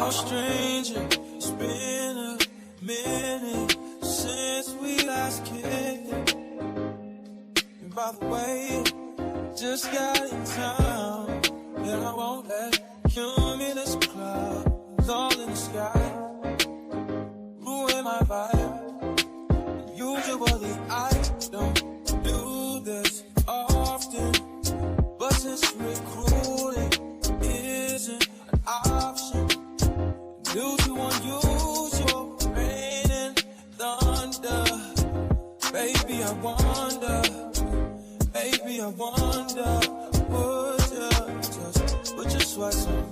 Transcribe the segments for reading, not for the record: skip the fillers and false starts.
no stranger. It's been a minute since we last kicked it. And by the way, just got in town, and I won't let cumulus clouds all in the sky ruin my vibe. Usually I don't do this often, but since recruiting isn't an option due to unusual rain and thunder, baby I wonder, would you just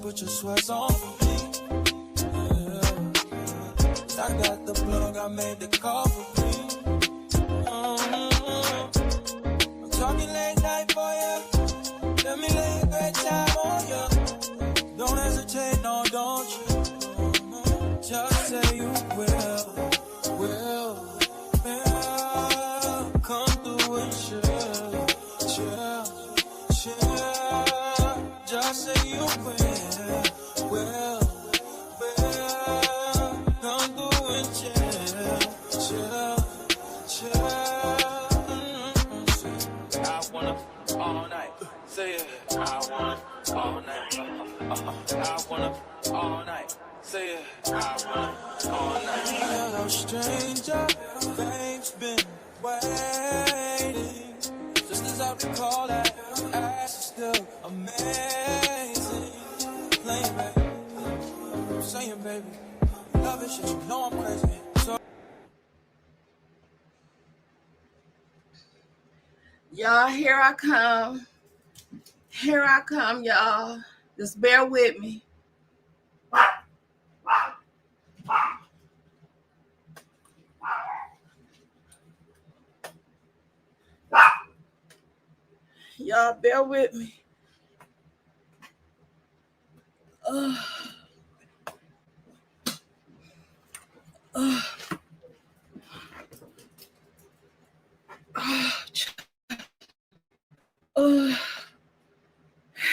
put your sweats on for me? Yeah. I got the plug, I made the call for me. I'm talking late night for you. Let me lay a great time on you. Don't hesitate, no, don't you? Just say you will. Come through and chill. Just say you will. Come through and chill. I wanna all night. Say it. I wanna all night. I wanna all night. Say it. I wanna all night. Hello, stranger. Babe's been waiting. Just as I recall that ass is still amazing. Playing, baby. Saying, baby. Love it, shit. You know I'm crazy. So. Y'all, here I come. Here I come, y'all. Just bear with me. Y'all, bear with me.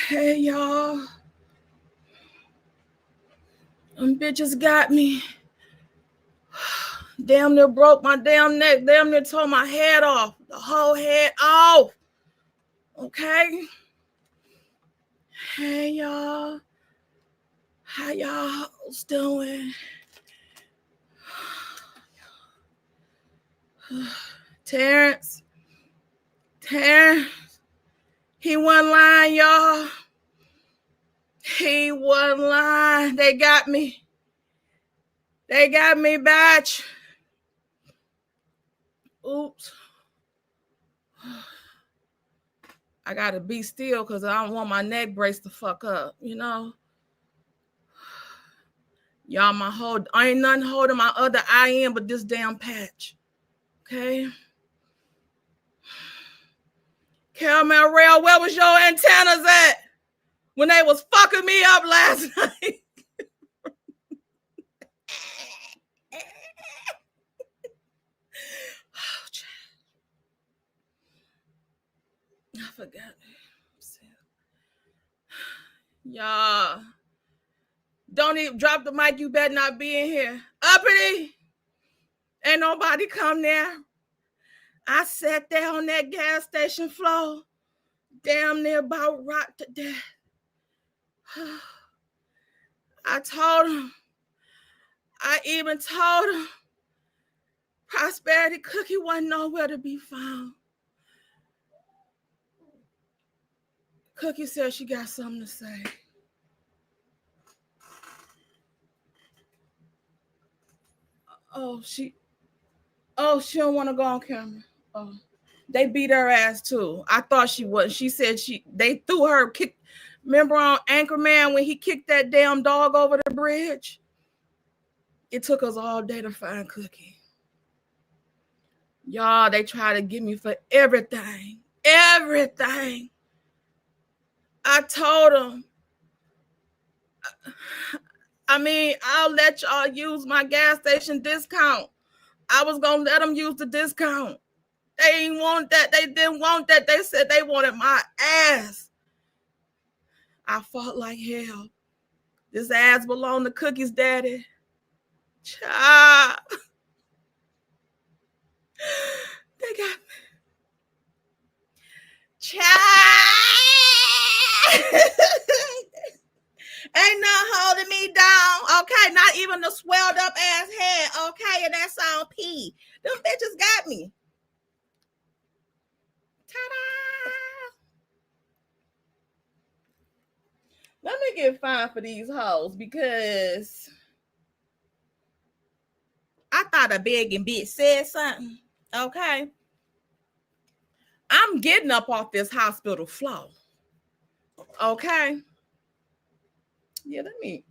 Hey, y'all. Them bitches got me. Damn near broke my damn neck. Damn near tore my head off. The whole head off. Okay? Hey, y'all. How y'all doing? Terrence. He wasn't lying, y'all. He wasn't lying. They got me. They got me, batch. Oops. I gotta be still because I don't want my neck brace to fuck up, you know? Y'all, I ain't nothing holding my other eye in but this damn patch. Okay? Caramel Rail, where was your antennas at when they was fucking me up last night? I forgot. Y'all, don't even drop the mic. You better not be in here. Uppity. Ain't nobody come there. I sat there on that gas station floor, damn near about rocked to death. I even told him Prosperity Cookie wasn't nowhere to be found. Cookie said she got something to say. She don't want to go on camera. Oh, they beat her ass too. I thought she was. She said they threw her kick. Remember on Anchorman when he kicked that damn dog over the bridge? It took us all day to find Cookie. Y'all, they try to get me for everything. Everything. I told them, I'll let y'all use my gas station discount. I was going to let them use the discount. They didn't want that. They didn't want that. They said they wanted my ass. I fought like hell. This ass belong to Cookie's daddy. Child. They got me. Child. Ain't no holding me down. Okay, not even the swelled up ass head. Okay, and that's on P. Them bitches got me. Ta-da! Let me get fined for these hoes because I thought a begging bitch said something. Okay. I'm getting up off this hospital floor. Okay. Yeah, let me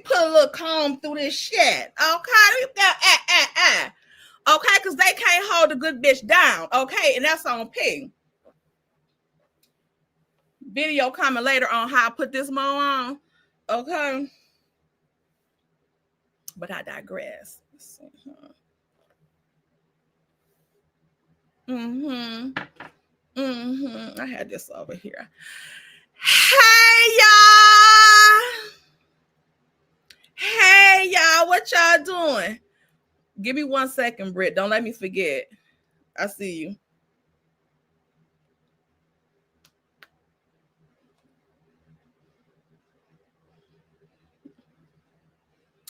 put a little comb through this shit. Okay. Okay, because they can't hold a good bitch down. Okay, and that's on P. Video coming later on how I put this mo on. Okay. But I digress. I had this over here. Hey y'all, what y'all doing? Give me 1 second, Britt. Don't let me forget. I see you.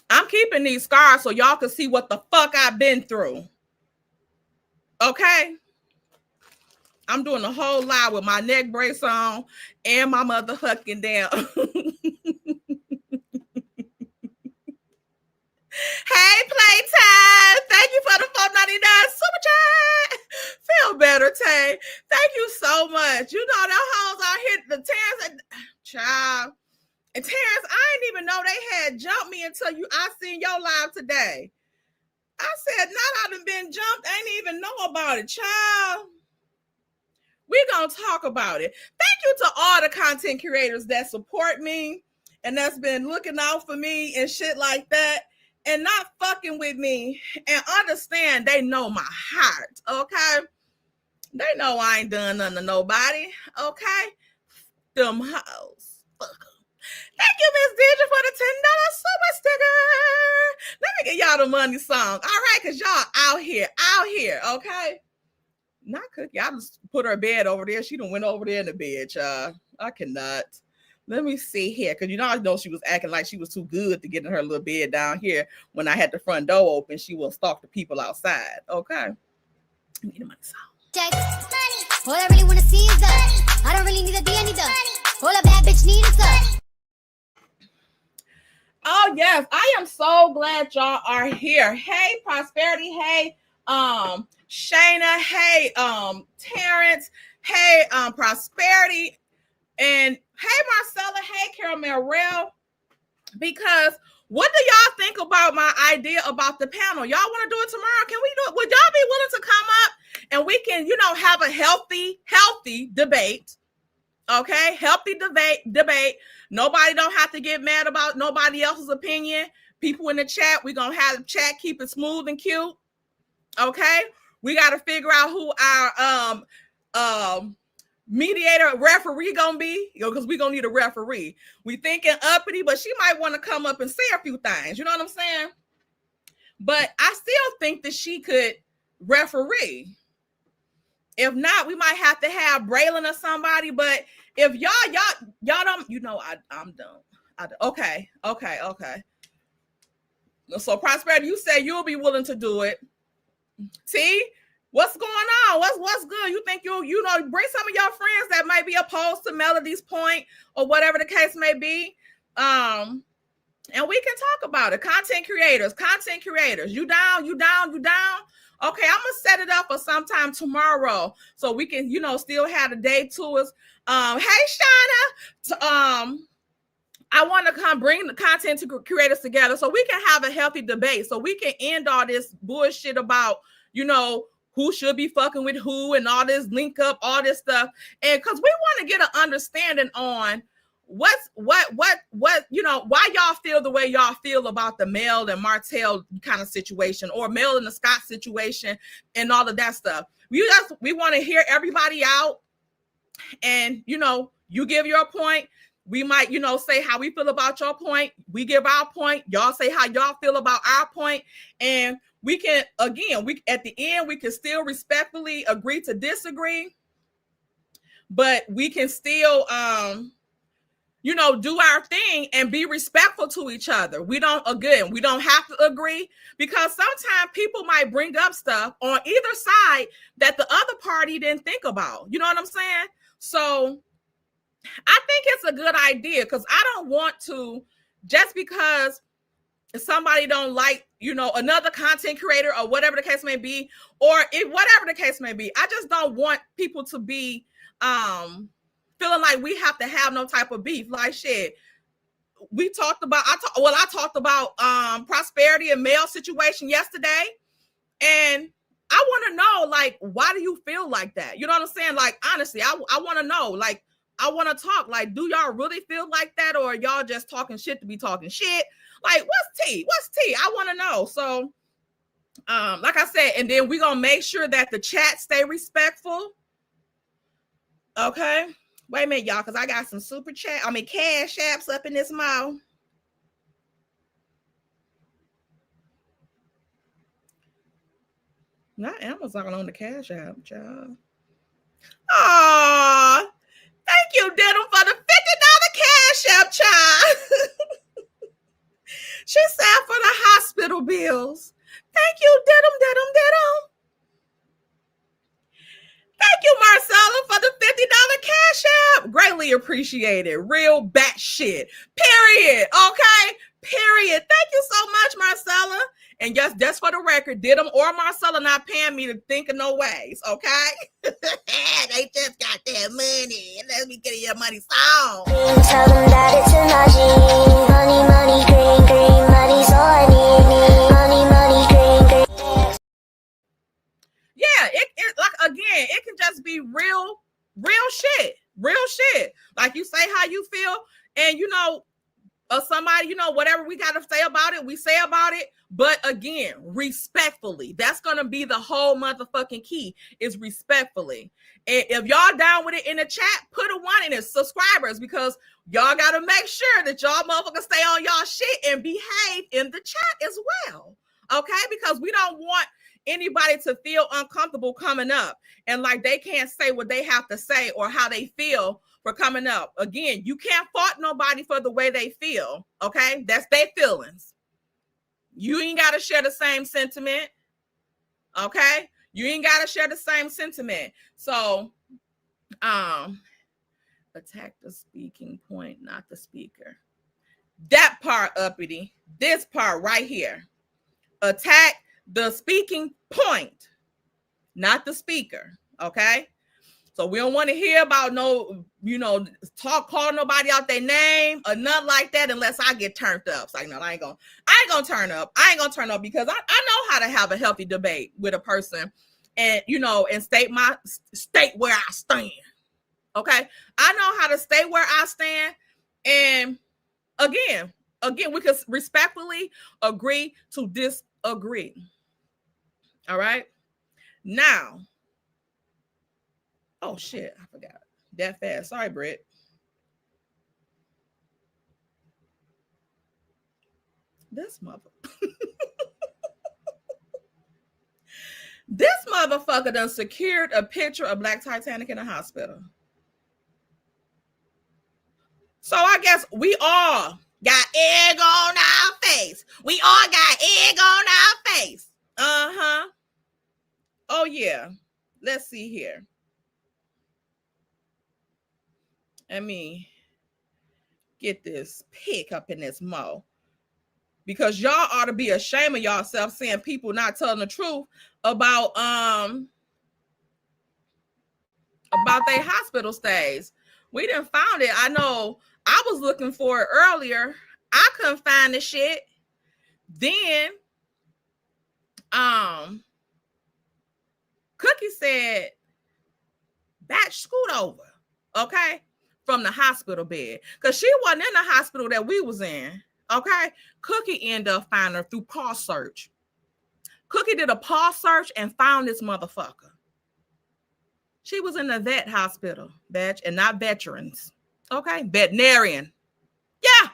I'm keeping these scars so y'all can see what the fuck I've been through. Okay? I'm doing a whole lot with my neck brace on and my motherfucking damn. Hey, Playtime. Thank you for the $4.99 super chat. Feel better, Tay. Thank you so much. You know, that hoes out here, the Terrence, child. And Terrence, I didn't even know they had jumped me until I seen your live today. I said, not I done been jumped. I didn't even know about it, child. We're going to talk about it. Thank you to all the content creators that support me and that's been looking out for me and shit like that and not fucking with me and understand they know my heart, okay? They know I ain't done nothing to nobody, okay? Them hoes. Fuck them. Thank you, Miss Deidre, for the $10 super sticker. Let me get y'all the money song. All right, because y'all out here, okay? Not Cookie. I just put her bed over there. She done went over there in the bed, y'all. I cannot. Let me see here. Because I know she was acting like she was too good to get in her little bed down here. When I had the front door open, she will stalk the people outside. Okay. Let me get the money song. Check. Money. All I really want to see is the. I don't really need a D, I need the. All a bad bitch need is the. Oh, yes. I am so glad y'all are here. Hey, Prosperity. Hey, Shayna, hey, Terrence, hey, Prosperity, and hey, Marcella, hey, Caramel Rail, because what do y'all think about my idea about the panel? Y'all want to do it tomorrow? Can we do it? Would y'all be willing to come up and we can, have a healthy debate, okay? Healthy debate. Nobody don't have to get mad about nobody else's opinion. People in the chat, we're going to have the chat, keep it smooth and cute, okay? We got to figure out who our mediator referee gonna be, because we're gonna need a referee. We thinking uppity, but she might want to come up and say a few things. You know what I'm saying? But I still think that she could referee. If not, we might have to have Braylon or somebody. But if y'all don't, I'm done. Okay. So Prosperity, you say you'll be willing to do it. See what's going on? What's good? You think you bring some of your friends that might be opposed to Melody's point or whatever the case may be, and we can talk about it. Content creators. You down? Okay, I'm gonna set it up for sometime tomorrow so we can still have the day to us. Hey Shauna, I want to come bring the content creators together so we can have a healthy debate, so we can end all this bullshit about, who should be fucking with who and all this link up, all this stuff. And because we want to get an understanding on why y'all feel the way y'all feel about the Mel and Martell kind of situation, or Mel and the Scott situation and all of that stuff. We want to hear everybody out, and you give your point. We might, say how we feel about your point. We give our point. Y'all say how y'all feel about our point. And we can, again, at the end, we can still respectfully agree to disagree. But we can still, do our thing and be respectful to each other. We don't have to agree, because sometimes people might bring up stuff on either side that the other party didn't think about. You know what I'm saying? So I think it's a good idea, because I don't want to, just because somebody don't like, another content creator or whatever the case may be, or whatever the case may be. I just don't want people to be feeling like we have to have no type of beef. Like shit, I talked about Prosperity and Mel situation yesterday, and I want to know, like, why do you feel like that? You know what I'm saying? Like, honestly, I want to know, like, I want to talk, like, do y'all really feel like that, or y'all just talking shit to be talking shit? Like, what's tea? I want to know. So like I said, and then we're gonna make sure that the chat stay respectful. Okay, wait a minute, y'all, because I got some cash apps up in this mouth. Not Amazon on the cash app, y'all. Oh, thank you, Denim, for the $50 cash app, child. She said for the hospital bills. Thank you, Denim. Thank you, Marcella, for the $50 cash app. Greatly appreciated. Real batshit. Period. Okay? Period. Thank you so much, Marcella. And yes, that's for the record. Didim or Marcella not paying me to think of no ways. Okay? They just got their money. Let me get your money song. Tell them that it's a magic. Money, green, money's all I need. Money, green. Yeah, it like, again, it can just be real shit. Like, you say how you feel, and somebody, whatever we got to say about it, we say about it. But again, respectfully. That's gonna be the whole motherfucking key, is respectfully. And if y'all down with it in the chat, put a 1 in it, subscribers, because y'all gotta make sure that y'all motherfuckers stay on y'all shit and behave in the chat as well. Okay, because we don't want anybody to feel uncomfortable coming up and like they can't say what they have to say or how they feel for coming up. Again, you can't fault nobody for the way they feel. Okay, that's their feelings. You ain't got to share the same sentiment. Okay, you ain't got to share the same sentiment. So attack the speaking point, not the speaker. That part, uppity. This part right here. Attack the speaking point, not the speaker. Okay, so we don't want to hear about call nobody out their name or nothing like that unless I get turned up. So I ain't gonna turn up. I ain't gonna turn up, because I know how to have a healthy debate with a person, and and state where I stand. Okay, I know how to stay where I stand, and again, we can respectfully agree to disagree. All right. Now, oh shit, I forgot that fast. Sorry, Britt. This motherfucker done secured a picture of Black Titanic in a hospital. So I guess we all got egg on our face. We all got egg on our face. Uh-huh. Oh, yeah. Let's see here. Let me get this pick up in this mo. Because y'all ought to be ashamed of yourself seeing people not telling the truth about their hospital stays. We done found it. I know I was looking for it earlier. I couldn't find the shit. Then Cookie said, batch scoot over, okay, from the hospital bed. Because she wasn't in the hospital that we was in, okay? Cookie ended up finding her through paw search. Cookie did a paw search and found this motherfucker. She was in the vet hospital, batch, and not veterans, Okay, veterinarian. Yeah.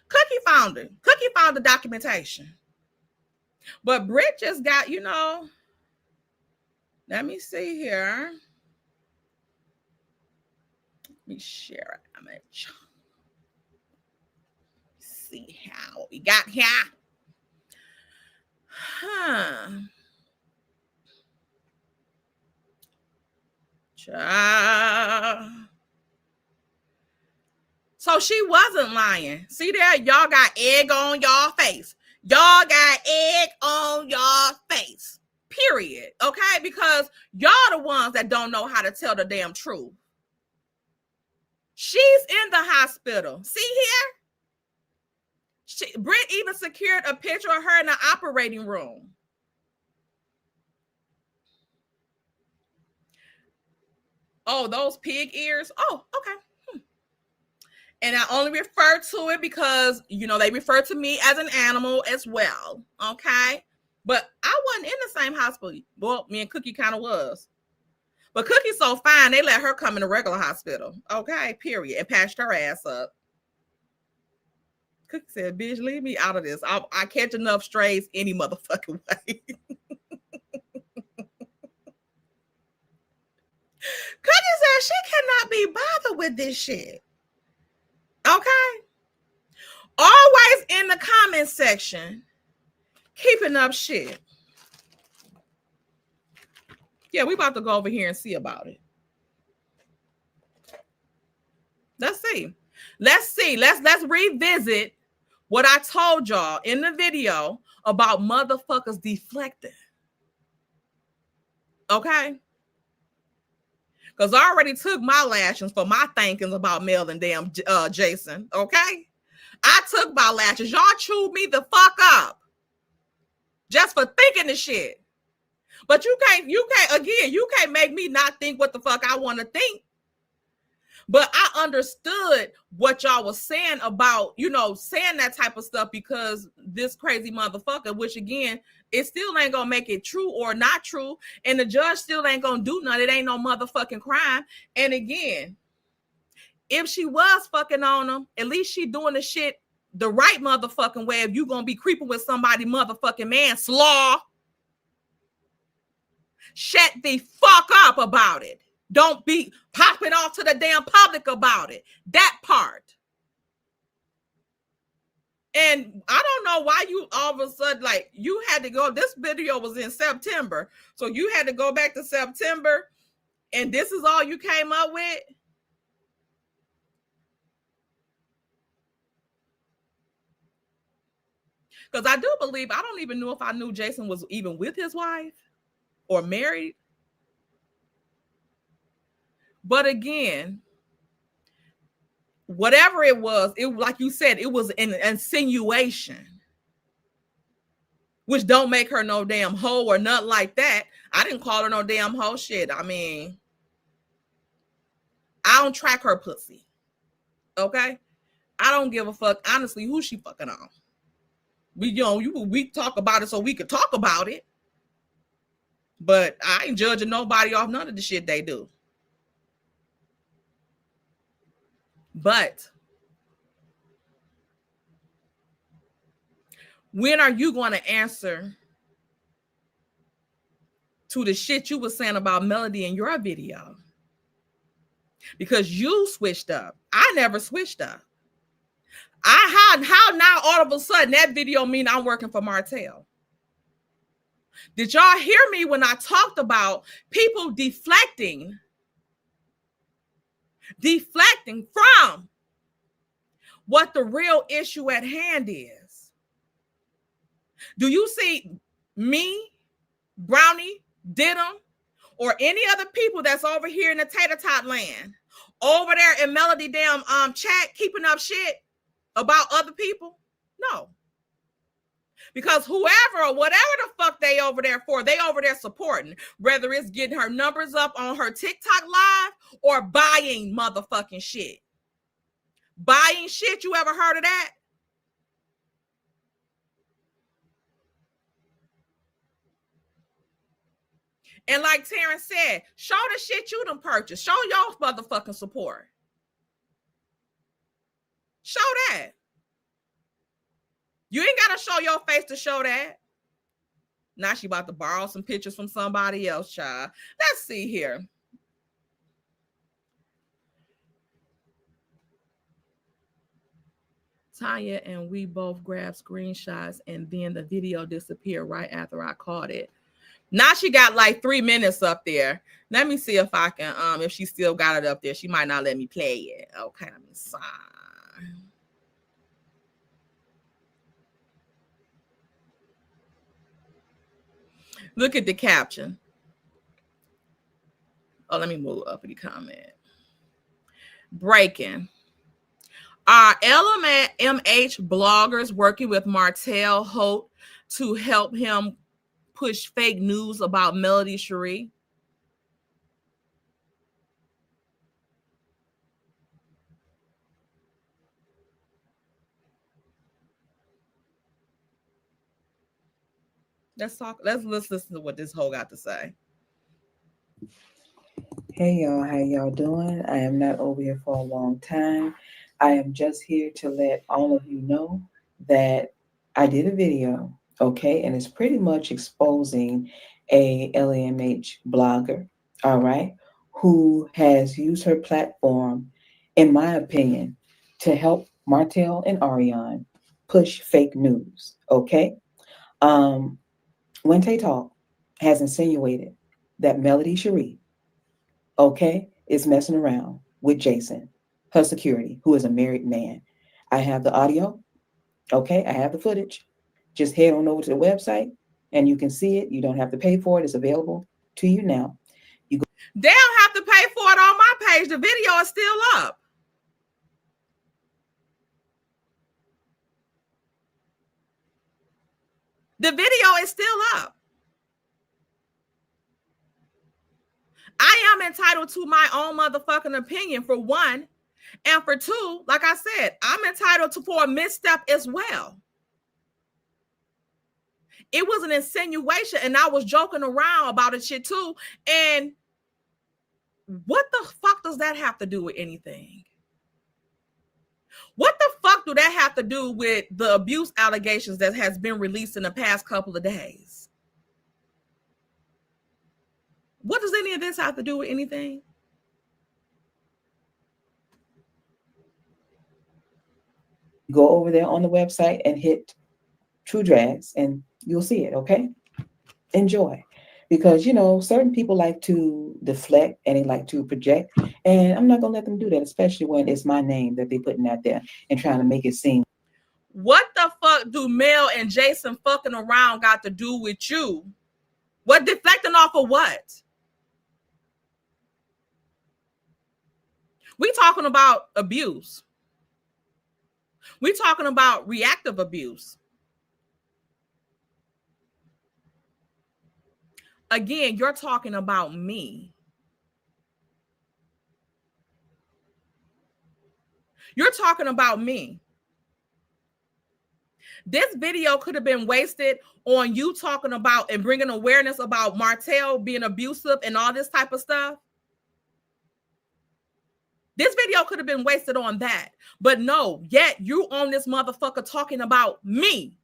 Cookie found it. Cookie found the documentation. But Britt just got, let me see here. Let me share an image. See how we got here. So she wasn't lying. See there, y'all got egg on y'all face. Y'all got egg on y'all face. Period. Okay? Because y'all the ones that don't know how to tell the damn truth. She's in the hospital. See here? Britt even secured a picture of her in the operating room. Oh, those pig ears? Oh, okay. And I only refer to it because, they refer to me as an animal as well. Okay? But I wasn't in the same hospital. Well, me and Cookie kind of was. But Cookie's so fine, they let her come in a regular hospital. Okay? Period. And patched her ass up. Cookie said, bitch, leave me out of this. I catch enough strays any motherfucking way. Cookie said she cannot be bothered with this shit. Okay? Always in the comment section, keeping up shit. Yeah, we about to go over here and see about it. Let's see. Let's revisit what I told y'all in the video about motherfuckers deflecting. Okay? Because I already took my lashings for my thinkings about Mel and damn Jason. Okay? I took my lashes. Y'all chewed me the fuck up. Just for thinking the shit. But you can't make me not think what the fuck I want to think. But I understood what y'all was saying about, saying that type of stuff because this crazy motherfucker, which again, it still ain't gonna make it true or not true. And the judge still ain't gonna do nothing. It ain't no motherfucking crime. And again, if she was fucking on him, at least she doing the shit the right motherfucking way. If you gonna be creeping with somebody motherfucking manslaw, shut the fuck up about it. Don't be popping off to the damn public about it. That part. And I don't know why you all of a sudden, you had to go. This video was in September. So you had to go back to September. And this is all you came up with? Because I do believe, I don't even know if I knew Jason was even with his wife or married. But again, whatever it was, like you said, it was an insinuation, which don't make her no damn hoe or nothing like that. I didn't call her no damn hoe shit. I mean, I don't track her pussy. Okay? I don't give a fuck, honestly, who she fucking on. We talk about it so we could talk about it. But I ain't judging nobody off none of the shit they do. But when are you going to answer to the shit you were saying about Melody in your video? Because you switched up. I never switched up. How now all of a sudden that video mean I'm working for Martell? Did y'all hear me when I talked about people deflecting from what the real issue at hand is? Do you see me, Brownie, Diddum, or any other people that's over here in the tater tot land, over there in Melody damn chat, keeping up shit about other people? No. Because whoever or whatever the fuck they over there for, they over there supporting, whether it's getting her numbers up on her TikTok live or buying motherfucking shit. Buying shit, you ever heard of that? And like Terrence said, show the shit you done purchased. Show your motherfucking support. Show that. You ain't got to show your face to show that. Now she about to borrow some pictures from somebody else, child. Let's see here. Tanya and we both grabbed screenshots and then the video disappeared right after I caught it. Now she got like 3 minutes up there. Let me see if I can, if she still got it up there. She might not let me play it. Okay, let me sign. Look at the caption. Oh, let me move up in the comment. Breaking. Are LMH bloggers working with Martell Holt to help him push fake news about Melody Cherie? Let's talk. Let's listen to what this hoe got to say. Hey y'all, how y'all doing? I am not over here for a long time. I am just here to let all of you know that I did a video, okay, and it's pretty much exposing a LMH blogger, all right, who has used her platform, in my opinion, to help Martell and Ariane push fake news, okay? Wente Talk has insinuated that Melody Cherie, okay, is messing around with Jason, her security, who is a married man. I have the audio, okay, I have the footage. Just head on over to the website and you can see it. You don't have to pay for it. It's available to you now. They don't have to pay for it on my page. The video is still up. The video is still up. I am entitled to my own motherfucking opinion, for one. And for two, like I said, I'm entitled to for a misstep as well. It was an insinuation, and I was joking around about it shit too. And what the fuck does that have to do with anything? What the fuck do that have to do with the abuse allegations that has been released in the past couple of days? What does any of this have to do with anything? Go over there on the website and hit True Drags and you'll see it, okay? Enjoy. Because, you know, certain people like to deflect and they like to project. And I'm not going to let them do that, especially when it's my name that they're putting out there and trying to make it seem. What the fuck do Mel and Jason fucking around got to do with you? What, deflecting off of what? We talking about abuse. We talking about reactive abuse. Again, you're talking about me. You're talking about me. This video could have been wasted on you talking about and bringing awareness about Martell being abusive and all this type of stuff. This video could have been wasted on that. But no, yet you on this motherfucker talking about me.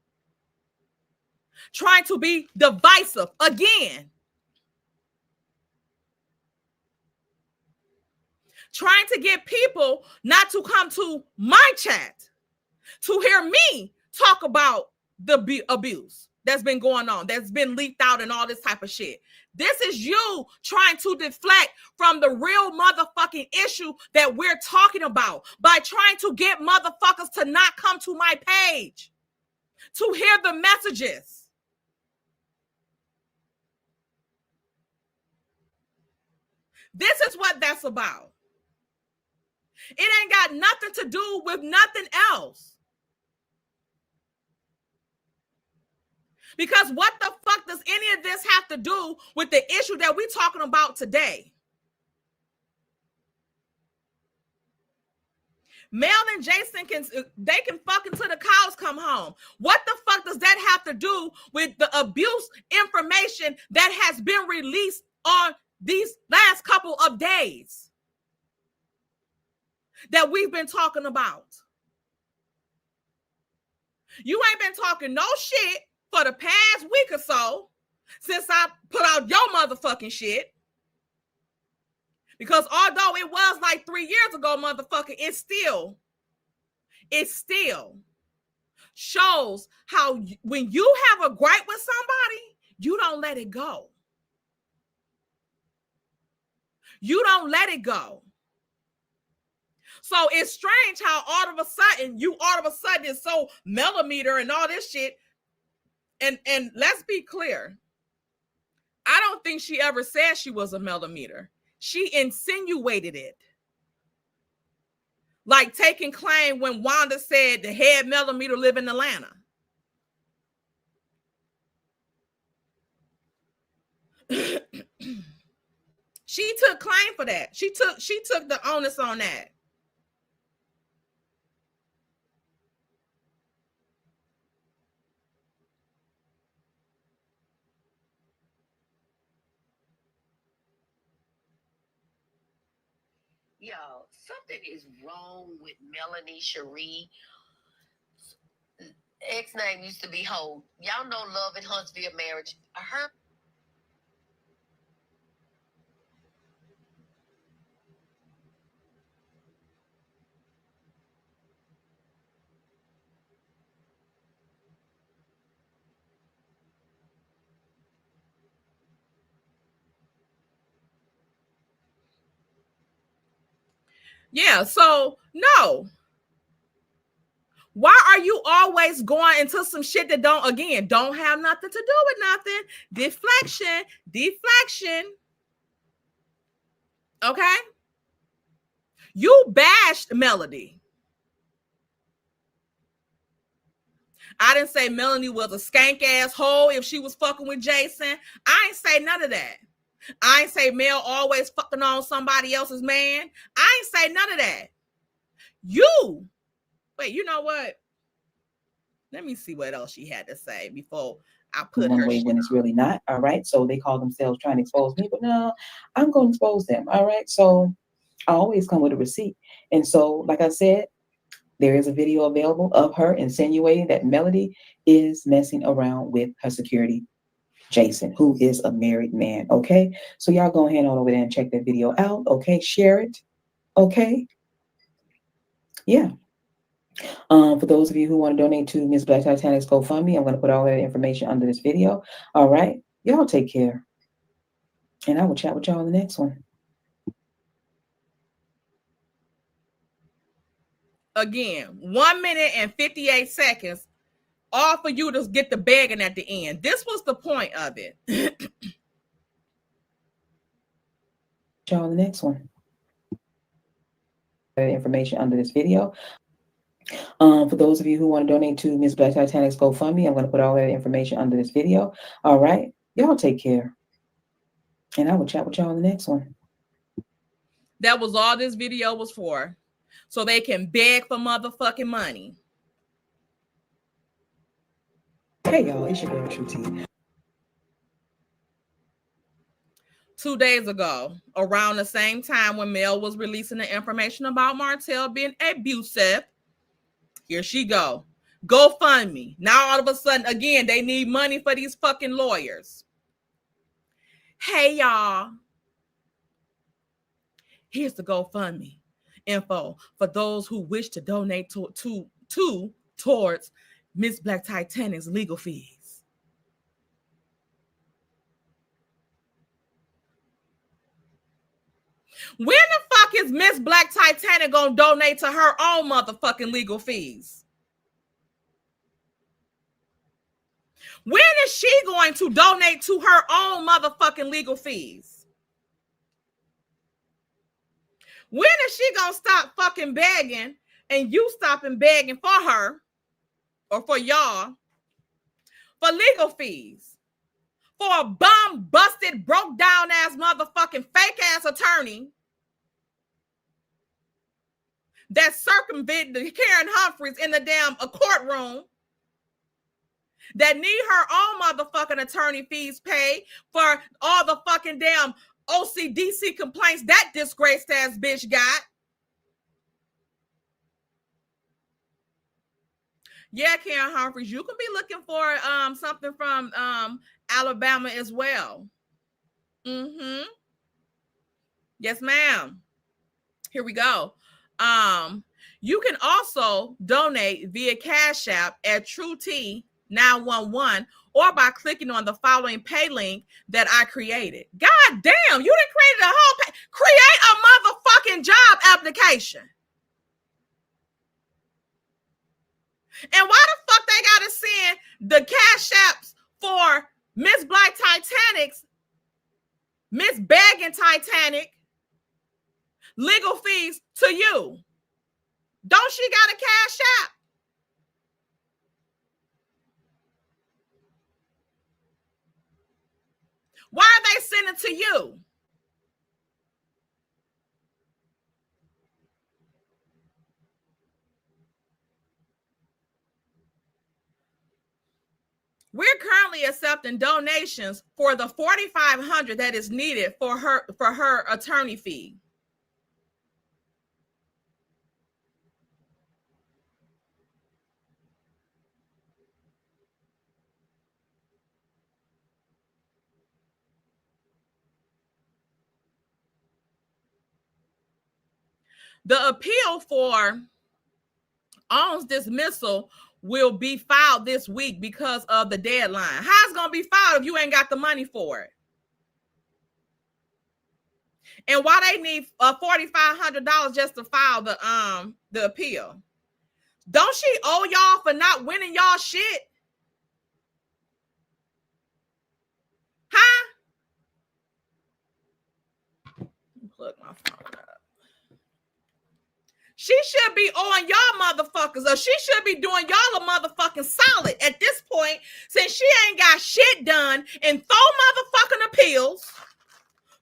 Trying to be divisive again. Trying to get people not to come to my chat to hear me talk about the abuse that's been going on, that's been leaked out and all this type of shit. This is you trying to deflect from the real motherfucking issue that we're talking about by trying to get motherfuckers to not come to my page to hear the messages. This is what that's about. It ain't got nothing to do with nothing else. Because what the fuck does any of this have to do with the issue that we're talking about today? Mel and Jason can fuck until the cows come home. What the fuck does that have to do with the abuse information that has been released on these last couple of days that we've been talking about. You ain't been talking no shit for the past week or so since I put out your motherfucking shit. Because although it was like 3 years ago, motherfucker, it still shows how when you have a gripe with somebody, you don't let it go. You don't let it go. So it's strange how all of a sudden is so Melometer and all this shit. And let's be clear. I don't think she ever said she was a Melometer. She insinuated it. Like taking claim when Wanda said the head Melometer live in Atlanta. She took claim for that. She took the onus on that. Yo, something is wrong with Melanie Cherie. Ex name used to be Hope. Y'all know Love and Huntsville Marriage. Her. Yeah, so no. Why are you always going into some shit that don't have nothing to do with nothing? Deflection. Okay? You bashed Melody. I didn't say Melanie was a skank asshole if she was fucking with Jason. I ain't say none of that. I ain't say Mel always fucking on somebody else's man. I ain't say none of that. Wait, you know what? Let me see what else she had to say before I put one her way when it's really not. All right. So they call themselves trying to expose me, but no, I'm going to expose them. All right. So I always come with a receipt. And so, like I said, there is a video available of her insinuating that Melody is messing around with her security, Jason, who is a married man. Okay. So y'all go ahead on over there and check that video out. Okay. Share it. Okay. Yeah. For those of you who want to donate to Miss Black Titanic's GoFundMe, I'm going to put all that information under this video. All right. Y'all take care. And I will chat with y'all in the next one. Again, 1 minute and 58 seconds, all for you to get the begging at the end. This was the point of it. Y'all in the next one. Information under this video. For those of you who want to donate to Miss Black Titanic's GoFundMe, I'm going to put all that information under this video. All right. Y'all take care. And I will chat with y'all in the next one. That was all this video was for. So they can beg for motherfucking money. Hey, y'all. It's your girl, True T. 2 days ago, around the same time when Mel was releasing the information about Martell being abusive, here she go. GoFundMe. Now all of a sudden, again, they need money for these fucking lawyers. Hey, y'all. Here's the GoFundMe info for those who wish to donate towards Miss Black Titanic's legal fees. When the fuck is Miss Black Titanic gonna donate to her own motherfucking legal fees? When is she going to donate to her own motherfucking legal fees? When is she gonna stop fucking begging and you stopping begging for her or for y'all for legal fees? For a bum busted, broke down ass motherfucking fake ass attorney that circumvented Karen Humphreys in the damn courtroom that need her own motherfucking attorney fees paid for all the fucking damn OCDC complaints that disgraced ass bitch got. Yeah, Karen Humphries, you can be looking for something from Alabama as well. Yes, ma'am. Here we go. You can also donate via Cash App at TrueT911 or by clicking on the following pay link that I created. God damn, you done created a whole create a motherfucking job application. And why the fuck they gotta send the Cash Apps for Miss Black Titanic's, Miss Bagging Titanic legal fees to you? Don't she got a Cash App? Why are they sending to you? We're currently accepting donations for the $4,500 that is needed for her attorney fee. The appeal for On's dismissal will be filed this week because of the deadline. How's it gonna be filed if you ain't got the money for it? And why they need $4,500 just to file the appeal? Don't she owe y'all for not winning y'all shit? Huh? Plug my phone up. She should be owing y'all motherfuckers, or she should be doing y'all a motherfucking solid at this point, since she ain't got shit done in 4 motherfucking appeals,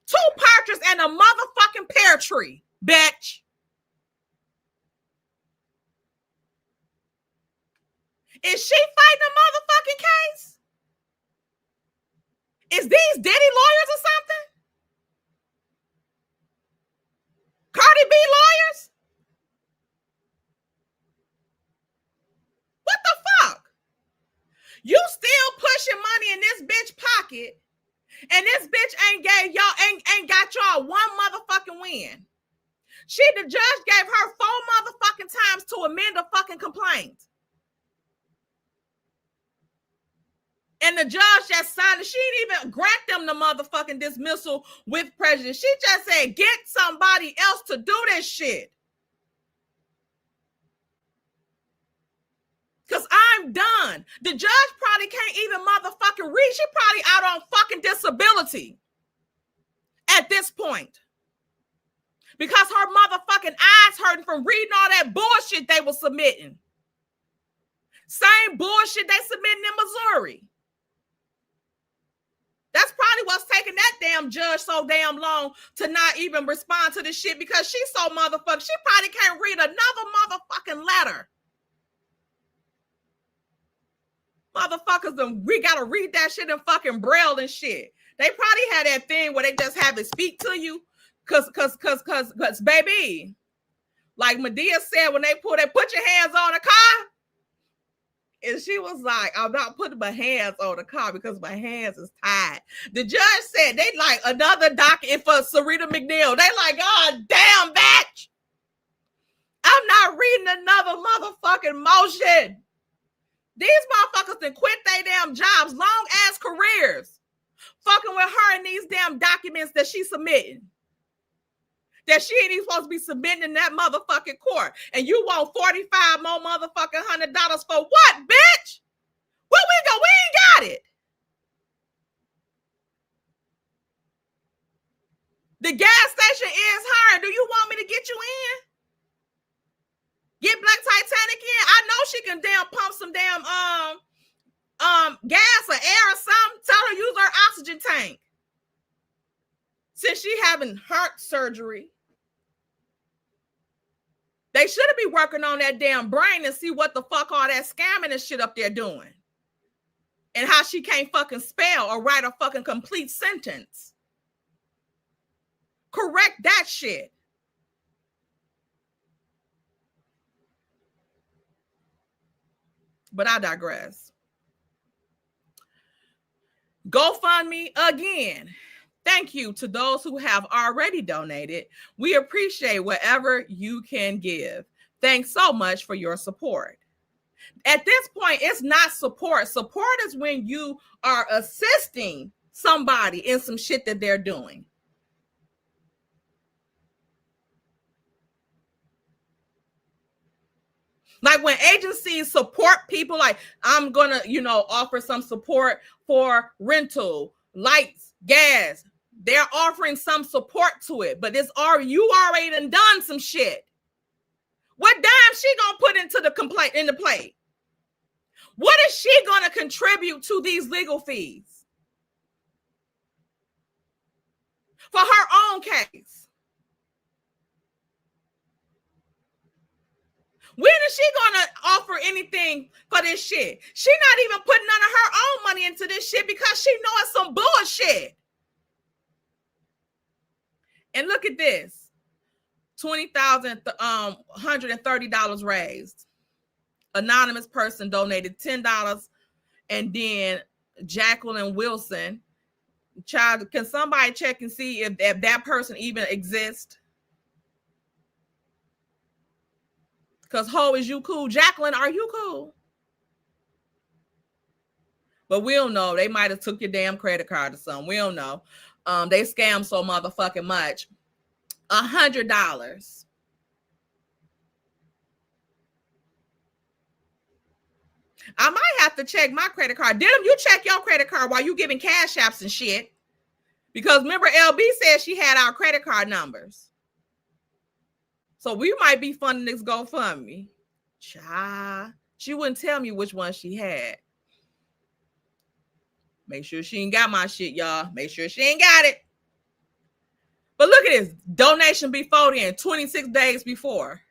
2 partridge and a motherfucking pear tree, bitch. Is she fighting a motherfucking case? Is these Diddy lawyers or something? Cardi B lawyers? What the fuck? You still pushing money in this bitch pocket, and this bitch ain't got y'all one motherfucking win. The judge gave her 4 motherfucking times to amend a fucking complaint. And the judge just signed it. She didn't even grant them the motherfucking dismissal with prejudice. She just said, get somebody else to do this shit. Because I'm done. The judge probably can't even motherfucking read. She probably out on fucking disability at this point. Because her motherfucking eyes hurting from reading all that bullshit they were submitting. Same bullshit they submitting in Missouri. That's probably what's taking that damn judge so damn long to not even respond to this shit, because she's so motherfucking, she probably can't read another motherfucking letter. Motherfuckers, we gotta read that shit in fucking Braille and shit. They probably had that thing where they just have it speak to you. Cause baby, like Medea said, when they put your hands on the car. And she was like, I'm not putting my hands on the car because my hands is tied. The judge said they like another docket for Serena McNeil. They like, God damn, bitch. I'm not reading another motherfucking motion. These motherfuckers done quit their damn jobs, long ass careers, fucking with her and these damn documents that she's submitting. That she ain't even supposed to be submitting in that motherfucking court. And you want 45 more motherfucking $100 for what, bitch? Where we go? We ain't got it. The gas station is hiring. Do you want me to get you in? Get Black Titanic in? I know she can damn pump some damn gas or air or something. Tell her use her oxygen tank. Since she having heart surgery, they should be working on that damn brain and see what the fuck all that scamming and shit up there doing. and how she can't fucking spell or write a fucking complete sentence. Correct that shit. But I digress. GoFundMe again. Thank you to those who have already donated. We appreciate whatever you can give. Thanks so much for your support. At this point, it's not support. Support is when you are assisting somebody in some shit that they're doing. Like when agencies support people, like I'm gonna, offer some support for rental, lights, gas. They're offering some support to it, but you already done some shit. What dime she gonna put into the plate? What is she gonna contribute to these legal fees for her own case? When is she gonna offer anything for this shit? She not even putting none of her own money into this shit because she know it's some bullshit. And look at this. $130 raised. Anonymous person donated $10, and then Jacqueline Wilson. Child, can somebody check and see if that person even exists? Because ho, is you cool? Jacqueline, are you cool? But we don't know. They might have took your damn credit card or something. We don't know. They scam so motherfucking much. $100. I might have to check my credit card. Didn't you check your credit card while you giving cash apps and shit? Because remember, LB said she had our credit card numbers. So we might be funding this GoFundMe. Child. She wouldn't tell me which one she had. Make sure she ain't got my shit, y'all. Make sure she ain't got it. But look at this. Donation before then, 26 days before.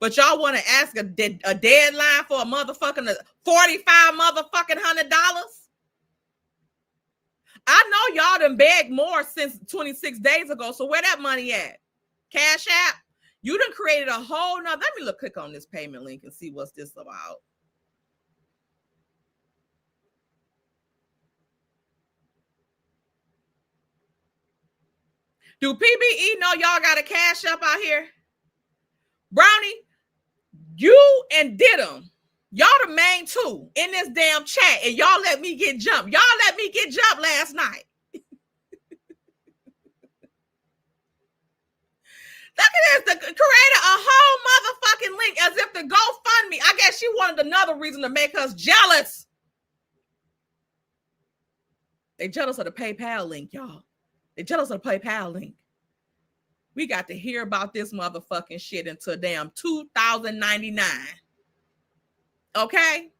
But y'all want to ask a deadline for a motherfucking $45 motherfucking $100? I know y'all done begged more since 26 days ago. So where that money at? Cash App? You done created a whole nother. Let me click on this payment link and see what's this about. Do PBE know y'all got a cash up out here? Brownie, you and Diddum, y'all the main two in this damn chat, and y'all let me get jumped. Y'all let me get jumped last night. Look at this. Created a whole motherfucking link as if the GoFundMe. I guess she wanted another reason to make us jealous. They jealous of the PayPal link, y'all. They jealous of the PayPal link. We got to hear about this motherfucking shit until damn 2099. Okay?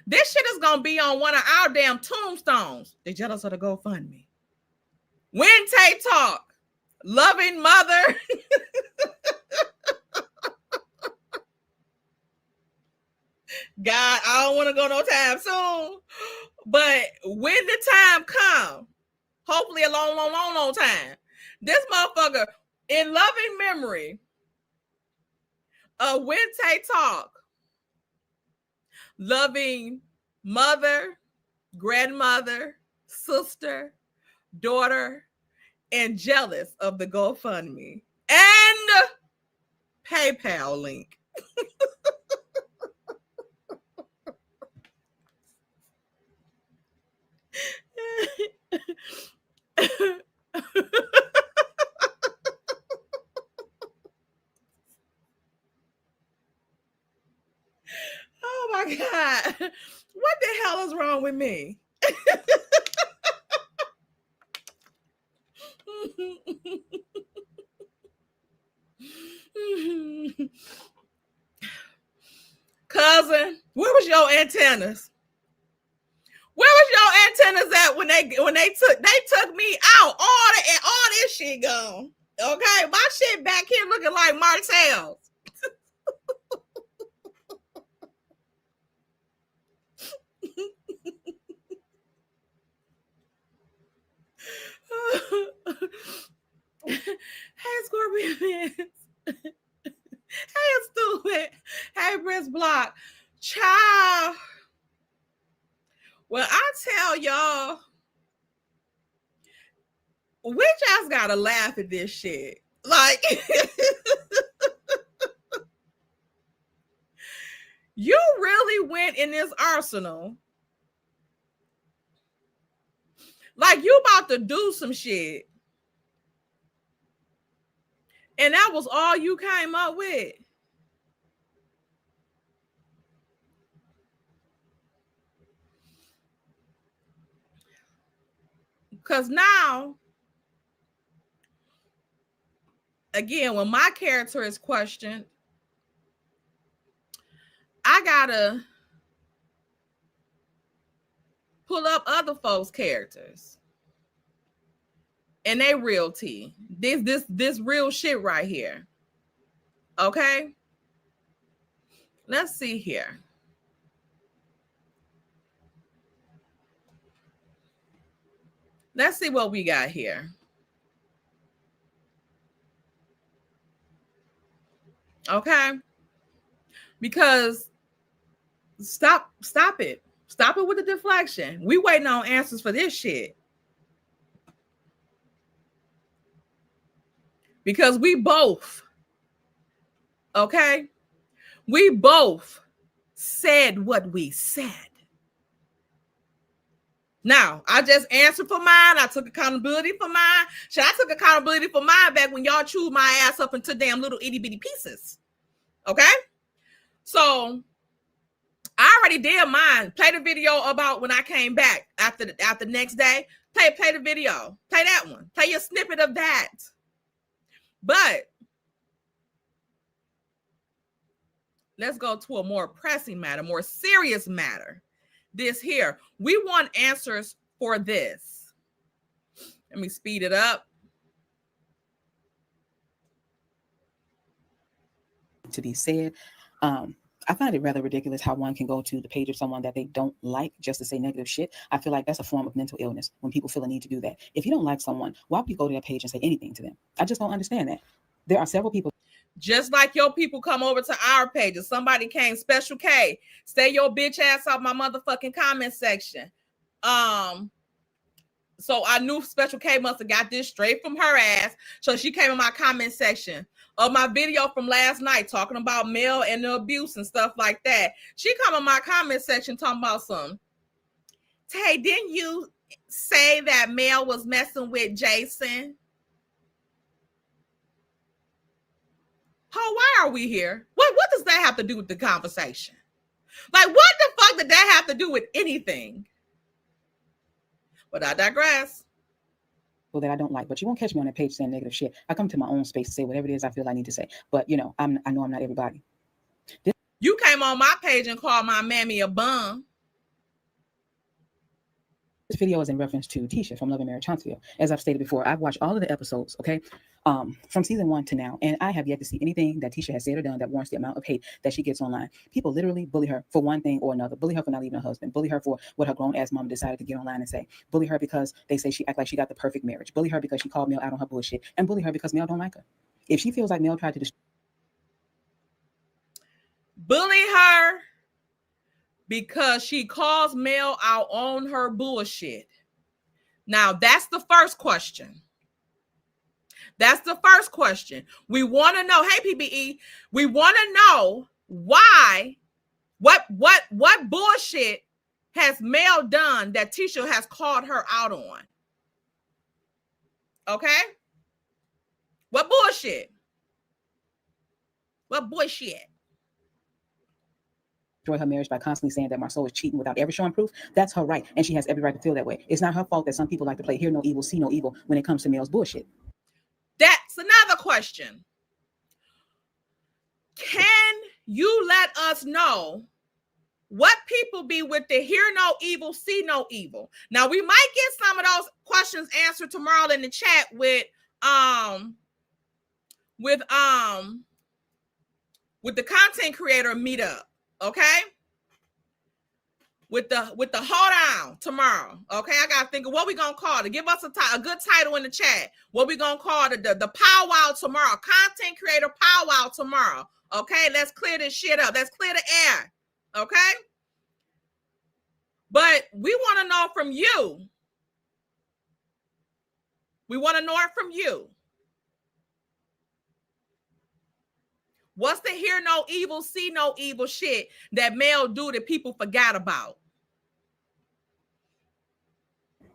This shit is going to be on one of our damn tombstones. They jealous of the GoFundMe. Wednesday talk. Loving mother. God, I don't want to go no time soon. But when the time comes, hopefully a long time, this motherfucker, in loving memory of Wednesday talk, loving mother, grandmother, sister, daughter, and jealous of the GoFundMe and PayPal link. Oh my God. What the hell is wrong with me? Cousin, where was your antennas? Where was your antennas at when they took me out? All this shit gone. Okay, my shit back here looking like Martell's. Hey, Scorpion. Hey, stupid. Hey, Prince Block. Child. Well, I tell y'all, we just gotta laugh at this shit. Like, you really went in this arsenal. Like, you about to do some shit. And that was all you came up with. Because now, again, when my character is questioned, I gotta pull up other folks' characters and they real tea. This real shit right here. Okay? Let's see here. Let's see what we got here. Okay? Because stop it. Stop it with the deflection. We waiting on answers for this shit. Because we both, okay? We both said what we said. Now, I just answered for mine. I took accountability for mine. Shit, I took accountability for mine back when y'all chewed my ass up into damn little itty bitty pieces. Okay? So, I already did mine. Play the video about when I came back after the next day. Play the video. Play that one. Play your snippet of that. But let's go to a more pressing matter, more serious matter. This here. We want answers for this. Let me speed it up. To be said. I find it rather ridiculous how one can go to the page of someone that they don't like just to say negative shit. I feel like that's a form of mental illness when people feel a need to do that. If you don't like someone, why would you go to their page and say anything to them? I just don't understand that. There are several people. Just like your people come over to our pages. Somebody came, Special K, stay your bitch ass off my motherfucking comment section. So I knew Special K must have got this straight from her ass. So she came in my comment section of my video from last night talking about Mel and the abuse and stuff like that. She come in my comment section talking about some. Tay, didn't you say that Mel was messing with Jason? Oh, why are we here? What does that have to do with the conversation? Like, what the fuck did that have to do with anything? But I digress. That I don't like, but you won't catch me on that page saying negative shit. I come to my own space to say whatever it is I feel I need to say. But you know, I know I'm not everybody. You came on my page and called my mammy a bum. This video is in reference to Tisha from Love and Marriage Huntsville. As I've stated before, I've watched all of the episodes, okay, from season 1 to now, and I have yet to see anything that Tisha has said or done that warrants the amount of hate that she gets online. People literally bully her for one thing or another. Bully her for not leaving her husband. Bully her for what her grown-ass mom decided to get online and say. Bully her because they say she act like she got the perfect marriage. Bully her because she called Mel out on her bullshit. And bully her because Mel don't like her. If she feels like Mel tried to destroy. Bully her because she calls Mel out on her bullshit. Now, that's the first question. That's the first question. We want to know, hey, PBE, we want to know why, what bullshit has Mel done that Tisha has called her out on? Okay? What bullshit? What bullshit? Destroy her marriage by constantly saying that Marceau is cheating without ever showing proof. That's her right, and she has every right to feel that way. It's not her fault that some people like to play hear no evil, see no evil when it comes to Mel's bullshit. That's another question. Can you let us know what people be with the hear no evil, see no evil? Now, we might get some of those questions answered tomorrow in the chat with the content creator meetup. Okay. with the hold on tomorrow. Okay, I gotta think of what we gonna call it. Give us a good title in the chat. What we gonna call it? The powwow tomorrow. Content creator powwow tomorrow. Okay, let's clear this shit up. Let's clear the air. Okay, but we want to know from you. We want to know it from you. What's the hear no evil, see no evil shit that Mel do that people forgot about?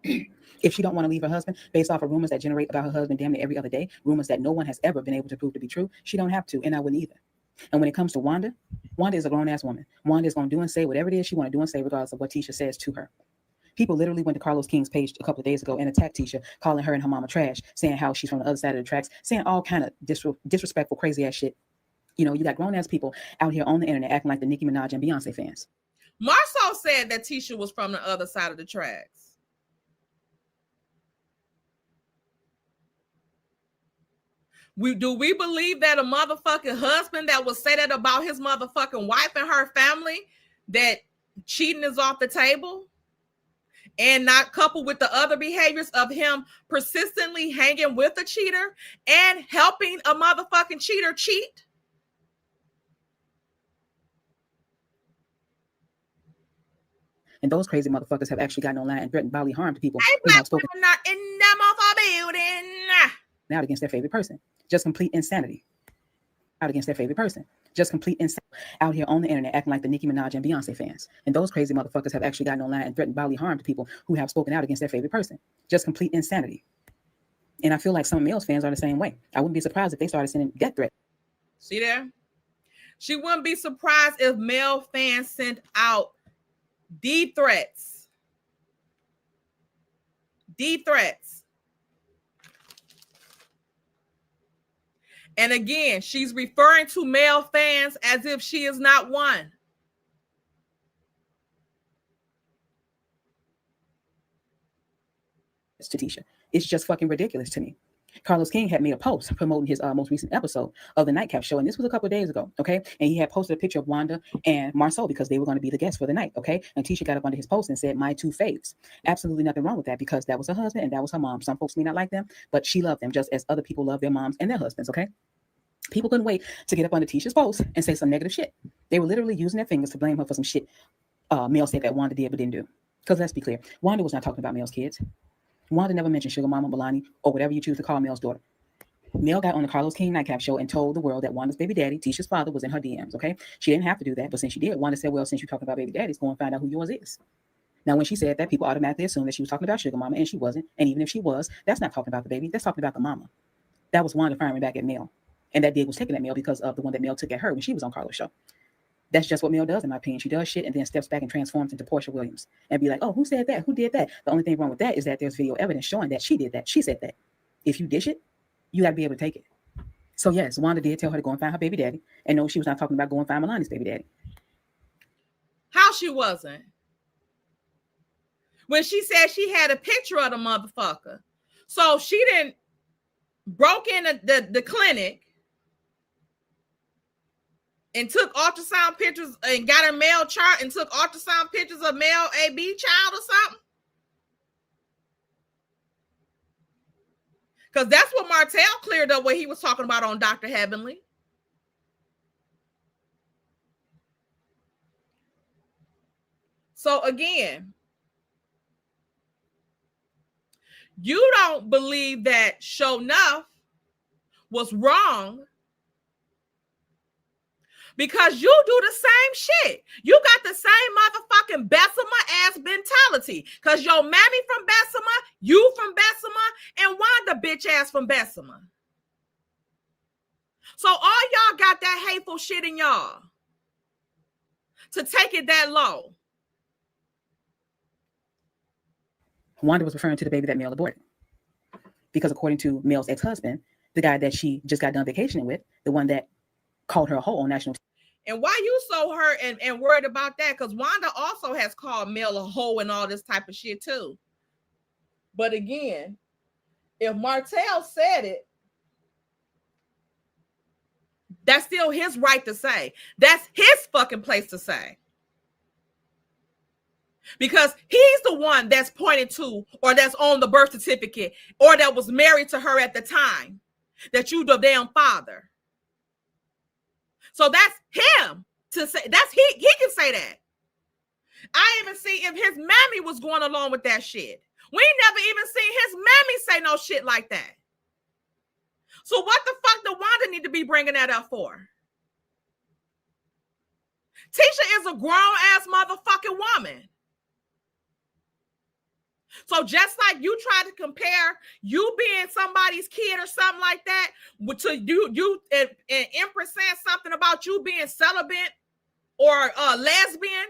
If she don't want to leave her husband based off of rumors that generate about her husband damn near every other day, rumors that no one has ever been able to prove to be true, she don't have to, and I wouldn't either. And when it comes to Wanda, Wanda is a grown-ass woman. Wanda is going to do and say whatever it is she want to do and say regardless of what Tisha says to her. People literally went to Carlos King's page a couple of days ago and attacked Tisha, calling her and her mama trash, saying how she's from the other side of the tracks, saying all kind of disrespectful, crazy-ass shit. You know, you got grown-ass people out here on the internet acting like the Nicki Minaj and Beyonce fans. Marceau said that Tisha was from the other side of the tracks. Do we believe that a motherfucking husband that will say that about his motherfucking wife and her family, that cheating is off the table? And not coupled with the other behaviors of him persistently hanging with a cheater and helping a motherfucking cheater cheat? And those crazy motherfuckers have actually gotten online and threatened bodily harm to people Hey, who have black spoken women are in the motherfucking building. out against their favorite person. Just complete insanity. Out against their favorite person. Just complete insanity. Out here on the internet acting like the Nicki Minaj and Beyonce fans. And those crazy motherfuckers have actually gotten online and threatened bodily harm to people who have spoken out against their favorite person. Just complete insanity. And I feel like some males fans are the same way. I wouldn't be surprised if they started sending death threats. See there? She wouldn't be surprised if male fans sent out D threats. D threats. And again, she's referring to male fans as if she is not one. To Tisha. It's just fucking ridiculous to me. Carlos King had made a post promoting his most recent episode of the Nightcap Show, and this was a couple of days ago, okay? And he had posted a picture of Wanda and Marceau because they were going to be the guests for the night, okay? And Tisha got up under his post and said, "My two faves." Absolutely nothing wrong with that because that was her husband and that was her mom. Some folks may not like them, but she loved them just as other people love their moms and their husbands, okay? People couldn't wait to get up under Tisha's post and say some negative shit. They were literally using their fingers to blame her for some shit Mel said that Wanda did but didn't do. Because let's be clear, Wanda was not talking about Mel's kids. Wanda never mentioned Sugar Mama, Milani, or whatever you choose to call Mel's daughter. Mel got on the Carlos King Nightcap Show and told the world that Wanda's baby daddy, Tisha's father, was in her DMs, okay? She didn't have to do that, but since she did, Wanda said, "Well, since you're talking about baby daddies, go and find out who yours is." Now, when she said that, people automatically assumed that she was talking about Sugar Mama, and she wasn't. And even if she was, that's not talking about the baby. That's talking about the mama. That was Wanda firing back at Mel. And that dig was taken at Mel because of the one that Mel took at her when she was on Carlos' show. That's just what Mel does, in my opinion. She does shit and then steps back and transforms into Portia Williams and be like, "Oh, who said that? Who did that?" The only thing wrong with that is that there's video evidence showing that she did that. She said that. If you dish it, you got to be able to take it. So yes, Wanda did tell her to go and find her baby daddy. And no, she was not talking about go and find Milani's baby daddy. How she wasn't? When she said she had a picture of the motherfucker. So she didn't broke in the clinic and took ultrasound pictures and got her male chart and took ultrasound pictures of male AB child or something. Because that's what Martell cleared up when he was talking about on Dr. Heavenly. So again, you don't believe that Show Enough was wrong because you do the same shit. You got the same motherfucking Bessemer ass mentality. Because your mammy from Bessemer, you from Bessemer, and Wanda bitch ass from Bessemer. So all y'all got that hateful shit in y'all to take it that low. Wanda was referring to the baby that Mel aborted. Because according to Mel's ex-husband, the guy that she just got done vacationing with, the one that called her a hoe on national TV. And why you so hurt and worried about that? Because Wanda also has called Mel a hoe and all this type of shit too. But again, if Martell said it, that's still his right to say. That's his fucking place to say. Because he's the one that's pointed to, or that's on the birth certificate, or that was married to her at the time that you the damn father. So that's him to say, that's he can say that. I even see if his mammy was going along with that shit. We never even seen his mammy say no shit like that. So what the fuck do Wanda need to be bringing that up for? Tisha is a grown-ass motherfucking woman. So just like you try to compare you being somebody's kid or something like that to you and Empress saying something about you being celibate or lesbian,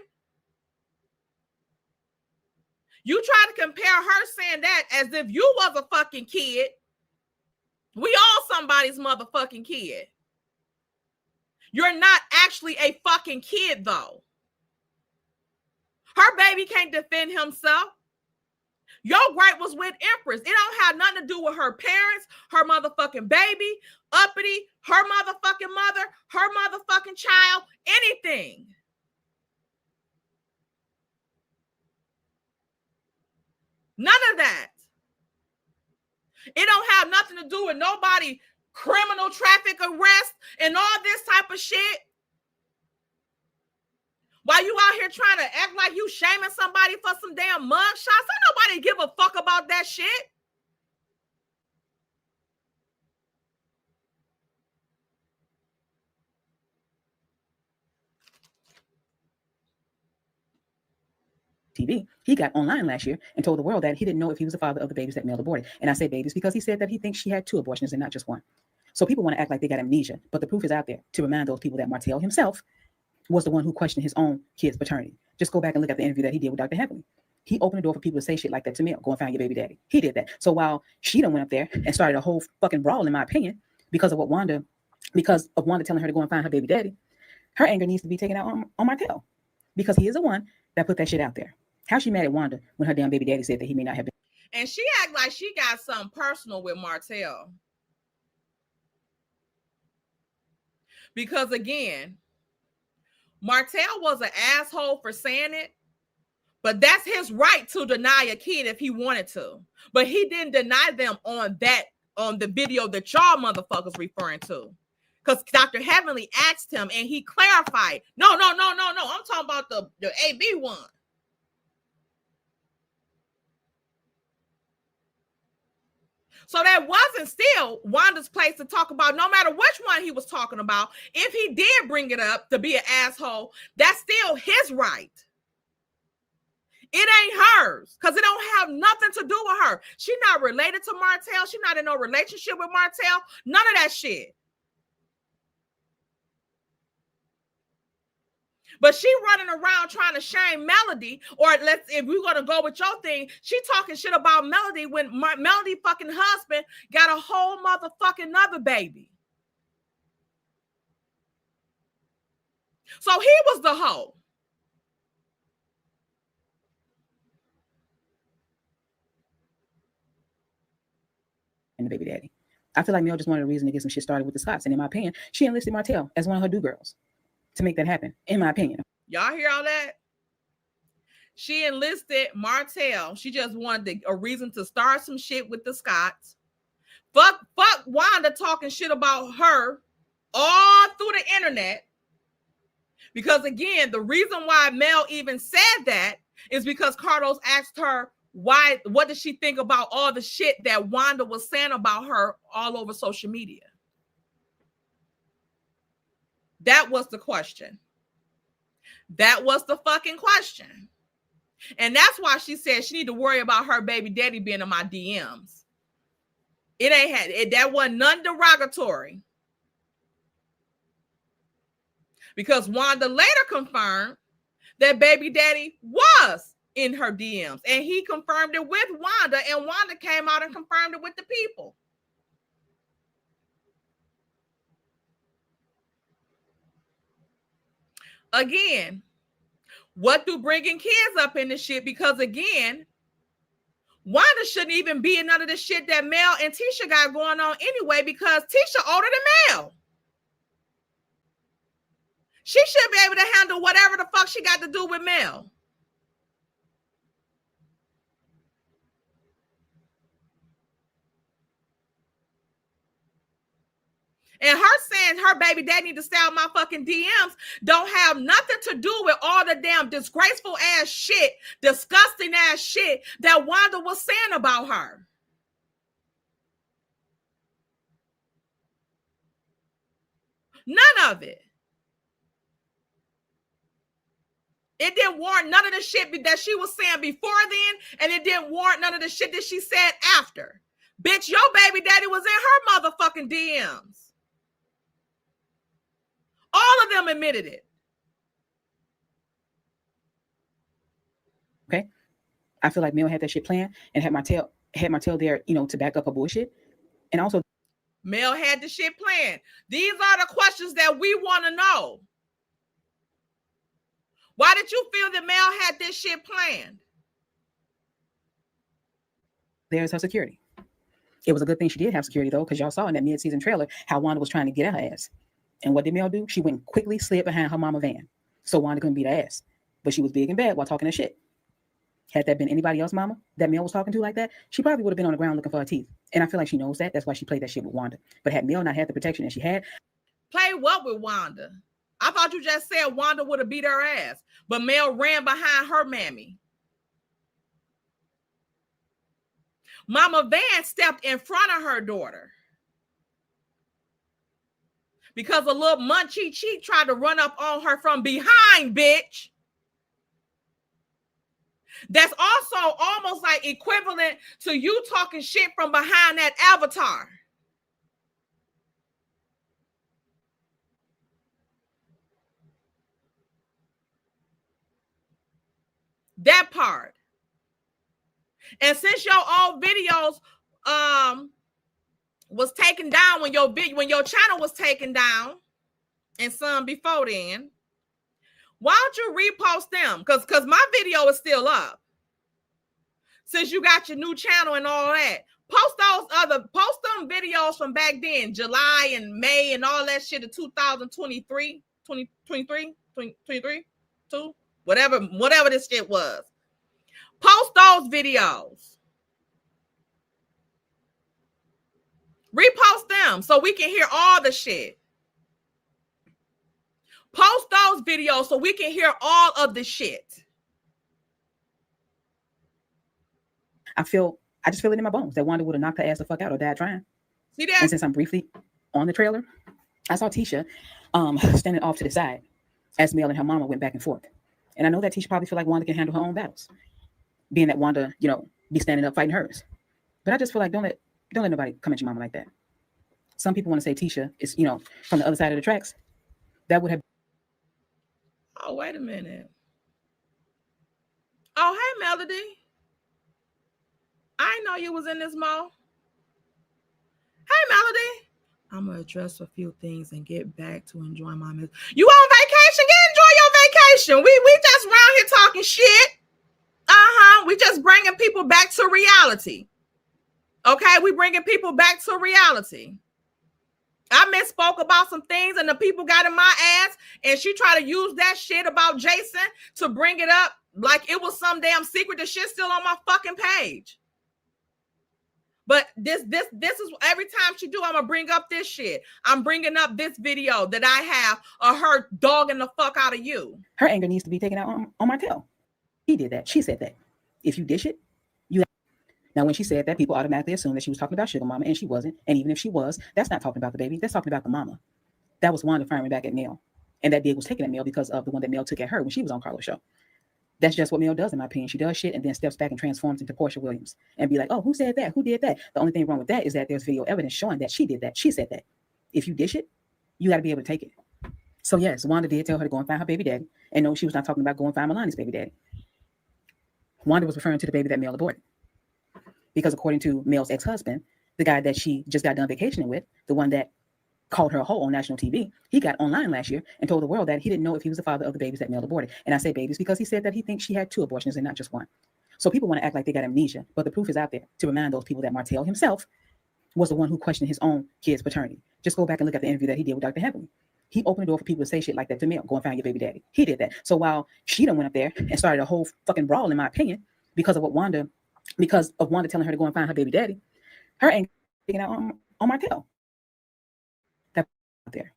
you try to compare her saying that as if you was a fucking kid. We all somebody's motherfucking kid. You're not actually a fucking kid though. Her baby can't defend himself. Your gripe was with Empress. It don't have nothing to do with her parents, her motherfucking baby, uppity, her motherfucking mother, her motherfucking child, anything. None of that. It don't have nothing to do with nobody criminal traffic arrest and all this type of shit. While you out here trying to act like you shaming somebody for some damn mug shots, ain't nobody give a fuck about that shit. TV. He got online last year and told the world that he didn't know if he was the father of the babies that Mel aborted. And I say babies because he said that he thinks she had 2 abortions and not just 1. So people want to act like they got amnesia, but the proof is out there to remind those people that Martell himself was the one who questioned his own kid's paternity. Just go back and look at the interview that he did with Dr. Heavenly. He opened the door for people to say shit like that to Mel. Go and find your baby daddy. He did that. So while she done went up there and started a whole fucking brawl, in my opinion, because of Wanda telling her to go and find her baby daddy, her anger needs to be taken out on Martell because he is the one that put that shit out there. How's she mad at Wanda when her damn baby daddy said that he may not have been? And she act like she got something personal with Martell. Because again, Martell was an asshole for saying it, but that's his right to deny a kid if he wanted to. But he didn't deny them on the video that y'all motherfuckers referring to. Because Dr. Heavenly asked him and he clarified. No. I'm talking about the AB one. So that wasn't still Wanda's place to talk about, no matter which one he was talking about. If he did bring it up to be an asshole, that's still his right. It ain't hers because it don't have nothing to do with her. She's not related to Martell. She's not in no relationship with Martell. None of that shit. But she running around trying to shame Melody, or if we're gonna go with your thing, she talking shit about Melody when Melody fucking husband got a whole motherfucking other baby. So he was the hoe. And the baby daddy. I feel like Mel just wanted a reason to get some shit started with the Scots. And in my opinion, she enlisted Martell as one of her do girls to make that happen, in my opinion. Y'all hear all that? She enlisted Martell. She just wanted a reason to start some shit with the Scots. Fuck Wanda talking shit about her all through the internet. Because again, the reason why Mel even said that is because Carlos asked her what does she think about all the shit that Wanda was saying about her all over social media. That was the question. That was the fucking question. And that's why she said she need to worry about her baby daddy being in my DMs. It ain't had it. That wasn't none derogatory. Because Wanda later confirmed that baby daddy was in her DMs. And he confirmed it with Wanda. And Wanda came out and confirmed it with the people. Again, what do bringing kids up in this shit? Because again, Wanda shouldn't even be in none of the shit that Mel and Tisha got going on anyway, because Tisha older than Mel. She should be able to handle whatever the fuck she got to do with Mel. And her saying her baby daddy need to stay out my fucking DMs don't have nothing to do with all the damn disgraceful ass shit, disgusting ass shit that Wanda was saying about her. None of it. It didn't warrant none of the shit that she was saying before then, and it didn't warrant none of the shit that she said after. Bitch, your baby daddy was in her motherfucking DMs. All of them admitted it. Okay. I feel like Mel had that shit planned and had Martell there, you know, to back up her bullshit. And also Mel had the shit planned. These are the questions that we want to know. Why did you feel that Mel had this shit planned? There's her security. It was a good thing she did have security, though, because y'all saw in that mid-season trailer how Wanda was trying to get her ass. And what did Mel do? She went quickly slid behind her mama van. So Wanda couldn't beat her ass. But she was big and bad while talking her shit. Had that been anybody else mama that Mel was talking to like that, she probably would have been on the ground looking for her teeth. And I feel like she knows that. That's why she played that shit with Wanda. But had Mel not had the protection that she had. Play what with Wanda? I thought you just said Wanda would have beat her ass. But Mel ran behind her mammy. Mama Van stepped in front of her daughter. Because a little munchie cheek tried to run up on her from behind, bitch. That's also almost like equivalent to you talking shit from behind that avatar. That part. And since your old videos was taken down when your channel was taken down, and some before then, why don't you repost them? Because my video is still up. Since you got your new channel and all that, post them videos from back then, July and May and all that shit of 2023, 2, whatever this shit was. Post those videos. Repost them so we can hear all the shit. Post those videos so we can hear all of the shit. I just feel it in my bones that Wanda would have knocked her ass the fuck out or died trying. See that? And since I'm briefly on the trailer, I saw Tisha standing off to the side as Mel and her mama went back and forth. And I know that Tisha probably feel like Wanda can handle her own battles, being that Wanda, you know, be standing up fighting hers. But I just feel like don't let nobody come at your mama like that. Some people want to say Tisha is, you know, from the other side of the tracks. That would have. Oh, wait a minute. Oh, hey, Melody. I know you was in this mall. Hey, Melody. I'm going to address a few things and get back to enjoying my music. You on vacation? Enjoy your vacation. We just around here talking shit. We just bringing people back to reality. Okay, we bringing people back to reality. I misspoke about some things and the people got in my ass and she tried to use that shit about Jason to bring it up like it was some damn secret. The shit's still on my fucking page. But this is every time she do, I'm gonna bring up this shit. I'm bringing up this video that I have of her dogging the fuck out of you. Her anger needs to be taken out on Martell. He did that. She said that. If you dish it, you. Now, when she said that, people automatically assumed that she was talking about Sugar Mama, and she wasn't. And even if she was, that's not talking about the baby. That's talking about the mama. That was Wanda firing back at Mel. And that dig was taken at Mel because of the one that Mel took at her when she was on Carlos' show. That's just what Mel does, in my opinion. She does shit and then steps back and transforms into Portia Williams and be like, oh, who said that? Who did that? The only thing wrong with that is that there's video evidence showing that she did that. She said that. If you dish it, you got to be able to take it. So, yes, Wanda did tell her to go and find her baby daddy. And no, she was not talking about go and find Milani's baby daddy. Wanda was referring to the baby that Mel aborted. Because according to Mel's ex-husband, the guy that she just got done vacationing with, the one that called her a hoe on national TV, he got online last year and told the world that he didn't know if he was the father of the babies that Mel aborted. And I say babies because he said that he thinks she had 2 abortions and not just 1. So people want to act like they got amnesia, but the proof is out there to remind those people that Martell himself was the one who questioned his own kid's paternity. Just go back and look at the interview that he did with Dr. Heavenly. He opened the door for people to say shit like that to Mel. Go and find your baby daddy. He did that. So while she done went up there and started a whole fucking brawl, in my opinion, because of Wanda telling her to go and find her baby daddy, her anger taken out on Martell. That there.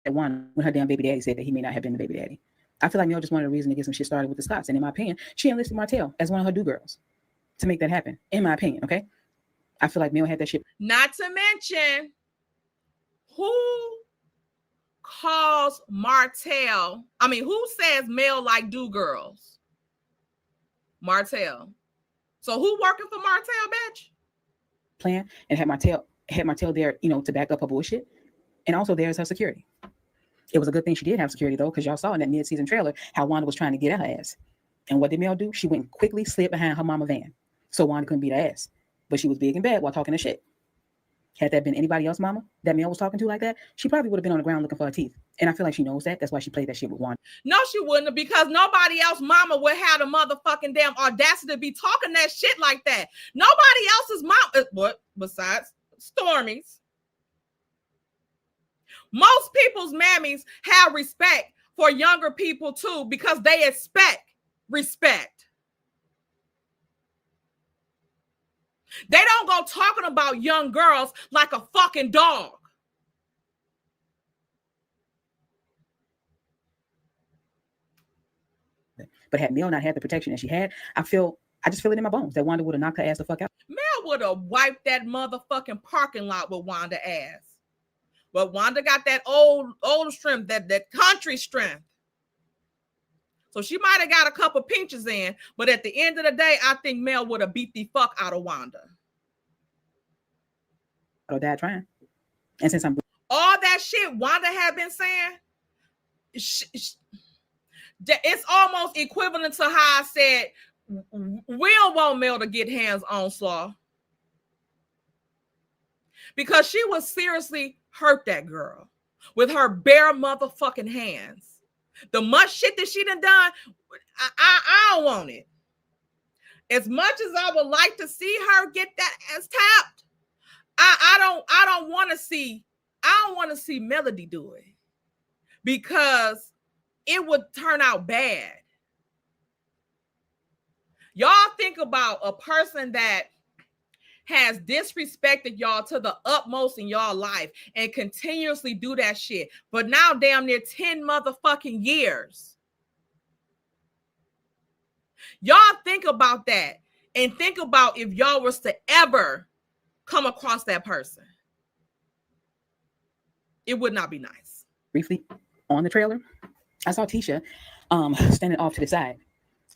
That one, when her damn baby daddy said that he may not have been the baby daddy. I feel like Mel just wanted a reason to get some shit started with the Scotts. And in my opinion, she enlisted Martell as one of her do girls to make that happen. In my opinion, okay? I feel like Mel had that shit. Not to mention, who calls Martell? I mean, who says Mel like do girls? Martell. So who working for Martell, bitch? Plan and had Martell there, you know, to back up her bullshit. And also there's her security. It was a good thing she did have security though, because y'all saw in that mid-season trailer how Wanda was trying to get at her ass. And what did Mel do? She went quickly slid behind her mama van, so Wanda couldn't beat her ass. But she was big and bad while talking to shit. Had that been anybody else mama that Mel was talking to like that, she probably would have been on the ground looking for her teeth. And I feel like she knows that. That's why she played that shit with Wanda. No, she wouldn't have, because nobody else mama would have the motherfucking damn audacity to be talking that shit like that. Nobody else's mom, what, besides Stormy's. Most people's mammies have respect for younger people too, because they expect respect. They don't go talking about young girls like a fucking dog. But had Mel not had the protection that she had, I just feel it in my bones that Wanda would have knocked her ass the fuck out. Mel would have wiped that motherfucking parking lot with Wanda ass. But Wanda got that old strength, that country strength. So she might have got a couple pinches in, but at the end of the day, I think Mel would have beat the fuck out of Wanda. Or dad trying. And since I'm all that shit Wanda had been saying, it's almost equivalent to how I said we don't want Mel to get hands on Slaw, because she was seriously hurt that girl with her bare motherfucking hands. The much shit that she done, I don't want it. As much as I would like to see her get that ass tapped, I don't want to see Melody do it, because it would turn out bad. Y'all think about a person that has disrespected y'all to the utmost in y'all life and continuously do that shit, but now damn near 10 motherfucking years. Y'all think about that and think about if y'all was to ever come across that person. It would not be nice. Briefly on the trailer, I saw Tisha standing off to the side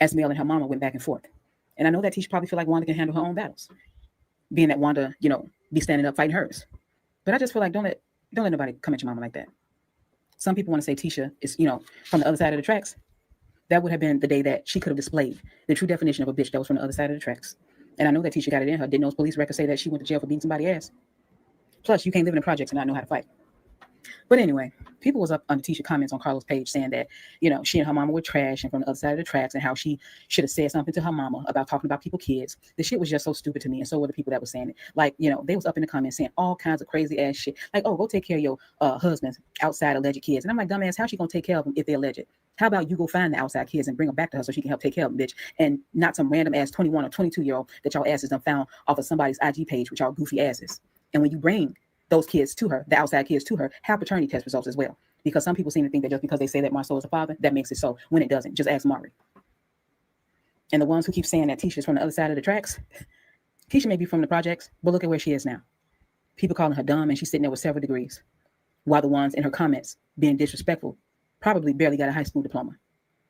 as Mel and her mama went back and forth. And I know that Tisha probably feel like Wanda can handle her own battles, being that Wanda, you know, be standing up fighting hers. But I just feel like don't let nobody come at your mama like that. Some people want to say Tisha is, you know, from the other side of the tracks. That would have been the day that she could have displayed the true definition of a bitch that was from the other side of the tracks. And I know that Tisha got it in her. Didn't those police records say that she went to jail for beating somebody's ass? Plus, you can't live in the projects and not know how to fight. But anyway, people was up on Tisha comments on Carlos' page saying that, you know, she and her mama were trash and from the other side of the tracks, and how she should have said something to her mama about talking about people's kids. The shit was just so stupid to me, and so were the people that were saying it. Like, you know, they was up in the comments saying all kinds of crazy ass shit. Like, oh, go take care of your husband's outside alleged kids. And I'm like, dumbass, how's she gonna take care of them if they're alleged? How about you go find the outside kids and bring them back to her so she can help take care of them, bitch, and not some random ass 21 or 22-year-old that y'all asses done found off of somebody's IG page with y'all goofy asses. And when you bring those kids to her, the outside kids to her, have paternity test results as well. Because some people seem to think that just because they say that Marceau is a father, that makes it so, when it doesn't. Just ask Mari. And the ones who keep saying that Tisha's from the other side of the tracks, Tisha may be from the projects, but look at where she is now. People calling her dumb, and she's sitting there with several degrees, while the ones in her comments being disrespectful probably barely got a high school diploma.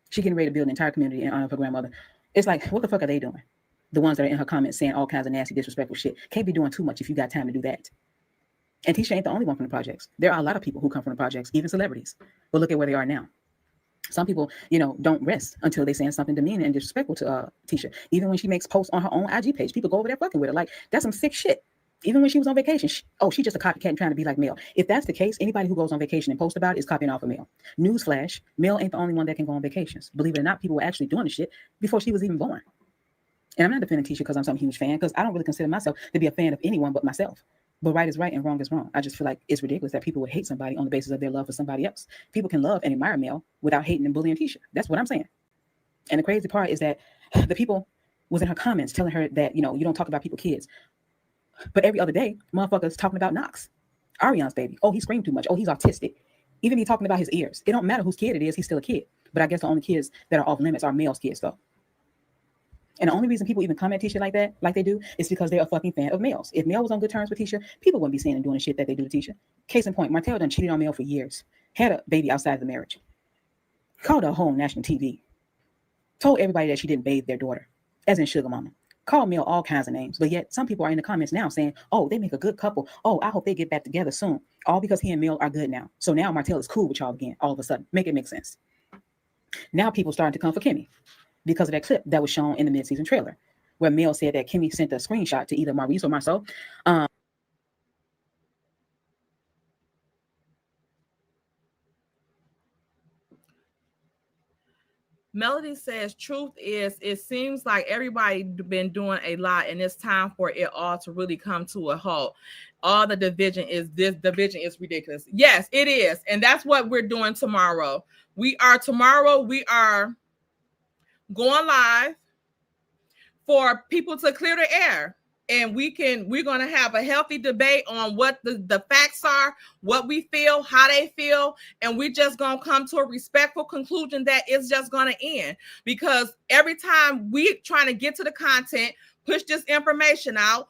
She getting ready to build an entire community in honor of her grandmother. It's like, what the fuck are they doing? The ones that are in her comments saying all kinds of nasty, disrespectful shit. Can't be doing too much if you got time to do that. And Tisha ain't the only one from the projects. There are a lot of people who come from the projects, even celebrities. But look at where they are now. Some people, you know, don't rest until they saying something demeaning and disrespectful to Tisha. Even when she makes posts on her own IG page, people go over there fucking with her. Like, that's some sick shit. Even when she was on vacation, she's just a copycat and trying to be like Mel. If that's the case, anybody who goes on vacation and posts about it is copying off of Mel. Newsflash, Mel ain't the only one that can go on vacations. Believe it or not, people were actually doing the shit before she was even born. And I'm not defending Tisha because I'm some huge fan, because I don't really consider myself to be a fan of anyone but myself. But right is right and wrong is wrong. I just feel like it's ridiculous that people would hate somebody on the basis of their love for somebody else. People can love and admire Mel without hating and bullying Tisha. That's what I'm saying. And the crazy part is that the people was in her comments telling her that, you know, you don't talk about people's kids. But every other day, motherfuckers talking about Knox. Ariana's baby. Oh, he screamed too much. Oh, he's autistic. Even me talking about his ears. It don't matter whose kid it is. He's still a kid. But I guess the only kids that are off limits are male's kids, though. And the only reason people even come at Tisha like that, like they do, is because they're a fucking fan of males. If Mel was on good terms with Tisha, people wouldn't be saying and doing the shit that they do to Tisha. Case in point, Martell done cheated on Mel for years. Had a baby outside of the marriage. Called her home national TV. Told everybody that she didn't bathe their daughter, as in Sugar Mama. Called Mel all kinds of names. But yet some people are in the comments now saying, oh, they make a good couple. Oh, I hope they get back together soon. All because he and Mel are good now. So now Martell is cool with y'all again, all of a sudden. Make it make sense. Now people starting to come for Kimmy because of that clip that was shown in the mid-season trailer, where Mel said that Kimmy sent a screenshot to either Maurice or Marceau. Melody says, truth is, it seems like everybody been doing a lot, and it's time for it all to really come to a halt. All the division is ridiculous. Yes, it is. And that's what we're doing tomorrow. We are going live for people to clear the air. And we're going to have a healthy debate on what the facts are, what we feel, how they feel. And we're just going to come to a respectful conclusion that it's just going to end. Because every time we trying to get to the content, push this information out,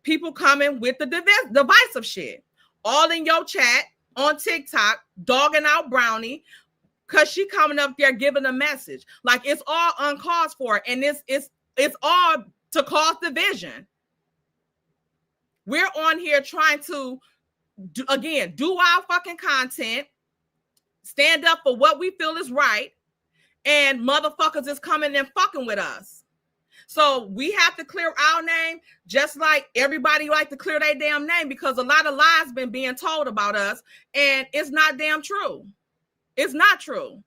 people coming with the divisive shit. All in your chat on TikTok, dogging out Brownie, because she coming up there giving a message. Like, it's all uncalled for. And it's all to cause division. We're on here trying to do our fucking content, stand up for what we feel is right, and motherfuckers is coming and fucking with us. So we have to clear our name, just like everybody like to clear their damn name, because a lot of lies been being told about us, and it's not damn true. It's not true.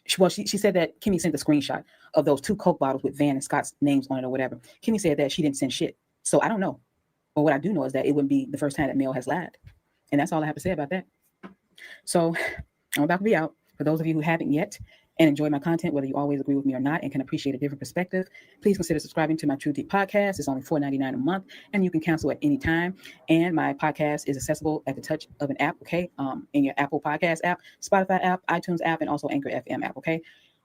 She said that Kimmy sent the screenshot of those 2 Coke bottles with Van and Scott's names on it or whatever. Kimmy said that she didn't send shit. So I don't know. But what I do know is that it wouldn't be the first time that Mel has lied. And that's all I have to say about that. So I'm about to be out. For those of you who haven't yet and enjoy my content, whether you always agree with me or not, and can appreciate a different perspective, please consider subscribing to my True Deep podcast. It's only $4.99 a month, and you can cancel at any time. And my podcast is accessible at the touch of an app, okay? In your Apple Podcast app, Spotify app, iTunes app, and also Anchor FM app, okay?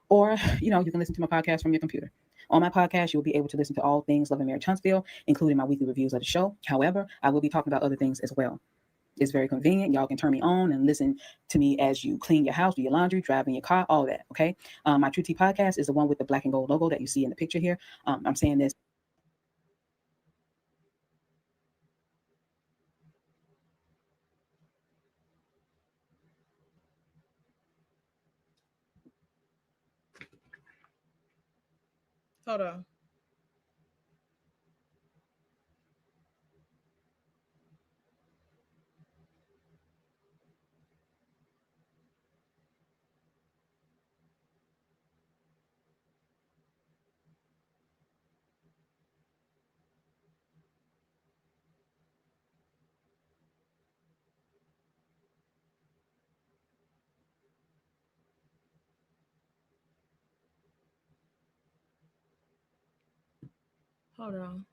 Or, you can listen to my podcast from your computer. On my podcast, you'll be able to listen to all things Love and Marriage Huntsville, including my weekly reviews of the show. However, I will be talking about other things as well. It's very convenient. Y'all can turn me on and listen to me as you clean your house, do your laundry, drive in your car, all that, okay? My True Tea podcast is the one with the black and gold logo that you see in the picture here. I'm saying this. Hold on. Hold on.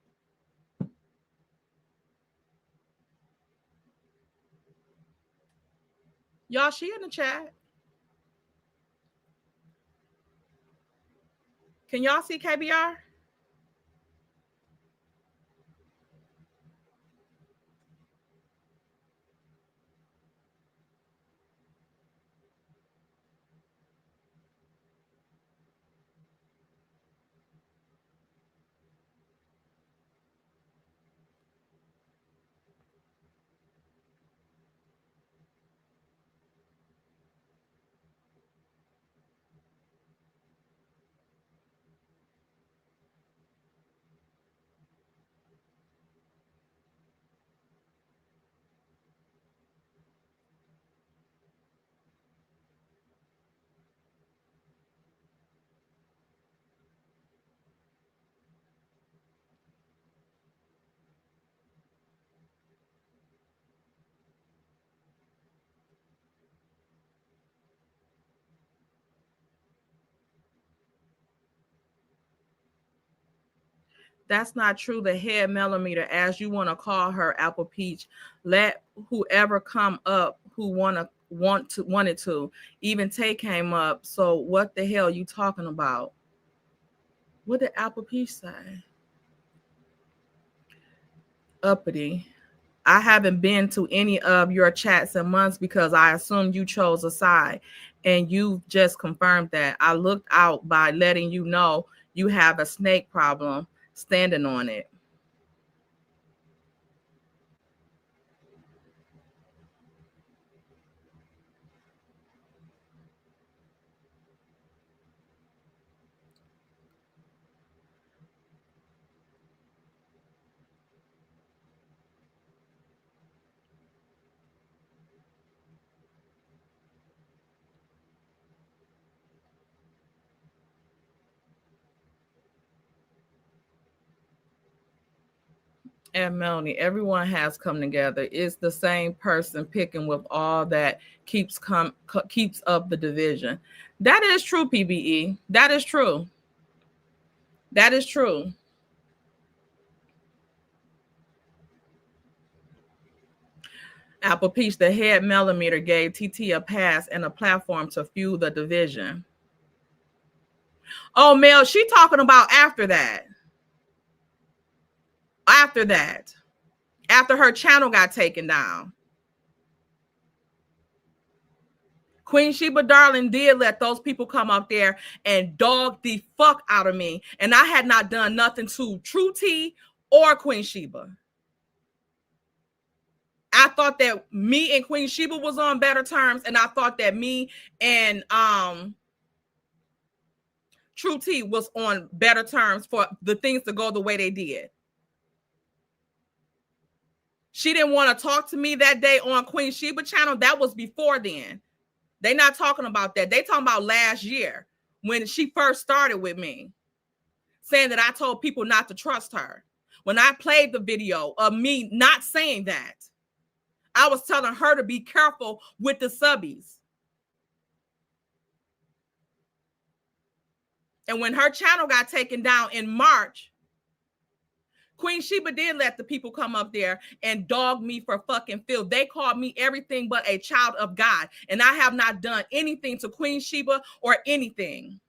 Y'all, she in the chat. Can y'all see KBR? That's not true. The head Melometer, as you want to call her, Apple Peach, let whoever come up who wanted to. Even Tay came up. So what the hell you talking about? What did Apple Peach say? Uppity. I haven't been to any of your chats in months because I assumed you chose a side, and you just confirmed that. I looked out by letting you know you have a snake problem, standing on it. And Melanie, everyone has come together. It's the same person picking with all that keeps up the division. That is true, PBE. That is true. That is true. Apple Peach, the head Melometer, gave TT a pass and a platform to fuel the division. Oh, Mel, she talking about after that. After her channel got taken down. Queen Sheba Darling did let those people come up there and dog the fuck out of me. And I had not done nothing to True T or Queen Sheba. I thought that me and Queen Sheba was on better terms. And I thought that me and True T was on better terms for the things to go the way they did. She didn't want to talk to me that day on Queen Sheba channel. That was before then. They not talking about that. They talking about last year when she first started with me, saying that I told people not to trust her. When I played the video of me not saying that, I was telling her to be careful with the subbies. And when her channel got taken down in March, Queen Sheba did let the people come up there and dog me for fucking filth. They called me everything but a child of God. And I have not done anything to Queen Sheba or anything.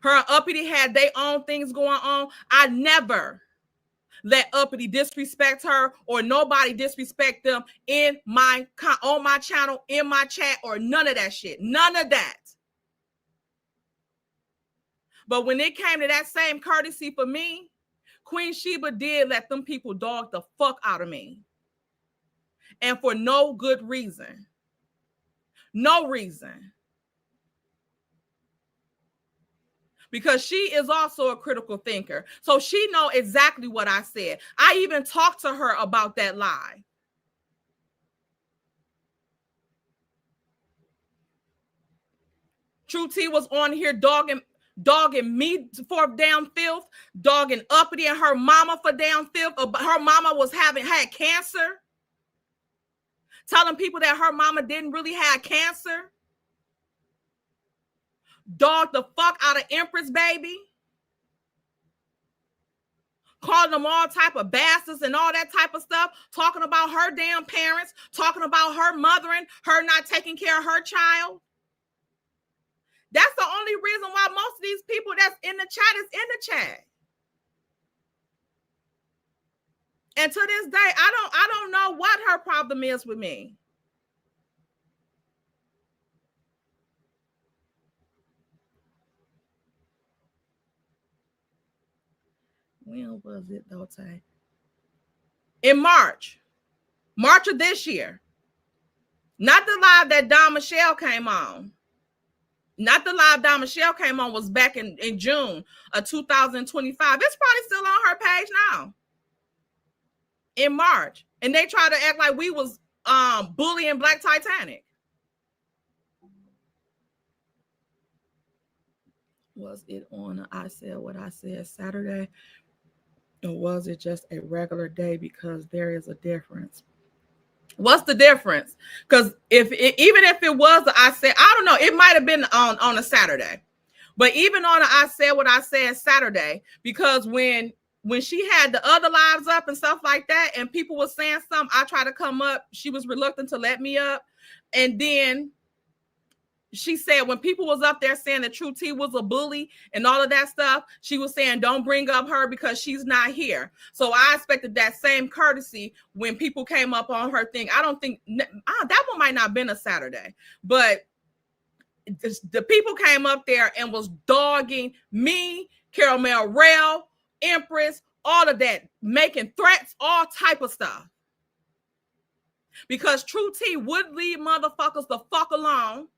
Her and Uppity had their own things going on. I never let Uppity disrespect her or nobody disrespect them on my channel, in my chat, or none of that shit. None of that. But when it came to that same courtesy for me, Queen Sheba did let them people dog the fuck out of me. And for no good reason. No reason. Because she is also a critical thinker. So she know exactly what I said. I even talked to her about that lie. True T was on here dogging me for damn filth, dogging Uppity and her mama for damn filth. Her mama had cancer. Telling people that her mama didn't really have cancer. Dog the fuck out of Empress baby. Calling them all type of bastards and all that type of stuff. Talking about her damn parents. Talking about her mothering. Her not taking care of her child. That's the only reason why most of these people that's in the chat is in the chat. And to this day, I don't know what her problem is with me. When was it though, Tay? In March of this year. Not the live that Don Michelle came on. Not the live Don Michelle came on was back in June of 2025. It's probably still on her page now. In March. And they tried to act like we was bullying Black Titanic. Was it on I Said What I Said Saturday? Or was it just a regular day? Because there is a difference. What's the difference? Because even if it was, I don't know, it might have been on a Saturday. But even on I said what I said Saturday, because when she had the other lives up and stuff like that, and people were saying something, I tried to come up. She was reluctant to let me up. And then she said when people was up there saying that True T was a bully and all of that stuff, she was saying, don't bring up her because she's not here. So I expected that same courtesy when people came up on her thing. I don't think that one might not have been a Saturday, but the people came up there and was dogging me, Caramel Rail, Empress, all of that, making threats, all type of stuff. Because True T would leave motherfuckers the fuck alone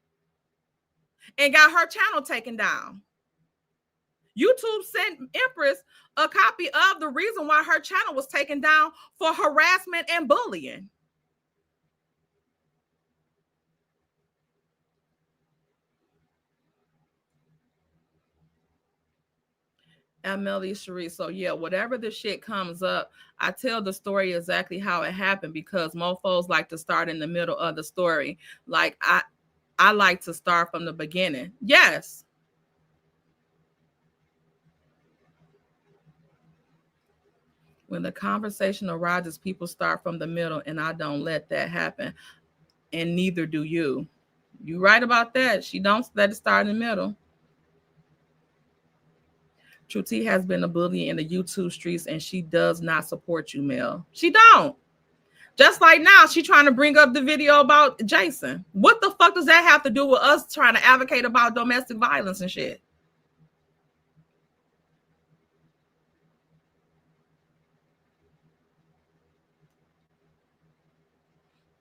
and got her channel taken down. YouTube sent Empress a copy of the reason why her channel was taken down for harassment and bullying. Melody Cherie. So yeah, whatever the shit comes up, I tell the story exactly how it happened, because mofos like to start in the middle of the story. Like I like to start from the beginning. Yes. When the conversation arises, people start from the middle, and I don't let that happen. And neither do you. You right about that. She don't let it start in the middle. True T has been a bully in the YouTube streets, and she does not support you, Mel. She don't. Just like now, she trying to bring up the video about Jason. What the fuck does that have to do with us trying to advocate about domestic violence and shit?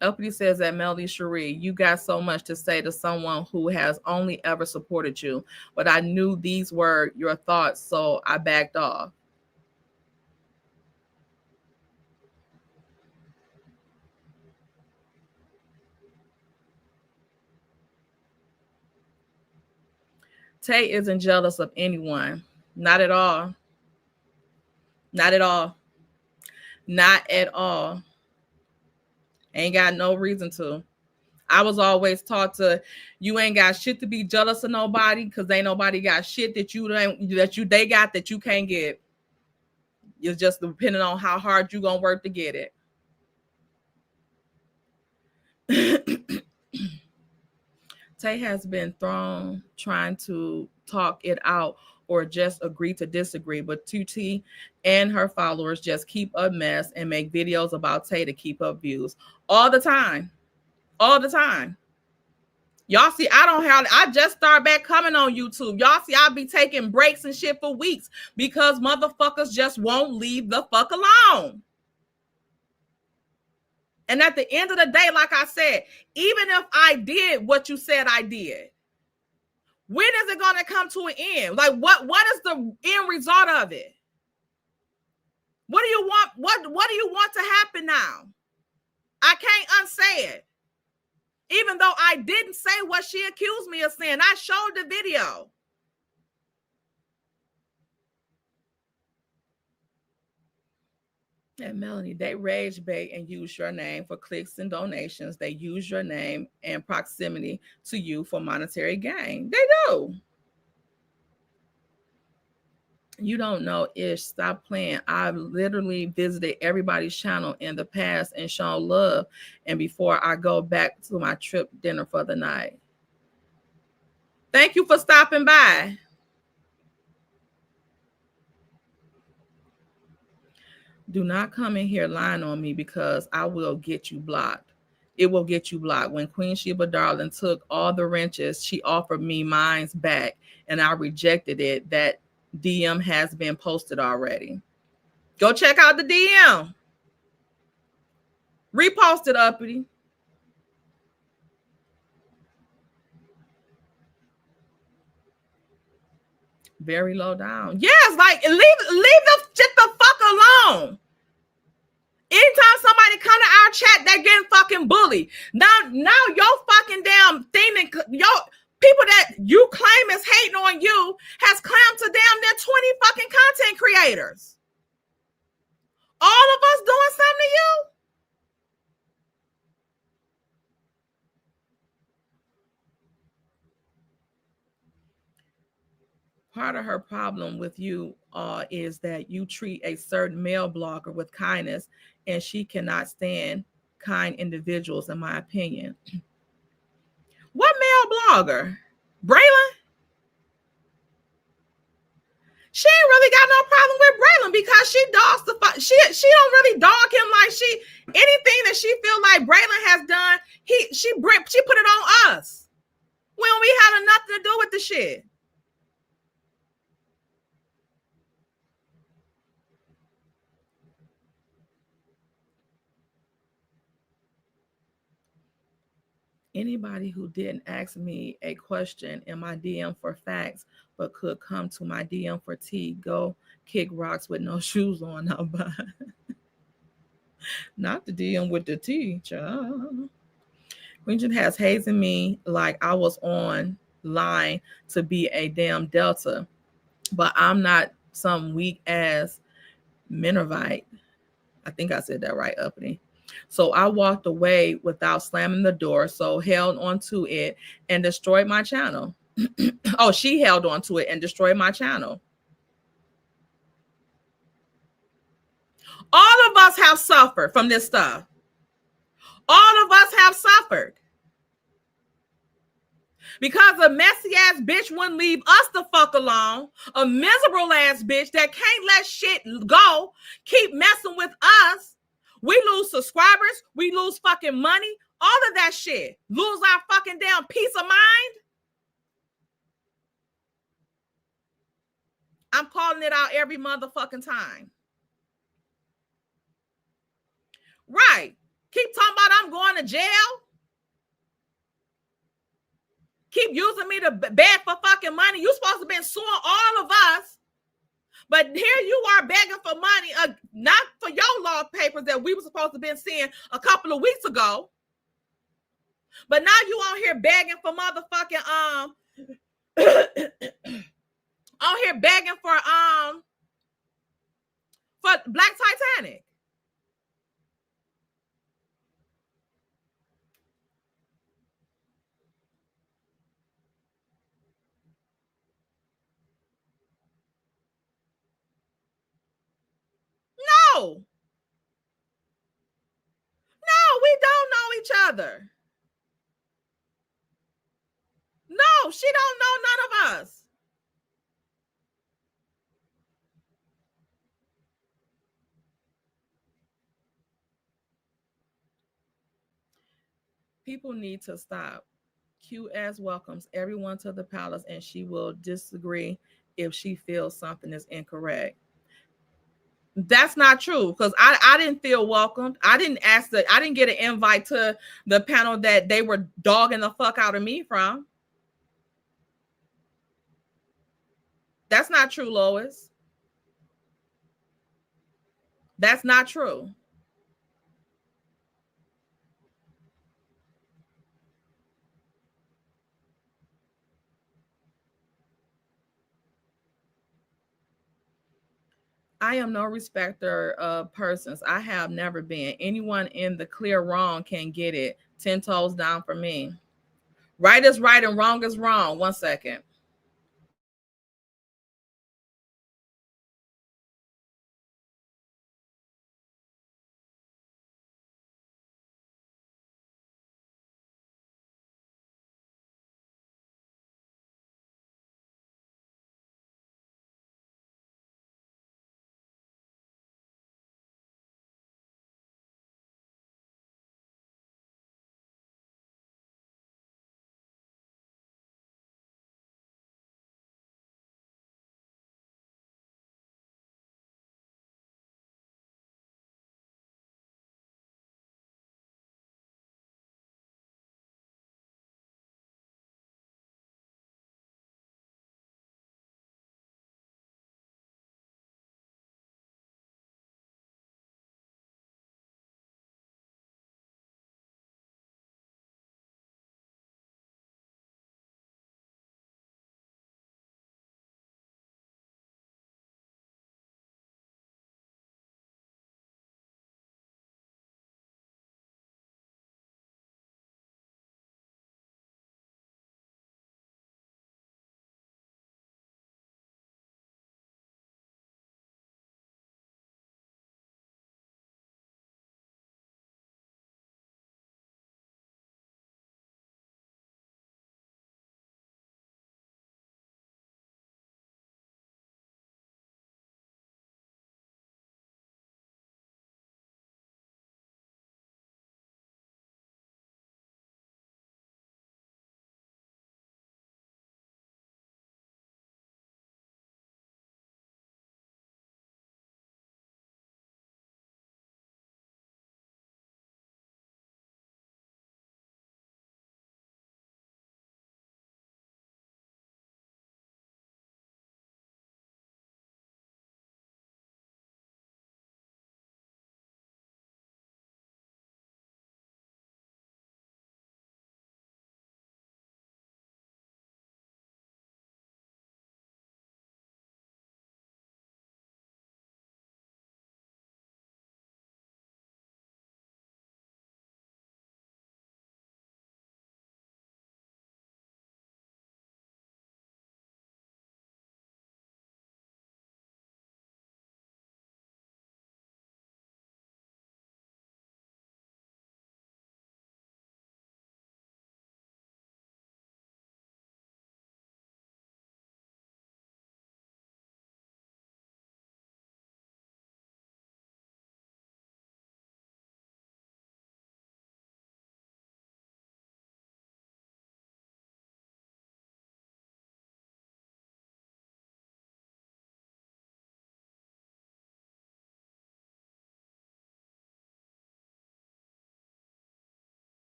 Uppity says that Melody Cherie, you got so much to say to someone who has only ever supported you, but I knew these were your thoughts, so I backed off. Tay isn't jealous of anyone. Not at all. Not at all. Not at all. Ain't got no reason to. I was always taught to, you ain't got shit to be jealous of nobody, because ain't nobody got shit that they got that you can't get. It's just depending on how hard you gonna work to get it. Tay has been thrown trying to talk it out or just agree to disagree, but Tuti and her followers just keep a mess and make videos about Tay to keep up views all the time. All the time. Y'all see, I just started back coming on YouTube. Y'all see, I'll be taking breaks and shit for weeks because motherfuckers just won't leave the fuck alone. And at the end of the day, like I said, even if I did what you said I did, when is it going to come to an end? Like, what is the end result of it? What do you want? What do you want to happen now? I can't unsay it. Even though I didn't say what she accused me of saying, I showed the video. And Melanie, they rage bait and use your name for clicks and donations. They use your name and proximity to you for monetary gain. They do. You don't know, Ish. Stop playing. I've literally visited everybody's channel in the past and shown love. And before I go back to my trip dinner for the night. Thank you for stopping by. Do not come in here lying on me, because I will get you blocked. It will get you blocked. When Queen Sheba Darling took all the wrenches, she offered me mine's back, and I rejected it. That DM has been posted already. Go check out the DM. Repost it, Uppity. Very low down. Yes, like leave the shit the fuck alone. Anytime somebody come to our chat, they're getting fucking bullied. Now your fucking damn thing that your people that you claim is hating on you has climbed to damn near 20 fucking content creators. All of us doing something to you? Part of her problem with you is that you treat a certain male blogger with kindness, and she cannot stand kind individuals, in my opinion. What male blogger? Braylon? She ain't really got no problem with Braylon because she dogs the fuck. She don't really dog him like she anything that she feel like Braylon has done. She put it on us when we had nothing to do with the shit. Anybody who didn't ask me a question in my DM for facts, but could come to my DM for tea, go kick rocks with no shoes on. Not the DM with the tea, child. Queen has hazing me like I was on line to be a damn Delta, but I'm not some weak ass Minervite. I think I said that right, uppity. So I walked away without slamming the door, so held onto it and destroyed my channel. Oh, she held onto it and destroyed my channel. All of us have suffered from this stuff. All of us have suffered. Because a messy ass bitch wouldn't leave us the fuck alone. A miserable ass bitch that can't let shit go, keep messing with us. We lose subscribers. We lose fucking money. All of that shit. Lose our fucking damn peace of mind. I'm calling it out every motherfucking time. Right. Keep talking about I'm going to jail. Keep using me to beg for fucking money. You supposed to be suing all of us. But here you are begging for money, not for your law papers that we were supposed to be seeing a couple of weeks ago. But now you on here begging for motherfucking on here begging for Black Titanic. No. No, we don't know each other. No, she don't know none of us. People need to stop. QS welcomes everyone to the palace, and she will disagree if she feels something is incorrect. That's not true because I didn't feel welcomed. I didn't get an invite to the panel that they were dogging the fuck out of me from. That's not true, Lois. That's not true. I am no respecter of persons. I have never been. Anyone in the clear wrong can get it. 10 toes down for me. Right is right and wrong is wrong. 1 second.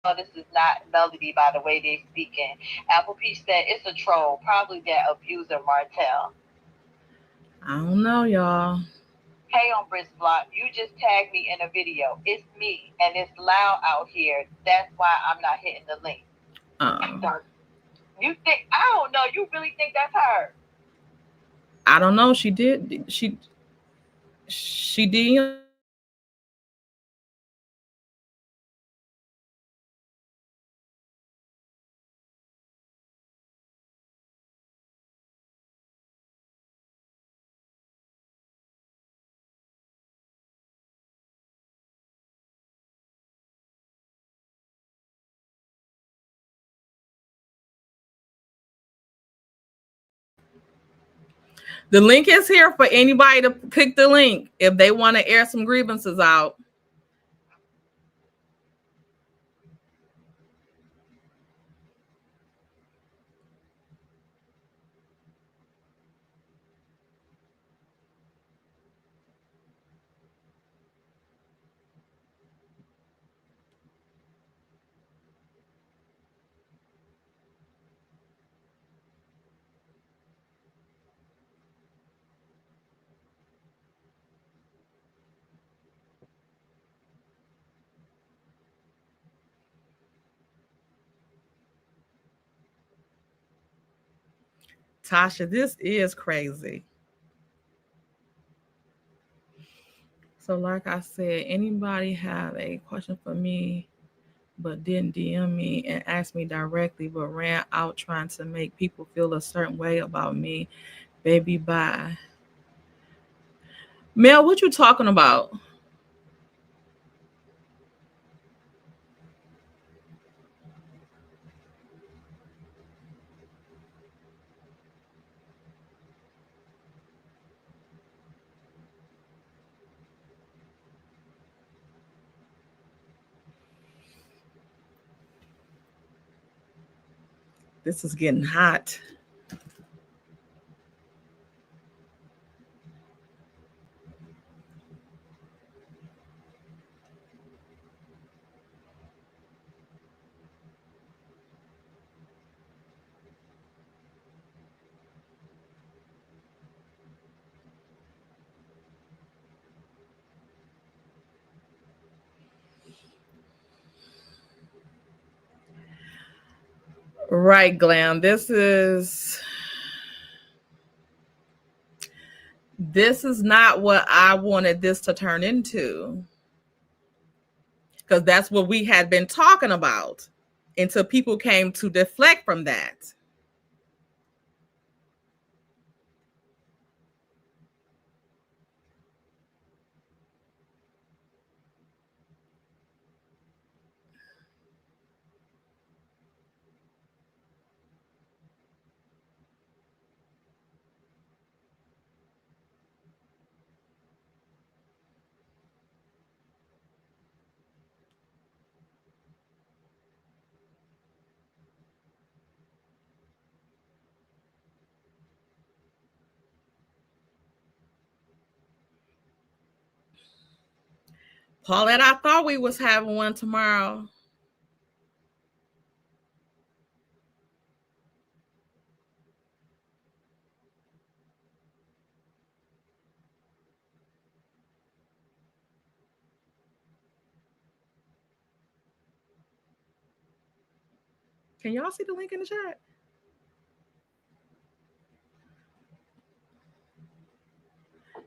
No, this is not Melody by the way they speaking. Apple Peach said it's a troll, probably that abuser Martell. I don't know, y'all. Hey on Brisk Block, you just tagged me in a video. It's me and it's loud out here. That's why I'm not hitting the link. Uh, You think I don't know, you really think that's her? I don't know. She did. She DM'd me. I don't know. The link is here for anybody to click the link if they want to air some grievances out. Tasha, this is crazy. So, like I said, anybody have a question for me but didn't DM me and ask me directly, but ran out trying to make people feel a certain way about me, baby, bye. Mel, what you talking about? This is getting hot. Right, Glam. This is not what I wanted this to turn into. Because that's what we had been talking about until people came to deflect from that. Paulette, I thought we was having one tomorrow. Can y'all see the link in the chat?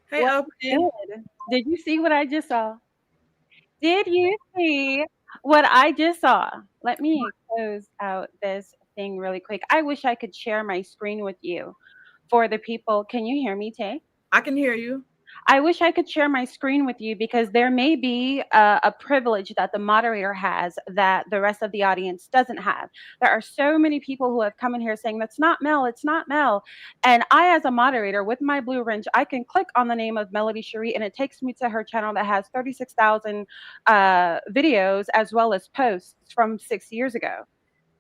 Hey, What Upton. did? Did you see what I just saw? Did you see what I just saw? Let me close out this thing really quick. I wish I could share my screen with you for the people. Can you hear me, Tay? I can hear you. I wish I could share my screen with you because there may be a privilege that the moderator has that the rest of the audience doesn't have. There are so many people who have come in here saying, that's not Mel, it's not Mel. And I, as a moderator with my blue wrench, I can click on the name of Melody Cherie and it takes me to her channel that has 36,000 videos as well as posts from 6 years ago.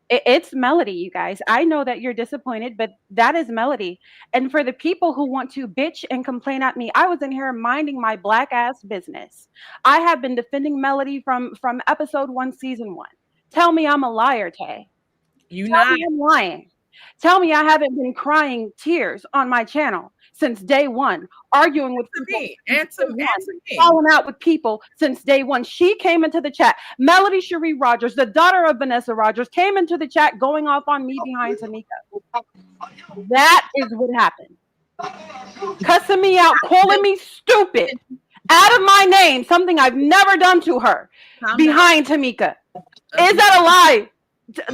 It's Melody, you guys. I know that you're disappointed, but that is Melody. And for the people who want to bitch and complain at me, I was in here minding my black ass business. I have been defending Melody from episode 1, season 1. Tell me I'm a liar, Tay. You Tell not. me I'm lying. Tell me I haven't been crying tears on my channel since day one, arguing with Answer people me. since Answer day one, me. falling out with people since day one. She came into the chat. Melody Cherie Rogers, the daughter of Vanessa Rogers, came into the chat going off on me behind Tamika. That is what happened. Cussing me out, calling me stupid, out of my name, something I've never done to her, behind Tamika. Is that a lie,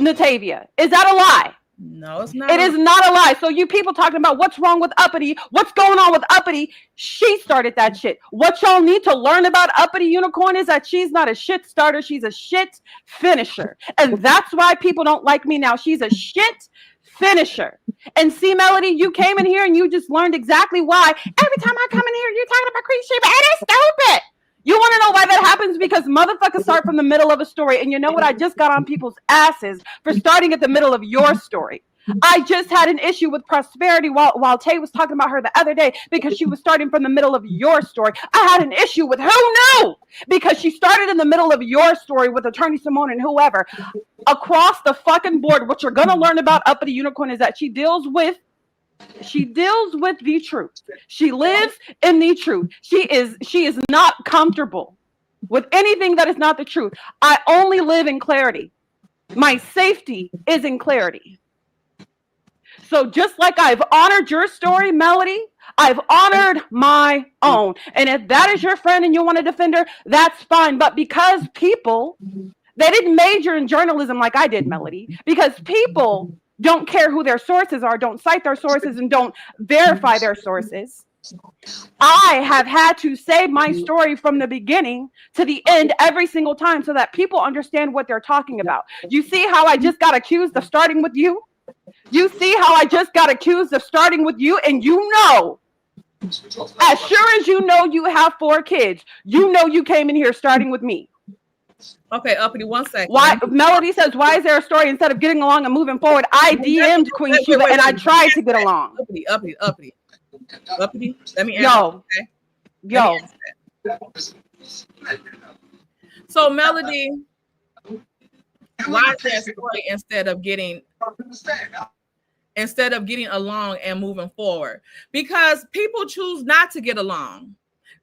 Natavia? Is that a lie? No, it's not. It is not a lie. So you people talking about what's wrong with Uppity, what's going on with Uppity, she started that shit. What y'all need to learn about Uppity Unicorn is that she's not a shit starter, she's a shit finisher. And that's why people don't like me now. She's a shit finisher. And see, Melody, you came in here and you just learned exactly why. Every time I come in here, you're talking about Queen Sheba. It is stupid. You want to know why that happens? Because motherfuckers start from the middle of a story. And you know what? I just got on people's asses for starting at the middle of your story. I just had an issue with Prosperity while Tay was talking about her the other day because she was starting from the middle of your story. I had an issue with who knew because she started in the middle of your story with Attorney Simone and whoever. Across the fucking board, what you're going to learn about Uppity Unicorn is that she deals with the truth. She lives in the truth. She is not comfortable with anything that is not the truth. I only live in clarity. My safety is in clarity. So just like I've honored your story, Melody, I've honored my own. And if that is your friend and you want to defend her, that's fine. But because people, they didn't major in journalism like I did, Melody, because people don't care who their sources are, don't cite their sources, and don't verify their sources. I have had to say my story from the beginning to the end every single time so that people understand what they're talking about. You see how I just got accused of starting with you? You see how I just got accused of starting with you? And you know, as sure as you know you have 4 kids, you know you came in here starting with me. Okay, Uppity, 1 second. Why Melody says, why is there a story instead of getting along and moving forward? I DM'd Queen Sheba and I tried to get along. Uppity. Let me answer. Yo. So Melody, why is there a story instead of getting along and moving forward? Because people choose not to get along.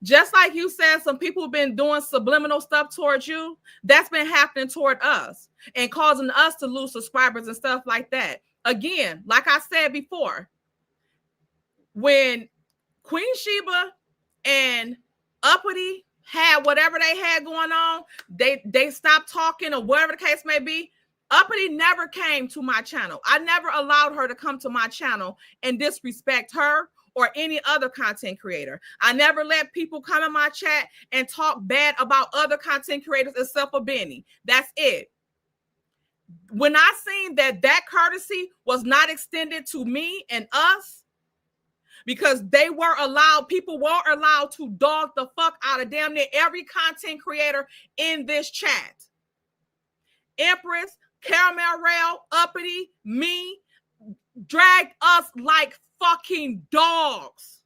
Just like you said, some people have been doing subliminal stuff towards you. That's been happening toward us and causing us to lose subscribers and stuff like that. Again, like I said before, when Queen Sheba and Uppity had whatever they had going on, they stopped talking or whatever the case may be. Uppity never came to my channel. I never allowed her to come to my channel and disrespect her or any other content creator. I never let people come in my chat and talk bad about other content creators except for Benny. That's it. When I seen that courtesy was not extended to me and us, because people were allowed to dog the fuck out of damn near every content creator in this chat. Empress, Caramel Rail, Uppity, me, dragged us like fucking dogs.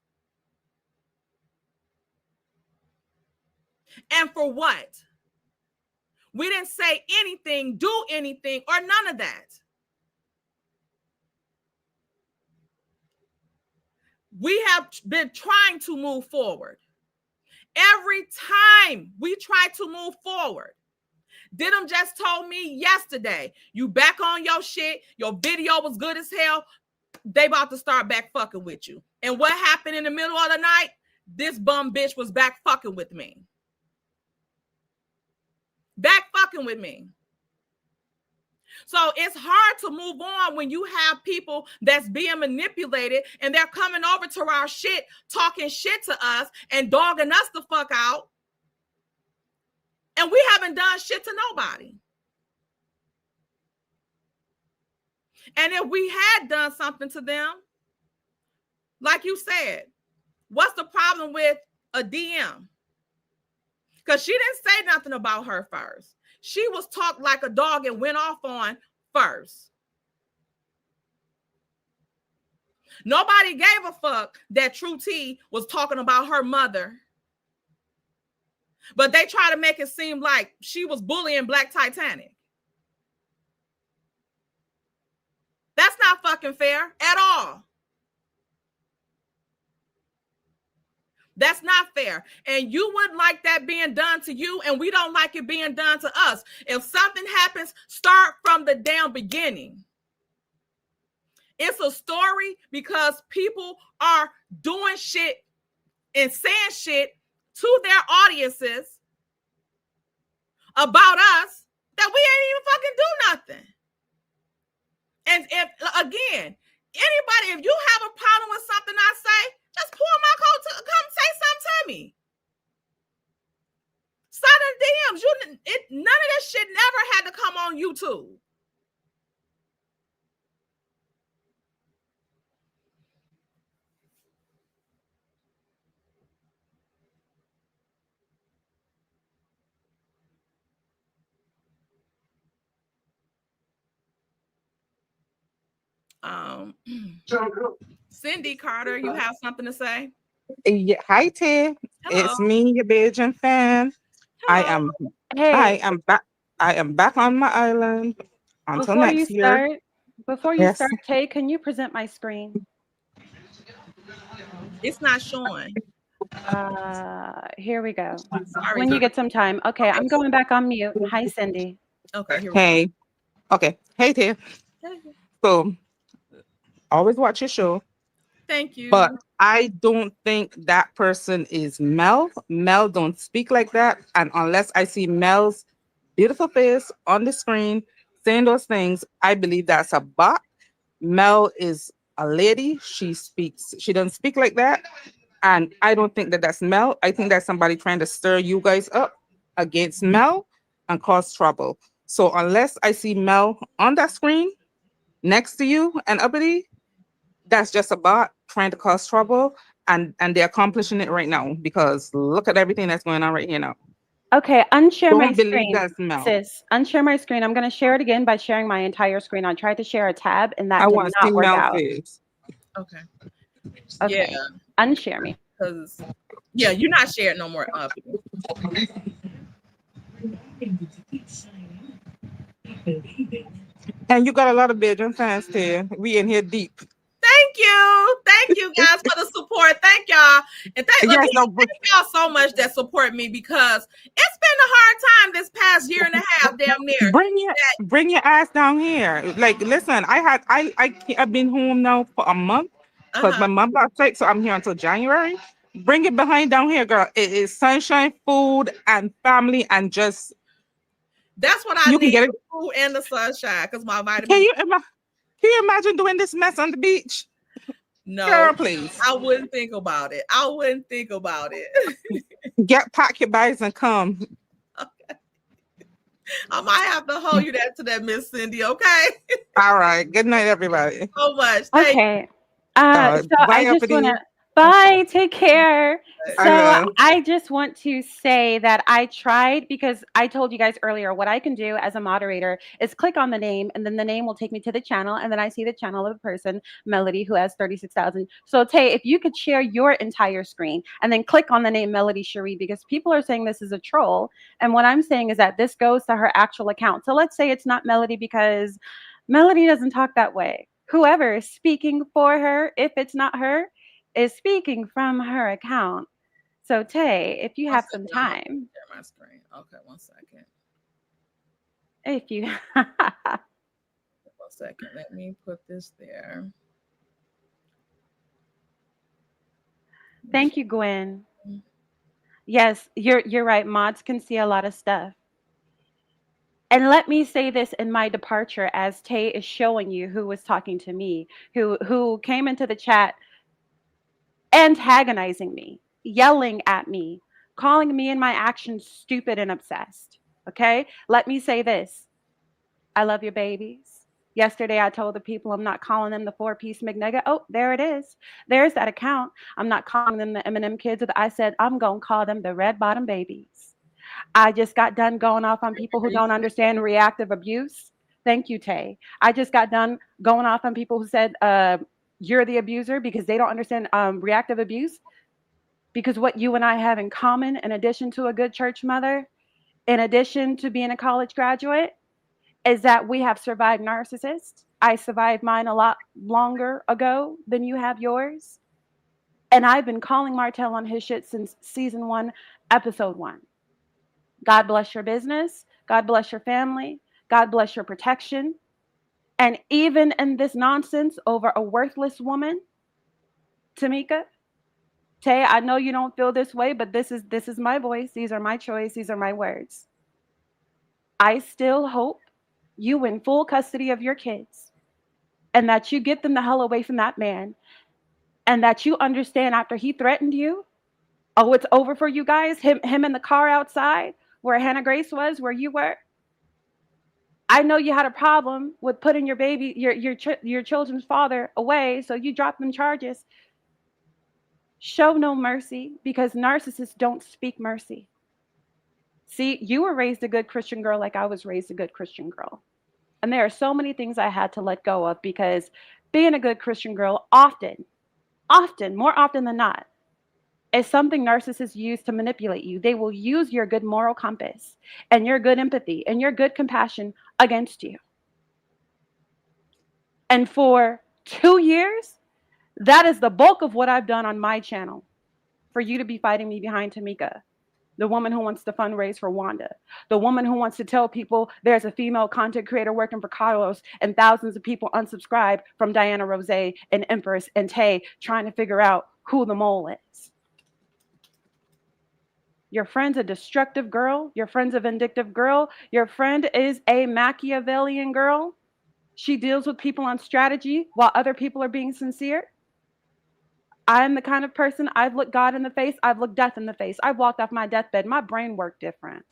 And for what? We didn't say anything, do anything, or none of that. We have been trying to move forward. Every time we try to move forward, Didim just told me yesterday, you back on your shit, your video was good as hell, they about to start back fucking with you. And what happened in the middle of the night? This bum bitch was back fucking with me. Back fucking with me. So it's hard to move on when you have people that's being manipulated and they're coming over to our shit, talking shit to us and dogging us the fuck out. And we haven't done shit to nobody. And if we had done something to them, like you said, what's the problem with a DM? Because she didn't say nothing about her first. She was talked like a dog and went off on first. Nobody gave a fuck that True T was talking about her mother. But they try to make it seem like she was bullying Black Titanic. That's not fucking fair at all. That's not fair. And you wouldn't like that being done to you, and we don't like it being done to us. If something happens, start from the damn beginning. It's a story because people are doing shit and saying shit to their audiences about us that we ain't even fucking do nothing. And if, again, anybody, if you have a problem with something I say, just pull my coat to come say something to me. Start in DMs. None of this shit never had to come on YouTube. Cindy Carter, you have something to say? Yeah, hi Ted. Hello. It's me, your Bajan fan. Hello. I am back. I am back on my island until next year. Before you Yes. start, Tay, can you present my screen? It's not showing. Here we go. Sorry. When you get some time. Okay, I'm going back on mute. Hi, Cindy. Okay, here we Hey. Okay. Hey Ted. go. So always watch your show. Thank you. But I don't think that person is Mel. Mel don't speak like that. And unless I see Mel's beautiful face on the screen saying those things, I believe that's a bot. Mel is a lady. She doesn't speak like that. And I don't think that that's Mel. I think that's somebody trying to stir you guys up against Mel and cause trouble. So unless I see Mel on that screen next to you and uppity, that's just a bot trying to cause trouble, and they're accomplishing it right now because look at everything that's going on right here now. Okay, unshare my Don't believe screen, that's Mel. sis. Unshare my screen. I'm going to share it again by sharing my entire screen. I tried to share a tab, and that I did want to see not work Mel out. face. Okay. Okay, Yeah. unshare me. Because you're not sharing no more. And you got a lot of Belgian fans here. We in here deep. Thank you guys for the support. Thank y'all. And thank y'all so much that support me because it's been a hard time this past year and a half, damn near. Bring your ass down here. Like, listen, I've been home now for a month because my mom got sick, so I'm here until January. Bring it behind down here, girl. It is sunshine, food, and family, and just that's what I need. The food and the sunshine because my vitamins. Can you imagine doing this mess on the beach? No, girl, please. I wouldn't think about it. Pack your bags and come. Okay. I might have to hold you to that, Miss Cindy. Okay. All right. Good night, everybody. So much. Okay. So I just want to. Bye. Take care. So I just want to say that I tried because I told you guys earlier what I can do as a moderator is click on the name and then the name will take me to the channel and then I see the channel of the person, Melody, who has 36,000. So Tay, if you could share your entire screen and then click on the name Melody Cherie because people are saying this is a troll. And what I'm saying is that this goes to her actual account. So let's say it's not Melody because Melody doesn't talk that way. Whoever is speaking for her, if it's not her, is speaking from her account. So Tay, if you have some time. Share my screen. Okay, 1 second. If you 1 second. Let me put this there. Thank you, Gwen. Yes, you're right. Mods can see a lot of stuff. And let me say this in my departure as Tay is showing you who was talking to me, who came into the chat antagonizing me, yelling at me, calling me and my actions stupid and obsessed. Okay? Let me say this. I love your babies. Yesterday, I told the people I'm not calling them the 4-piece McNugget. Oh, there it is. There's that account. I'm not calling them the M&M kids. I said, I'm going to call them the red bottom babies. I just got done going off on people who don't understand reactive abuse. Thank you, Tay. I just got done going off on people who said, you're the abuser because they don't understand reactive abuse. Because what you and I have in common, in addition to a good church mother, in addition to being a college graduate, is that we have survived narcissists. I survived mine a lot longer ago than you have yours. And I've been calling Martell on his shit since season 1, episode 1. God bless your business. God bless your family. God bless your protection. And even in this nonsense over a worthless woman, Tamika, Tay, I know you don't feel this way, but this is my voice. These are my choice. These are my words. I still hope you in full custody of your kids and that you get them the hell away from that man and that you understand after he threatened you, oh, it's over for you guys. Him in the car outside where Hannah Grace was, where you were. I know you had a problem with putting your baby, your children's father away, so you dropped them charges. Show no mercy because narcissists don't speak mercy. See, you were raised a good Christian girl like I was raised a good Christian girl. And there are so many things I had to let go of because being a good Christian girl often, more often than not, is something narcissists use to manipulate you. They will use your good moral compass and your good empathy and your good compassion against you. And for 2 years, that is the bulk of what I've done on my channel for you to be fighting me behind Tamika, the woman who wants to fundraise for Wanda, the woman who wants to tell people there's a female content creator working for Carlos and thousands of people unsubscribe from Diana Rose and Empress and Tay trying to figure out who the mole is. Your friend's a destructive girl. Your friend's a vindictive girl. Your friend is a Machiavellian girl. She deals with people on strategy while other people are being sincere. I'm the kind of person, I've looked God in the face. I've looked death in the face. I've walked off my deathbed. My brain worked different.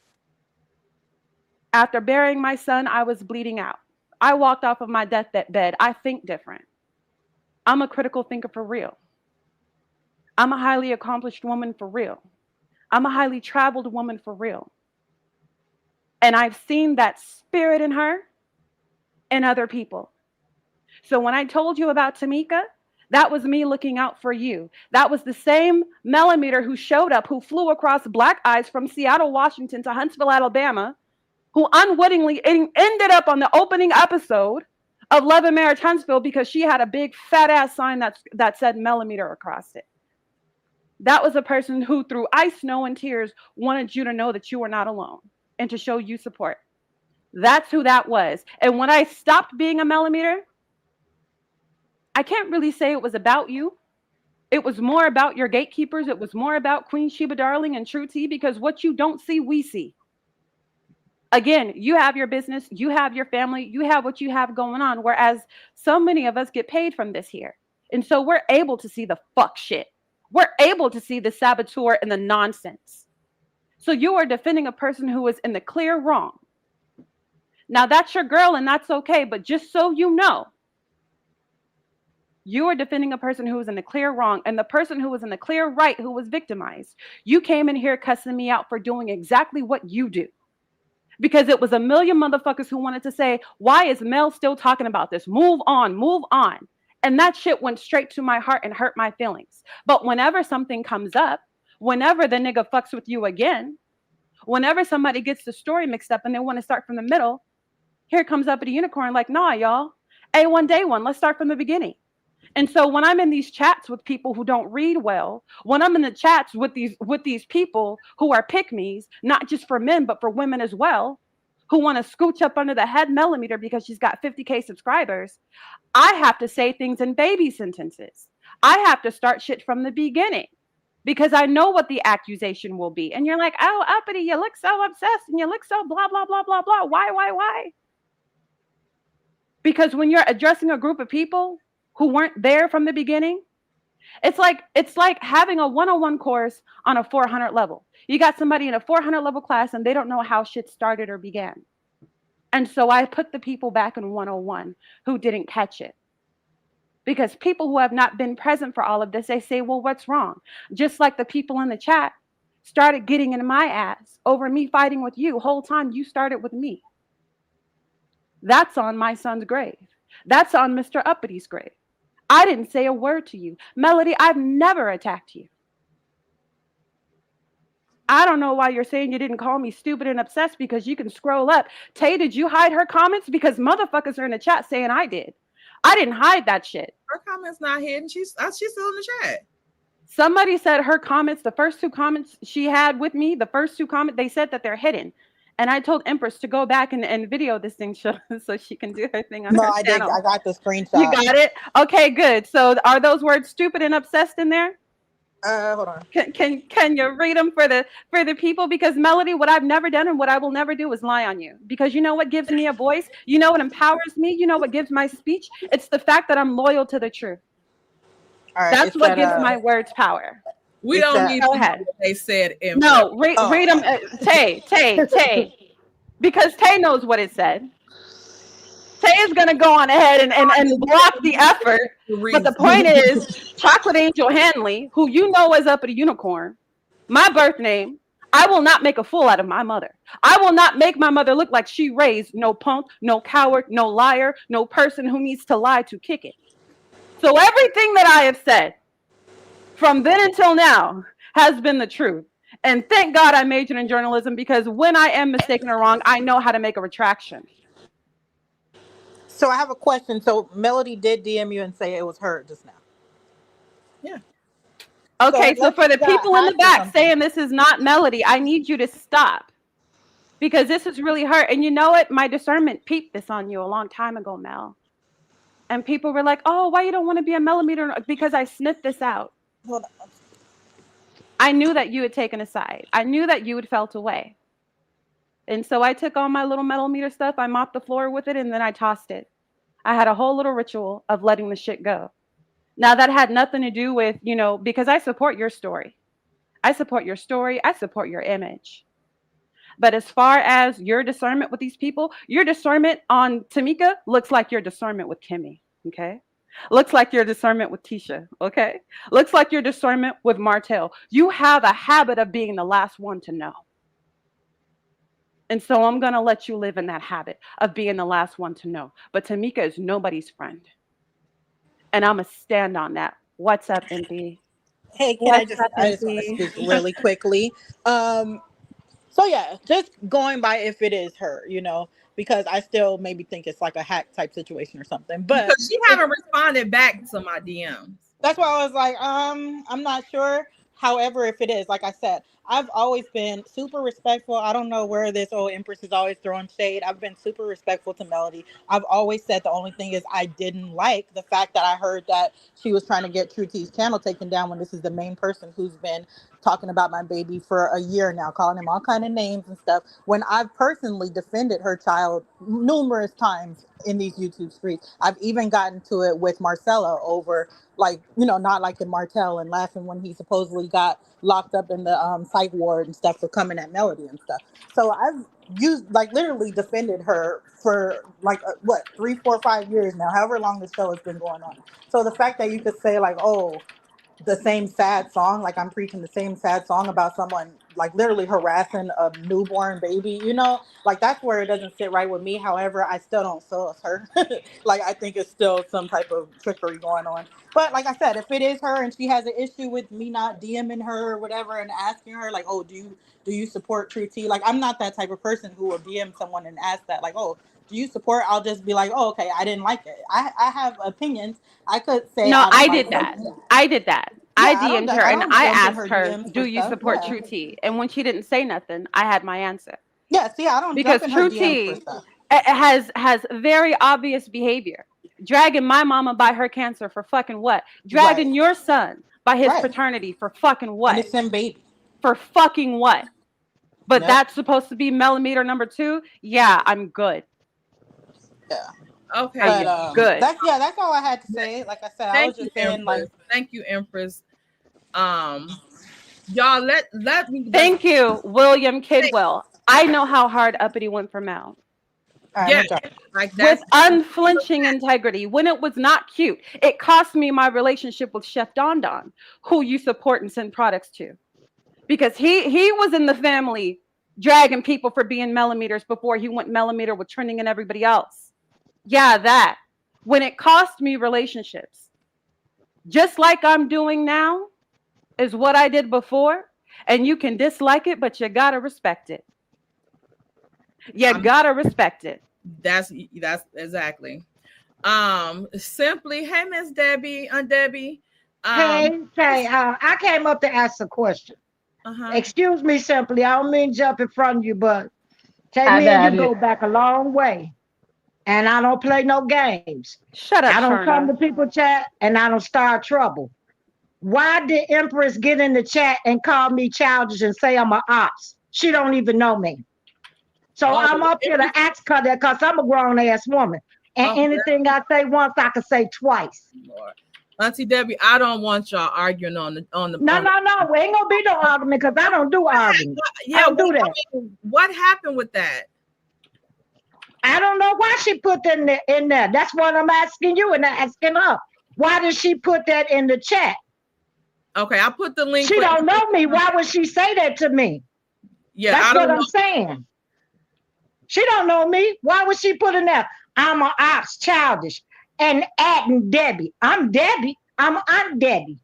After burying my son, I was bleeding out. I walked off of my deathbed. I think different. I'm a critical thinker for real. I'm a highly accomplished woman for real. I'm a highly traveled woman for real. And I've seen that spirit in her and other people. So when I told you about Tamika, that was me looking out for you. That was the same Melometer who showed up, who flew across black ice from Seattle, Washington to Huntsville, Alabama, who unwittingly ended up on the opening episode of Love and Marriage Huntsville because she had a big fat ass sign that said Melometer across it. That was a person who, through ice, snow, and tears, wanted you to know that you were not alone and to show you support. That's who that was. And when I stopped being a Melometer, I can't really say it was about you. It was more about your gatekeepers. It was more about Queen Sheba Darling and True T, because what you don't see, we see. Again, you have your business, you have your family, you have what you have going on, whereas so many of us get paid from this here. And so we're able to see the fuck shit. We're able to see the saboteur and the nonsense. So you are defending a person who is in the clear wrong. Now that's your girl and that's okay, but just so you know, you are defending a person who was in the clear wrong, and the person who was in the clear right, who was victimized. You came in here cussing me out for doing exactly what you do. Because it was a million motherfuckers who wanted to say, why is Mel still talking about this? Move on, move on. And that shit went straight to my heart and hurt my feelings. But whenever something comes up, whenever the nigga fucks with you again, whenever somebody gets the story mixed up and they want to start from the middle, here comes up at a unicorn like, nah, y'all. A1 day one, let's start from the beginning. And so when I'm in these chats with people who don't read well, when I'm in the chats with these people who are pick-me's, not just for men, but for women as well, who want to scooch up under the head Melometer because she's got 50K subscribers, I have to say things in baby sentences. I have to start shit from the beginning because I know what the accusation will be. And you're like, oh, uppity, you look so obsessed and you look so blah, blah, blah, blah, blah. Why? Because when you're addressing a group of people who weren't there from the beginning, it's like having a 101 course on a 400 level. You got somebody in a 400 level class and they don't know how shit started or began. And so I put the people back in 101 who didn't catch it. Because people who have not been present for all of this, they say, well, what's wrong? Just like the people in the chat started getting in my ass over me fighting with you. Whole time you started with me. That's on my son's grave. That's on Mr. Uppity's grave. I didn't say a word to you. Melody, I've never attacked you. I don't know why you're saying you didn't call me stupid and obsessed because you can scroll up. Tay, did you hide her comments? Because motherfuckers are in the chat saying I did. I didn't hide that shit. Her comments not hidden. She's still in the chat. Somebody said her comments, the first 2 comments she had with me, the first 2 comments, they said that they're hidden. And I told Empress to go back and video this thing so she can do her thing on her I channel. did. I got the screenshot. You got it? Okay, good. So are those words stupid and obsessed in there? Hold on. Can you read them for the people? Because Melody, what I've never done and what I will never do is lie on you. Because you know what gives me a voice? You know what empowers me? You know what gives my speech? It's the fact that I'm loyal to the truth. All right, That's what gives my words power. We don't need Go to ahead. know what they said. No, read them. Tay. Because Tay knows what it said. Tay is going to go on ahead and block the effort. But the point is, Chocolate Angel Hanley, who you know is up at a unicorn, my birth name, I will not make a fool out of my mother. I will not make my mother look like she raised no punk, no coward, no liar, no person who needs to lie to kick it. So everything that I have said from then until now has been the truth. And thank God I majored in journalism, because when I am mistaken or wrong, I know how to make a retraction. So I have a question. So Melody did DM you and say it was her just now. Yeah. Okay, so for the people in the back something. saying this is not Melody, I need you to stop. Because this is really hurt. And you know what? My discernment peeped this on you a long time ago, Mel. And people were like, oh, why you don't want to be a Melometer? Because I sniffed this out. Hold on. I knew that you had taken a side. I knew that you had felt away. And so I took all my little Melometer stuff, I mopped the floor with it, and then I tossed it. I had a whole little ritual of letting the shit go. Now, that had nothing to do with, because I support your story. I support your story. I support your image. But as far as your discernment with these people, your discernment on Tamika looks like your discernment with Kimmy, okay? Looks like your discernment with Tisha, okay? Looks like your discernment with Martell. You have a habit of being the last one to know. And so I'm going to let you live in that habit of being the last one to know. But Tamika is nobody's friend. And I'm going to stand on that. What's up, MP? Hey, I just want to speak really quickly. So yeah, just going by if it is her, because I still maybe think it's like a hack type situation or something. But because she haven't responded back to my DMs. That's why I was like, I'm not sure. However, if it is, like I said, I've always been super respectful. I don't know where this old Empress is always throwing shade. I've been super respectful to Melody. I've always said the only thing is I didn't like the fact that I heard that she was trying to get True T's channel taken down when this is the main person who's been talking about my baby for a year now, calling him all kind of names and stuff, when I've personally defended her child numerous times in these YouTube streets. I've even gotten to it with Marcella over, not liking Martell and laughing when he supposedly got locked up in the psych ward and stuff for coming at Melody and stuff. So I've literally defended her for 3, 4, 5 years now, however long this show has been going on. So the fact that you could say the same sad song, I'm preaching the same sad song about someone literally harassing a newborn baby, that's where it doesn't sit right with me. However, I still don't feel it's her. I think it's still some type of trickery going on. But like I said, if it is her and she has an issue with me not DMing her or whatever and asking her oh, do you support True T? I'm not that type of person who will DM someone and ask that oh, do you support? I'll just be oh, okay, I didn't like it. I have opinions. I could say no. I did that. I did that. Yeah, I DM'd her and I asked her, DMs do you support True T? And when she didn't say nothing, I had my answer. Yeah, see, I don't because jump in True her DMs T for stuff. has very obvious behavior. Dragging my mama by her cancer for fucking what? Dragging your son by his paternity for fucking what? Innocent baby. For fucking what? But that's supposed to be Melometer number 2? Yeah, I'm good. Yeah. Okay. But, good. That's all I had to say. Like I said, I was just saying thank you, Empress. Y'all let me. Thank you, William Kidwell. I know how hard Uppity went for Mel. Yeah, with unflinching integrity. When it was not cute, it cost me my relationship with Chef Don Don, who you support and send products to, because he was in the family dragging people for being Melometers before he went Melometer with Trending and everybody else. Yeah, that. When it cost me relationships, just like I'm doing now, is what I did before. And you can dislike it, but you gotta respect it. You gotta respect it. That's exactly. Simply, hey, Miss Debbie, Aunt Debbie. Hey, I came up to ask a question. Excuse me, Simply. I don't mean jump in front of you, but take me and you go back a long way. And I don't play no games. Shut up, I don't come Sharna. to people chat and I don't start trouble. Why did Empress get in the chat and call me childish and say I'm an ops? She don't even know me. So I'm up here to ask her that because I'm a grown ass woman. And anything I say once, I can say twice. Lord. Auntie Debbie, I don't want y'all arguing on the No. We ain't gonna be no argument because I don't do arguing. Yeah, I don't do that. I mean, what happened with that? I don't know why she put that in there. That's what I'm asking you and asking her. Why did she put that in the chat? Okay, I put the link. She don't know me. Why would she say that to me? Yeah, that's what I'm saying. She don't know me. Why would she put in there? I'm an ops, childish, and adding Debbie. I'm Debbie. I'm Aunt Debbie.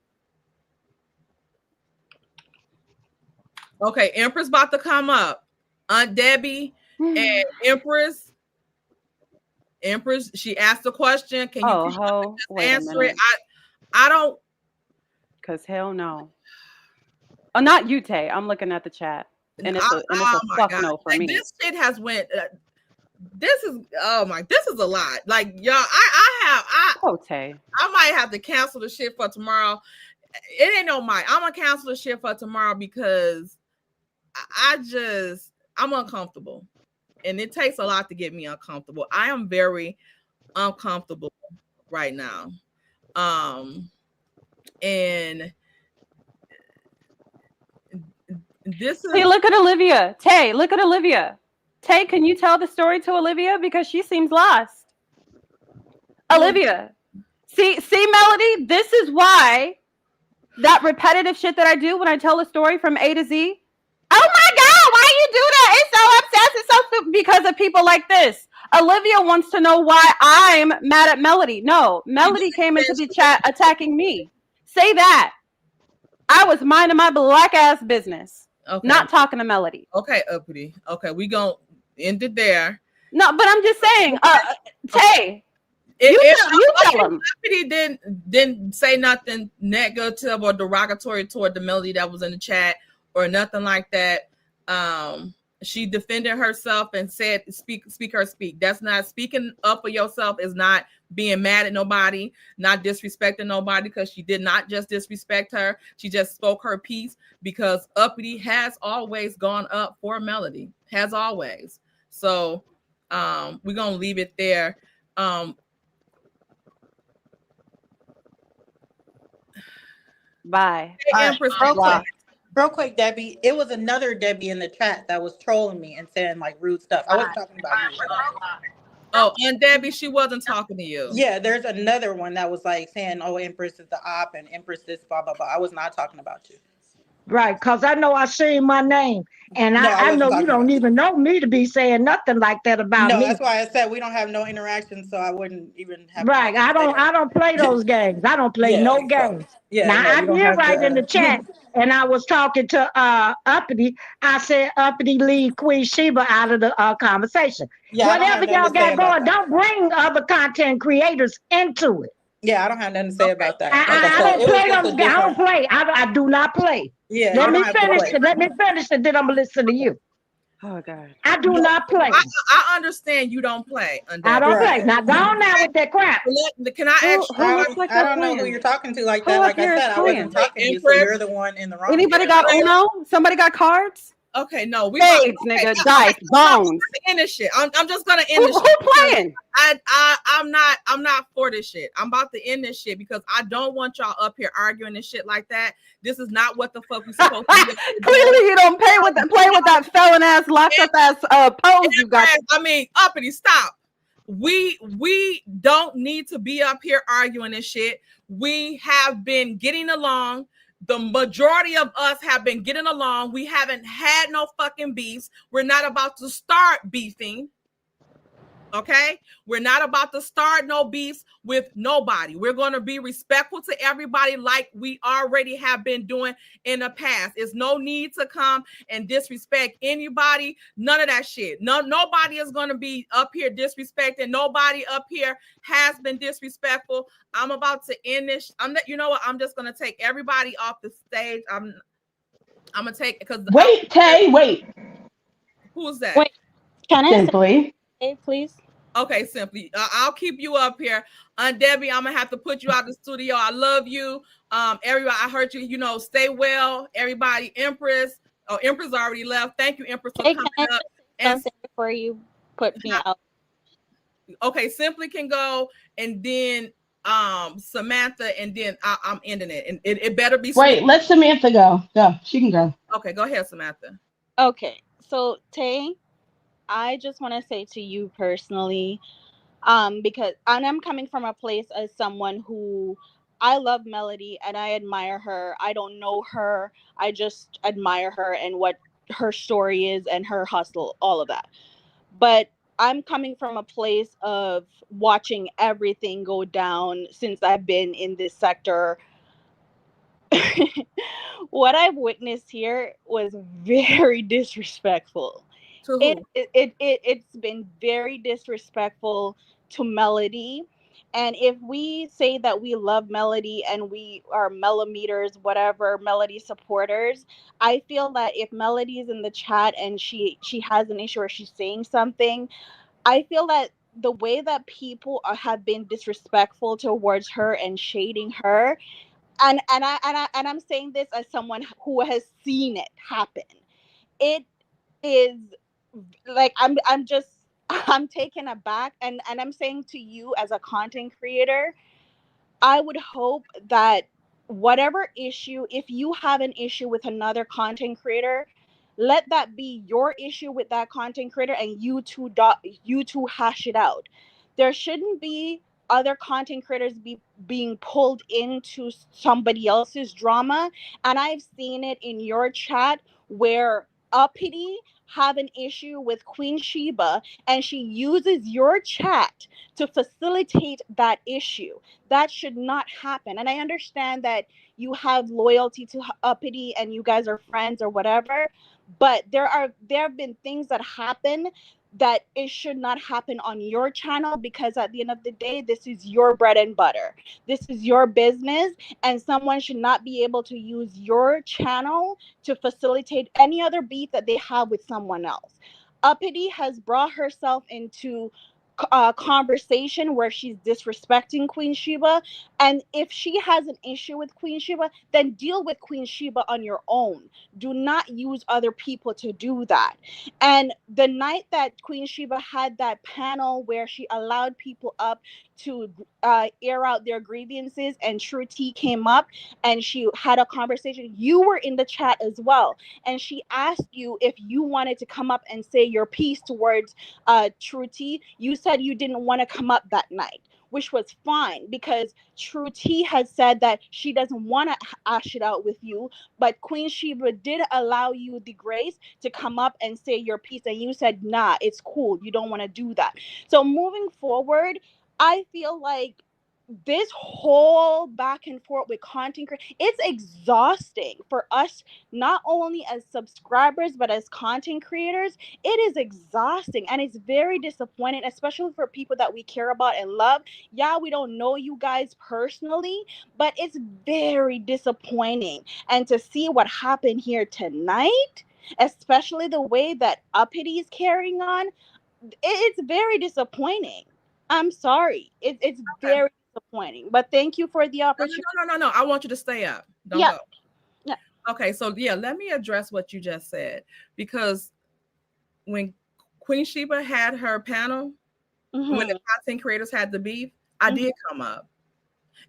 Okay, Empress about to come up. Aunt Debbie and Empress. She asked a question. Can you answer it? I don't. Because hell no. Oh, not you, Tay. I'm looking at the chat. And it's a fuck no for me. This shit has went. This is a lot. Like y'all, I might have to cancel the shit for tomorrow. It ain't no mic. I'm gonna cancel the shit for tomorrow because I'm uncomfortable, and it takes a lot to get me uncomfortable. I am very uncomfortable right now, and this is. Hey, look at Olivia. Tay, look at Olivia. Tay, can you tell the story to Olivia because she seems lost? Olivia, see, Melody. This is why that repetitive shit that I do when I tell a story from A to Z. Oh my God, why you do that? It's so obsessed. It's so stupid because of people like this. Olivia wants to know why I'm mad at Melody. No, Melody came into the chat attacking me. Say that. I was minding my black ass business. Okay. Not talking to Melody. Okay, uppity. Okay, we gonna end it there. No, but I'm just saying, Tay. You tell him. Uppity didn't say nothing negative or derogatory toward the Melody that was in the chat or nothing like that. She defended herself and said, "Speak her speak." That's not speaking up for yourself. Is not being mad at nobody, not disrespecting nobody, because she did not just disrespect her. She just spoke her piece because uppity has always gone up for Melody, has always. So we're gonna leave it there. Bye. Empress, real quick, Debbie. It was another Debbie in the chat that was trolling me and saying like rude stuff. I wasn't talking about you. Oh, and Debbie, she wasn't talking to you. Yeah, there's another one that was like saying, "Oh, Empress is the op and Empress this blah blah blah." I was not talking about you. Right, because I know I seen my name, and I know you don't even know me to be saying nothing like that about me. No, that's why I said we don't have no interaction, so I wouldn't even have. Right, I don't play those games. I don't play no games. Yeah, now I did write in the chat, and I was talking to Uppity. I said Uppity leave Queen Sheba out of the conversation. Yeah, whatever y'all got going, don't bring other content creators into it. Yeah, I don't have nothing to say about that. I don't play those games. I don't play. I do not play. Yeah, let me finish it, then I'm gonna listen to you. Oh God. I do not play. I understand you don't play. I don't play. Now go on now with that crap. Can I ask you? I don't know who you're talking to like that. Like I said, I wasn't talking to you, so you're the one in the wrong. Anybody got Uno? Somebody got cards? Okay, no, we spades, nigga, dice, bones. End this shit. I'm just gonna end this. Who playing? I'm not for this shit. I'm about to end this shit because I don't want y'all up here arguing and shit like that. This is not what the fuck we supposed to do. Clearly, you don't play with that felon ass, locked up ass pose you got. I mean, uppity, stop. We don't need to be up here arguing this shit. We have been getting along. The majority of us have been getting along. We haven't had no fucking beefs. We're not about to start beefing. Okay, we're not about to start no beefs with nobody. We're going to be respectful to everybody like we already have been doing in the past. There's no need to come and disrespect anybody. None of that shit. Nobody is going to be up here disrespecting. Nobody up here has been disrespectful. I'm about to end this. You know what? I'm just going to take everybody off the stage. I'm going to take because wait, Tay, wait. Who's that? Wait, can I Simply. say, please? Okay, Simply. I'll keep you up here. Debbie, I'm gonna have to put you out of the studio. I love you. Everybody, I heard you. You know, stay well. Everybody, Empress. Oh, Empress already left. Thank you, Empress, for Hey, coming can I up. say something before you put me out? Okay, Simply can go, and then Samantha, and then I'm ending it. And it better be. Wait, let Samantha go. Go. She can go. Okay, go ahead, Samantha. Okay, so Tay, I just want to say to you personally, because and I'm coming from a place as someone who I love Melody and I admire her. I don't know her. I just admire her and what her story is and her hustle, all of that. But I'm coming from a place of watching everything go down since I've been in this sector. What I've witnessed here was very disrespectful. To who? It's been very disrespectful to Melody. And if we say that we love Melody and we are Melometors, whatever, Melody supporters, I feel that if Melody is in the chat and she has an issue or she's saying something, I feel that the way that people have been disrespectful towards her and shading her, and I'm saying this as someone who has seen it happen. It is like I'm just I'm taken aback, and I'm saying to you as a content creator, I would hope that whatever issue, if you have an issue with another content creator, let that be your issue with that content creator, and you two hash it out. There shouldn't be other content creators being pulled into somebody else's drama. And I've seen it in your chat where Uppity have an issue with Queen Sheba, and she uses your chat to facilitate that issue. That should not happen. And I understand that you have loyalty to Uppity and you guys are friends or whatever, but there have been things that happen that it should not happen on your channel, because at the end of the day, this is your bread and butter. This is your business, and someone should not be able to use your channel to facilitate any other beef that they have with someone else. Uppity has brought herself into conversation where she's disrespecting Queen Sheba, and if she has an issue with Queen Sheba, then deal with Queen Sheba on your own. Do not use other people to do that. And the night that Queen Sheba had that panel where she allowed people up to air out their grievances, and True T came up and she had a conversation, you were in the chat as well, and she asked you if you wanted to come up and say your piece towards True T. You said you didn't want to come up that night, which was fine, because True T has said that she doesn't want to ash it out with you, but Queen Sheba did allow you the grace to come up and say your piece, and you said, nah, it's cool, you don't want to do that. So moving forward, I feel like this whole back and forth with content creators, it's exhausting for us, not only as subscribers but as content creators. It is exhausting, and it's very disappointing, especially for people that we care about and love. Yeah, we don't know you guys personally, but it's very disappointing. And to see what happened here tonight, especially the way that Uppity is carrying on, it's very disappointing. I'm sorry. It's very disappointing. But thank you for the opportunity. No. I want you to stay up. Don't go. Yeah. Okay, so yeah, let me address what you just said. Because when Queen Sheba had her panel, when the content creators had the beef, I did come up.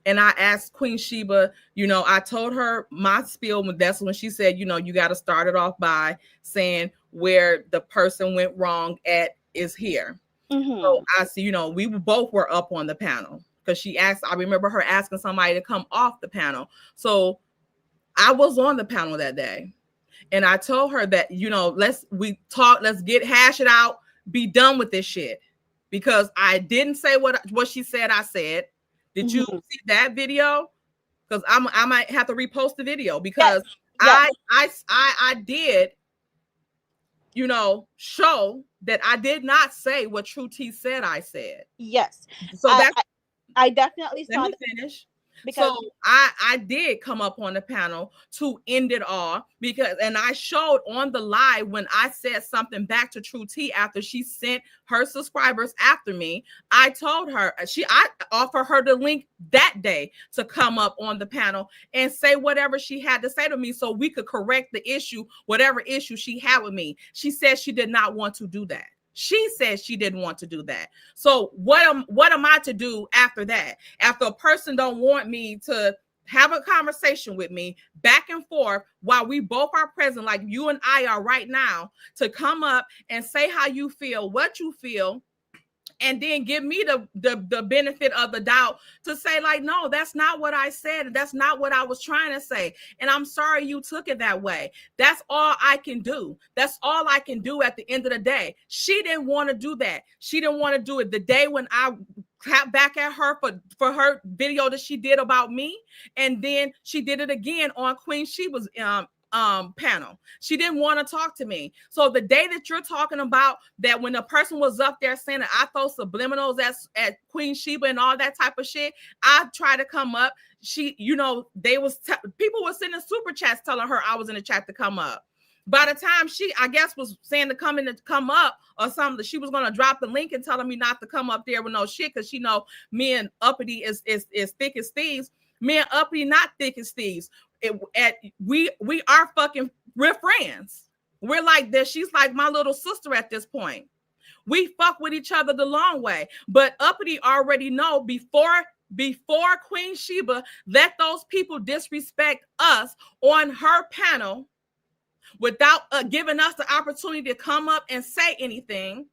And I asked Queen Sheba, I told her my spiel. That's when she said, you got to start it off by saying where the person went wrong at is here. So I see, we both were up on the panel because she asked, I remember her asking somebody to come off the panel. So I was on the panel that day. And I told her that, let's hash it out, be done with this shit. because I didn't say what she said I said. Did you see that video? Because I might have to repost the video because Yes. I did, you know, show that I did not say what True T said I said. Yes. So that's I definitely let saw me that finish. because So I did come up on the panel to end it all because, and I showed on the live when I said something back to True T after she sent her subscribers after me. I told her I offered her the link that day to come up on the panel and say whatever she had to say to me so we could correct the issue, whatever issue she had with me. She said she did not want to do that. She said she didn't want to do that. So what am I to do after that? After a person don't want me to have a conversation with me back and forth while we both are present, like you and I are right now, to come up and say how you feel, what you feel, and then give me the benefit of the doubt to say, like, no, that's not what I said. That's not what I was trying to say. And I'm sorry you took it that way. That's all I can do. That's all I can do at the end of the day. She didn't want to do that. She didn't want to do it the day when I clapped back at her for her video that she did about me. And then she did it again on Queen Sheba's panel. She didn't want to talk to me. So the day that you're talking about that, when the person was up there saying that I throw subliminals at Queen Sheba and all that type of shit, I tried to come up. She, you know, people were sending super chats telling her I was in the chat to come up. By the time she, I guess, was saying to come up or something, she was gonna drop the link and telling me not to come up there with no shit because she know me and Uppity is thick as thieves. Me and Uppity not thick as thieves. We are we're friends. We're like this. She's like my little sister at this point. We fuck with each other the long way. But Uppity already know before Queen Sheba let those people disrespect us on her panel without giving us the opportunity to come up and say anything.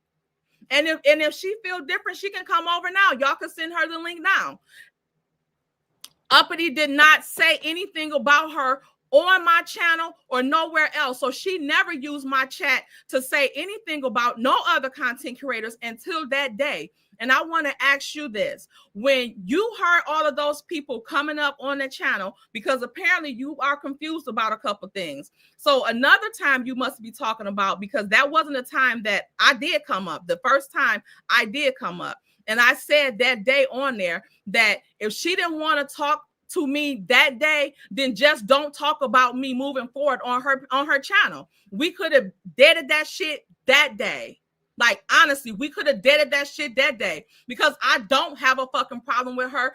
And if she feel different, she can come over now. Y'all can send her the link now. Uppity did not say anything about her on my channel or nowhere else. So she never used my chat to say anything about no other content creators until that day. And I want to ask you this. When you heard all of those people coming up on the channel, because apparently you are confused about a couple things. So another time you must be talking about, because that wasn't a time that I did come up. The first time I did come up. And I said that day on there that if she didn't want to talk to me that day, then just don't talk about me moving forward on her channel. We could have deaded that shit that day. Like, honestly, we could have deaded that shit that day because I don't have a fucking problem with her.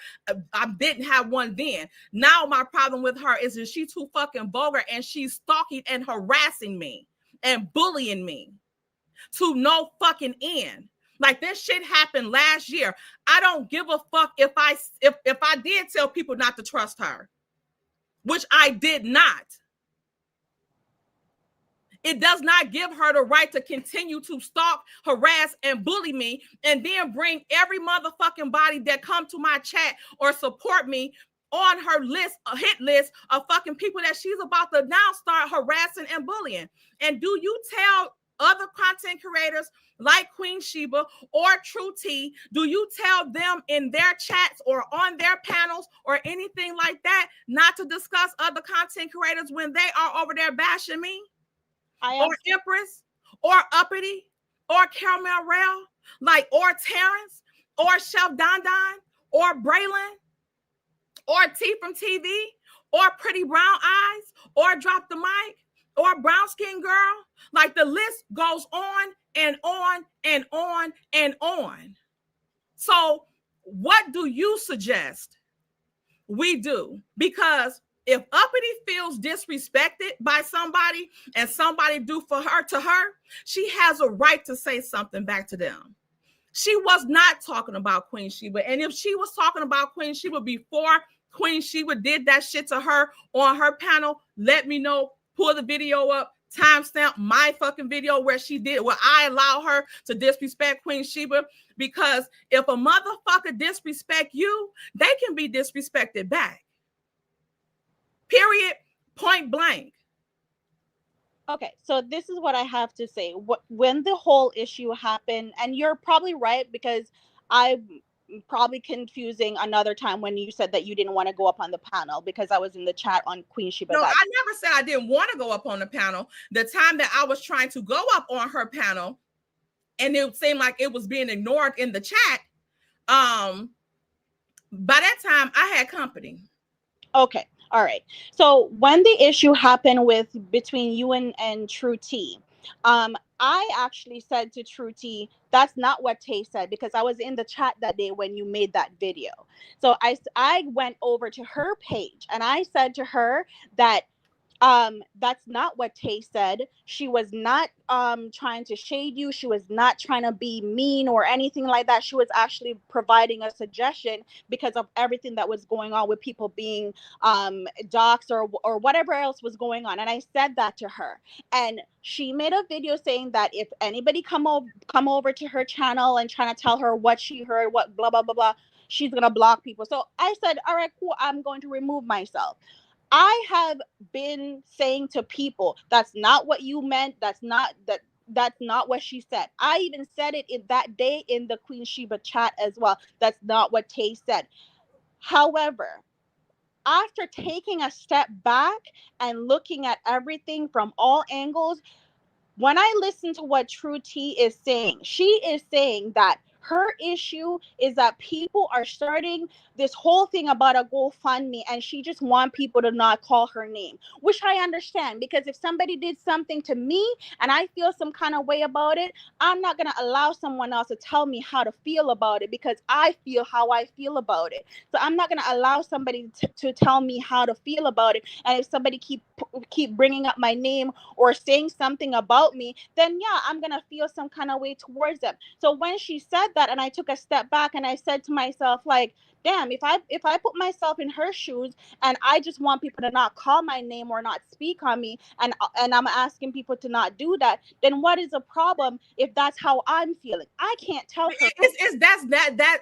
I didn't have one then. Now my problem with her is that she's too fucking vulgar and she's stalking and harassing me and bullying me to no fucking end. Like, this shit happened last year. I don't give a fuck if I did tell people not to trust her, which I did not. It does not give her the right to continue to stalk, harass, and bully me, and then bring every motherfucking body that come to my chat or support me on her list, a hit list of fucking people that she's about to now start harassing and bullying. And do you tell other content creators like Queen Sheba or True T, do you tell them in their chats or on their panels or anything like that not to discuss other content creators when they are over there bashing me? Or Empress or Uppity or Caramel Rail, like, or Terrence or Chef Don Don or Braylon or T from TV or Pretty Brown Eyes or Drop the Mic or Brown Skin Girl. Like, the list goes on and on and on and on. So what do you suggest we do? Because if Uppity feels disrespected by somebody and somebody do for her to her, she has a right to say something back to them. She was not talking about Queen Sheba. And if she was talking about Queen Sheba before Queen Sheba did that shit to her on her panel, let me know, pull the video up, timestamp my fucking video where she did, where I allow her to disrespect Queen Sheba. Because if a motherfucker disrespect you, they can be disrespected back. Period. Point blank. Okay, so this is what I have to say. When the whole issue happened, and you're probably right, because I'm probably confusing another time when you said that you didn't want to go up on the panel because I was in the chat on Queen Sheba. No, that I never said I didn't want to go up on the panel. The time that I was trying to go up on her panel, and it seemed like it was being ignored in the chat, by that time I had company. Okay. All right. So when the issue happened with between you and True T, I actually said to True T, that's not what Tay said, because I was in the chat that day when you made that video. So I went over to her page and I said to her that that's not what Tay said. She was not trying to shade you. She was not trying to be mean or anything like that. She was actually providing a suggestion because of everything that was going on with people being doxxed or whatever else was going on. And I said that to her, and she made a video saying that if anybody come over to her channel and trying to tell her what she heard, what blah blah blah blah, she's gonna block people. So I said, all right, cool, I'm going to remove myself. I have been saying to people, that's not what you meant. That's not what she said. I even said it in that day in the Queen Sheba chat as well. That's not what Tay said. However, after taking a step back and looking at everything from all angles, when I listen to what True T is saying, she is saying that her issue is that people are starting this whole thing about a GoFundMe, and she just want people to not call her name, which I understand, because if somebody did something to me and I feel some kind of way about it, I'm not going to allow someone else to tell me how to feel about it, because I feel how I feel about it. So I'm not going to allow somebody to tell me how to feel about it. And if somebody keep bringing up my name or saying something about me, then yeah, I'm gonna feel some kind of way towards them. So when she said that, and I took a step back and I said to myself, like, damn, if I put myself in her shoes and I just want people to not call my name or not speak on me, and I'm asking people to not do that, then what is the problem if that's how I'm feeling? I can't tell her.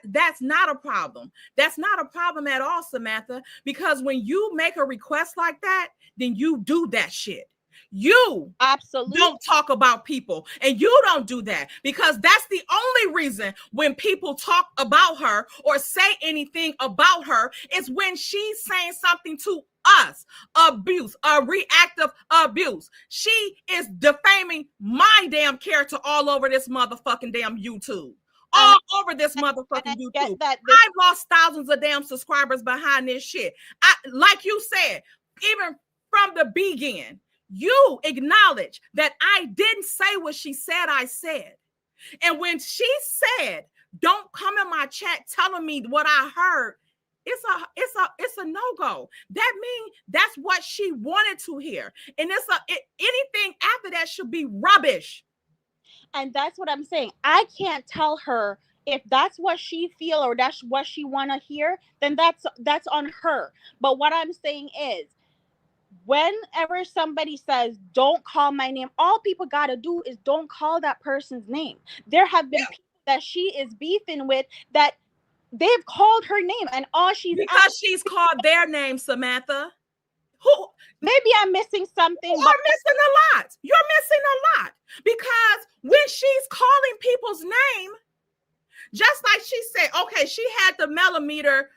That's not a problem. That's not a problem at all, Samantha, because when you make a request like that, then you do that shit. You absolutely don't talk about people, and you don't do that, because that's the only reason when people talk about her or say anything about her is when she's saying something to us, abuse, reactive abuse. She is defaming my damn character all over this motherfucking damn YouTube. All over this motherfucking YouTube. I've lost thousands of damn subscribers behind this shit. Like you said, even from the beginning, you acknowledge that I didn't say what she said I said. And when she said, don't come in my chat telling me what I heard, it's a no-go. That means that's what she wanted to hear. And anything after that should be rubbish. And that's what I'm saying. I can't tell her if that's what she feel or that's what she want to hear, then that's on her. But what I'm saying is, whenever somebody says don't call my name, all people got to do is don't call that person's name. There have been people that she is beefing with that they've called her name, and all she's called their name, Samantha. Who? Maybe I'm missing something. You're missing a lot. You're missing a lot, because when she's calling people's name, just like she said, okay, she had the Melometer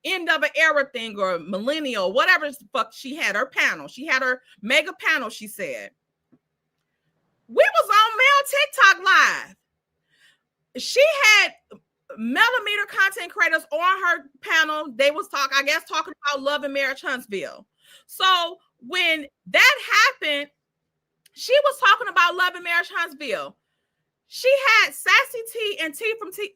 end of an era thing or millennial, whatever the fuck she had, her panel. She had her mega panel, she said. We was on Mel TikTok Live. She had Melometer content creators on her panel. They was talking about Love and Marriage Huntsville. So when that happened, she was talking about Love and Marriage Huntsville. She had Sassy T and T from T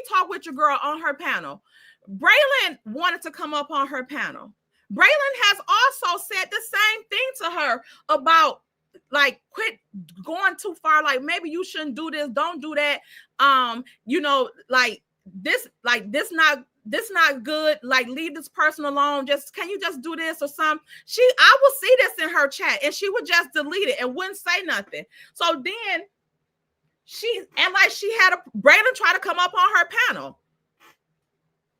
Talk With Your Girl on her panel. Braylon wanted to come up on her panel. Braylon has also said the same thing to her about, like, quit going too far. Like, maybe you shouldn't do this. Don't do that. This not good. Like, leave this person alone. Can you just do this or something? I will see this in her chat, and she would just delete it and wouldn't say nothing. So then she had Braylon try to come up on her panel.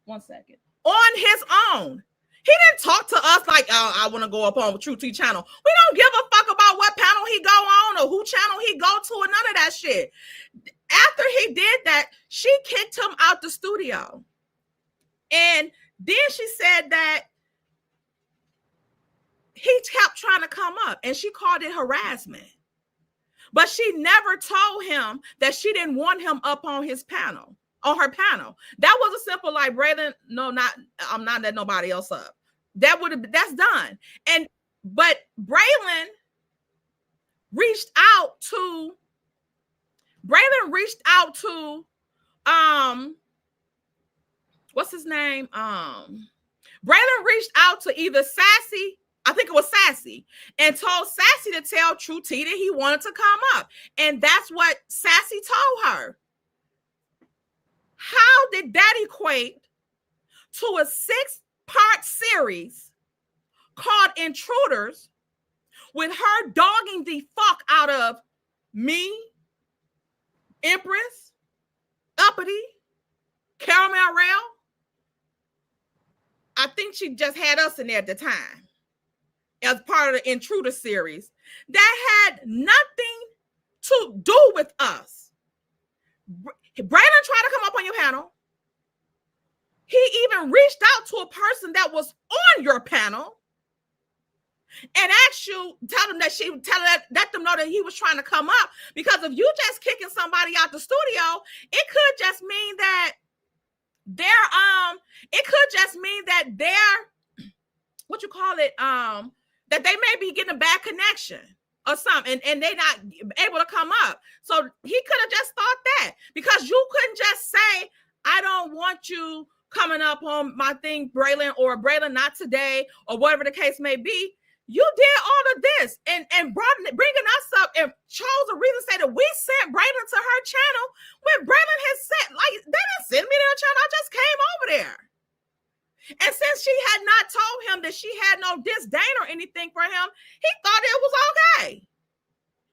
1 second. On his own. He didn't talk to us like, oh, I want to go up on True T channel. We don't give a fuck about what panel he go on or who channel he go to or none of that shit. After he did that, she kicked him out the studio. And then she said that he kept trying to come up and she called it harassment. But she never told him that she didn't want him up on his panel, on her panel. That was a simple like, Braylon, no, I'm not letting nobody else up. That's done. But Braylon reached out to what's his name? Braylon reached out to either Sassy, I think it was Sassy, and told Sassy to tell True T that he wanted to come up. And that's what Sassy told her. How did that equate to a 6-part series called Intruders with her dogging the fuck out of me, Empress, Uppity, Caramel Rail? I think she just had us in there at the time as part of the Intruder series that had nothing to do with us. Brandon tried to come up on your panel. He even reached out to a person that was on your panel and asked you, let them know that he was trying to come up, because if you just kicking somebody out the studio, it could just mean that that they may be getting a bad connection or something, and they not able to come up. So he could have just thought that, because you couldn't just say, I don't want you coming up on my thing, Braylon, or Braylon, not today, or whatever the case may be. You did all of this and bringing us up and chose a reason to say that we sent Braylon to her channel when Braylon has said, like, they didn't send me to her channel. I just came over there. And since she had not told him that she had no disdain or anything for him, he thought it was okay.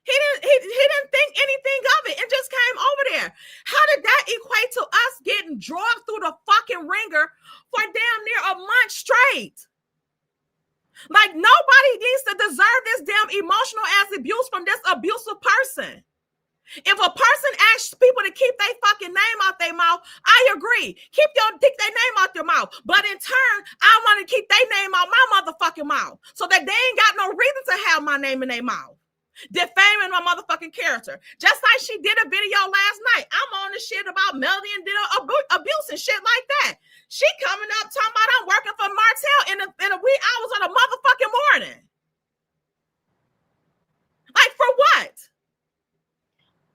He didn't think anything of it and just came over there. How did that equate to us getting dragged through the fucking ringer for damn near a month straight? Like, nobody needs to deserve this damn emotional ass abuse from this abusive person. If a person asks people to keep their fucking name out their mouth, I agree. Keep their name out your mouth. But in turn, I want to keep their name out my motherfucking mouth so that they ain't got no reason to have my name in their mouth, defaming my motherfucking character. Just like she did a video last night. I'm on the shit about Melody and did abuse and shit like that. She coming up talking about I'm working for Martell in the wee hours of the motherfucking morning. Like, for what?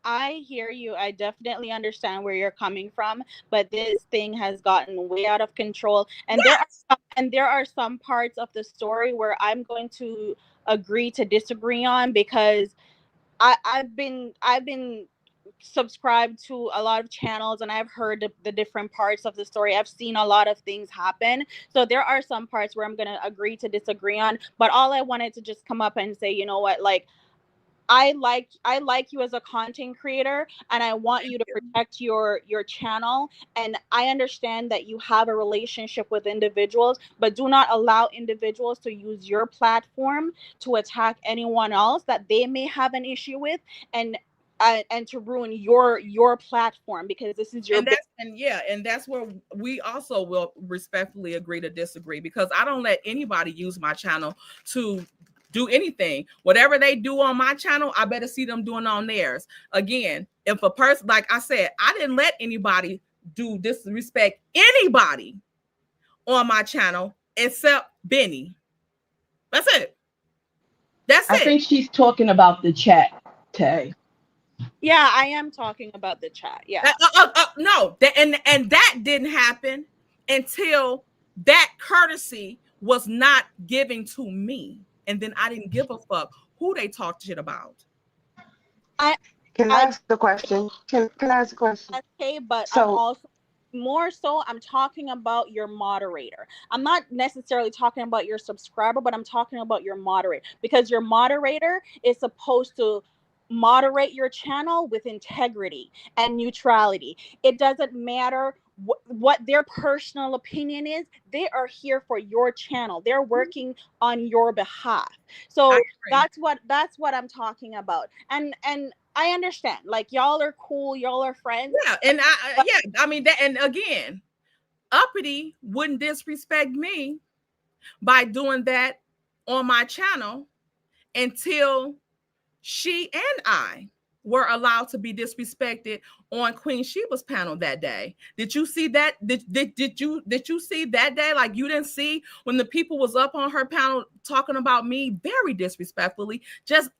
I hear you. I definitely understand where you're coming from, but this thing has gotten way out of control. And yes, there are some parts of the story where I'm going to agree to disagree on, because I've been subscribed to a lot of channels and I've heard the different parts of the story. I've seen a lot of things happen. So there are some parts where I'm going to agree to disagree on, but all I wanted to just come up and say, you know what, like, I like you as a content creator, and I want you to protect your channel. And I understand that you have a relationship with individuals, but do not allow individuals to use your platform to attack anyone else that they may have an issue with, and to ruin your platform, because this is your and that's where we also will respectfully agree to disagree, because I don't let anybody use my channel to do anything. Whatever they do on my channel, I better see them doing on theirs. Again, if a person, like I said, I didn't let anybody disrespect anybody on my channel except Benny. That's it. I think she's talking about the chat, Tay. Yeah, I am talking about the chat. Yeah. No, and that didn't happen until that courtesy was not given to me. And then I didn't give a fuck who they talked shit about. Can I ask the question? Can I ask a question? Okay, but I'm also more so I'm talking about your moderator. I'm not necessarily talking about your subscriber, but I'm talking about your moderator, because your moderator is supposed to moderate your channel with integrity and neutrality. It doesn't matter what their personal opinion is. They are here for your channel. They're working on your behalf. So that's what I'm talking about. And I understand, like, y'all are cool, y'all are friends. Yeah, and I mean that, and again, Uppity wouldn't disrespect me by doing that on my channel until she and I were allowed to be disrespected on Queen Sheba's panel that day. Did you see that? Did you see that day? Like, you didn't see when the people was up on her panel talking about me very disrespectfully. Just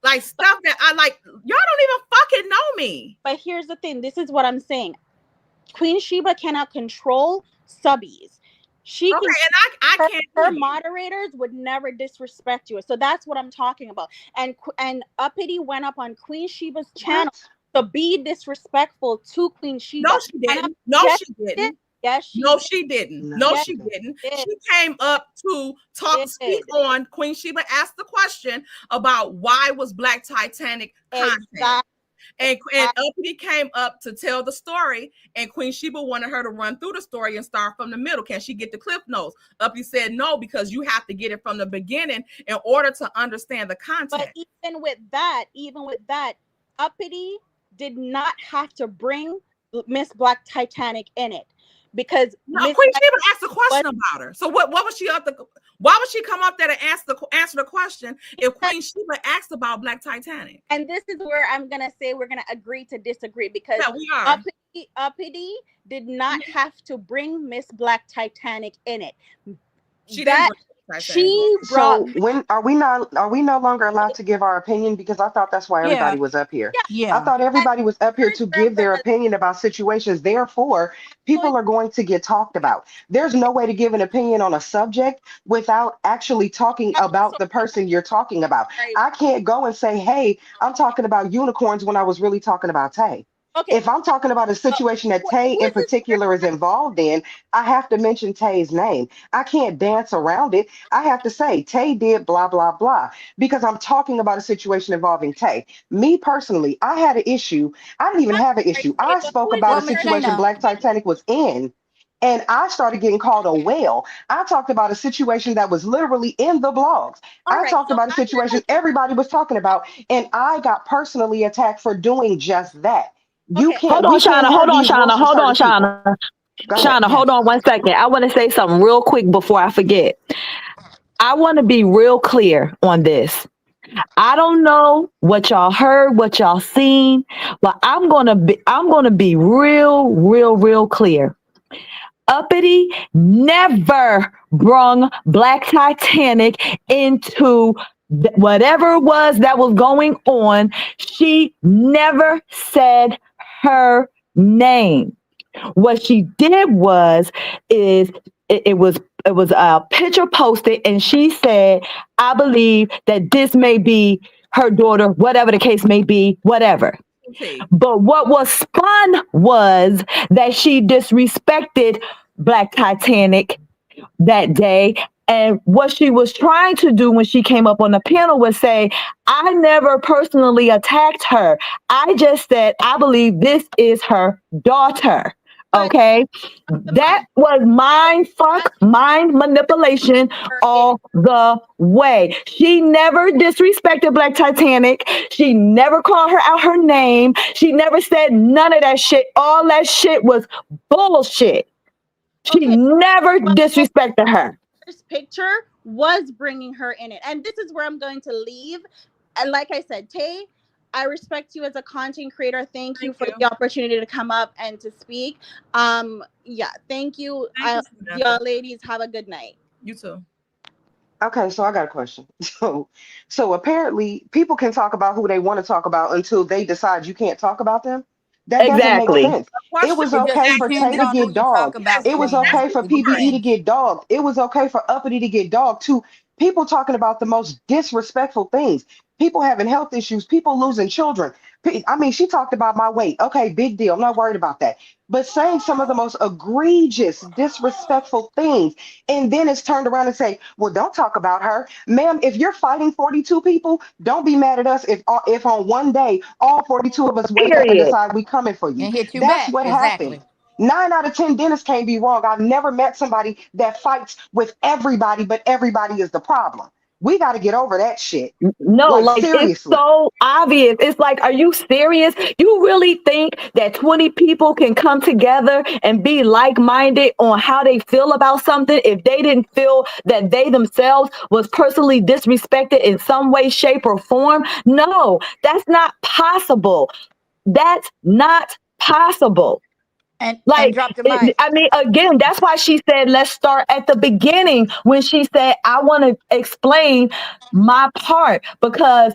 like stuff that I like. Y'all don't even fucking know me. But here's the thing. This is what I'm saying. Queen Sheba cannot control subbies. She can, and I can't. Her moderators would never disrespect you. So that's what I'm talking about. And Uppity went up on Queen Sheba's channel to be disrespectful to Queen Sheba. No, she didn't. No, she didn't. Yes, she didn't. No, she didn't. She came up to speak on Queen Sheba asked the question about why was Black Titanic content. And Uppity came up to tell the story, and Queen Sheba wanted her to run through the story and start from the middle. Can she get the cliff notes? Uppity said no, because you have to get it from the beginning in order to understand the content. But even with that, Uppity did not have to bring Miss Black Titanic in it. Because Queen Sheba asked a question about her. So what was she up the? Why would she come up there to answer the question if Queen Sheba asked about Black Titanic? And this is where I'm gonna say we're gonna agree to disagree, because we are. Uppity did not have to bring Miss Black Titanic in it. She So when are we no longer allowed to give our opinion? Because I thought that's why everybody was up here. Yeah. I thought everybody was up here to give their opinion about situations. Therefore, people are going to get talked about. There's no way to give an opinion on a subject without actually talking about the person you're talking about. I can't go and say, hey, I'm talking about unicorns when I was really talking about Tay. Okay. If I'm talking about a situation that Tay in particular is involved in, I have to mention Tay's name. I can't dance around it. I have to say Tay did blah, blah, blah, because I'm talking about a situation involving Tay. Me personally, I had an issue. I didn't even have an issue. I spoke about a situation Black Titanic was in, and I started getting called a whale. I talked about a situation that was literally in the blogs. I talked about a situation everybody was talking about, and I got personally attacked for doing just that. You can't. Hold on, Shauna. Shauna, hold on 1 second. I want to say something real quick before I forget. I want to be real clear on this. I don't know what y'all heard, what y'all seen, but I'm gonna be real clear. Uppity never brung Black Titanic into whatever it was that was going on. She never said her name. What she did was it was a picture posted, and she said, I believe that this may be her daughter, whatever the case may be, whatever. Okay. But what was spun was that she disrespected Black Titanic that day. And what she was trying to do when she came up on the panel was say, I never personally attacked her. I just said, I believe this is her daughter. Okay. That was mind manipulation all the way. She never disrespected Black Titanic. She never called her out her name. She never said none of that shit. All that shit was bullshit. She never disrespected her. This picture was bringing her in it, and this is where I'm going to leave. And like I said, Tay, I respect you as a content creator. Thank you for the opportunity to come up and to speak. Yeah, thank you. Y'all ladies have a good night. You too. Okay, so I got a question. So apparently people can talk about who they want to talk about until they decide you can't talk about them. That doesn't make sense. It was okay for Tay to get dogged. It was okay for PBE to get dogged. It was okay for Uppity to get dogged too. People talking about the most disrespectful things. People having health issues. People losing children. I mean, she talked about my weight. Okay, big deal. I'm not worried about that. But saying some of the most egregious, disrespectful things, and then it's turned around and say, "Well, don't talk about her, ma'am. If you're fighting 42 people, don't be mad at us if on one day all 42 of us wake up and Period. decide we coming for you." And hit you That's back. what happened. Exactly. 9 out of 10 dentists can't be wrong. I've never met somebody that fights with everybody, but everybody is the problem. We got to get over that shit. No, Like, like it's seriously. so obvious. It's like, are you serious? You really think that 20 people can come together and be like-minded on how they feel about something if they didn't feel that they themselves was personally disrespected in some way, shape, or form? No, that's not possible. That's not possible. And drop the mic. I mean, again, that's why she said, let's start at the beginning when she said, I want to explain my part, because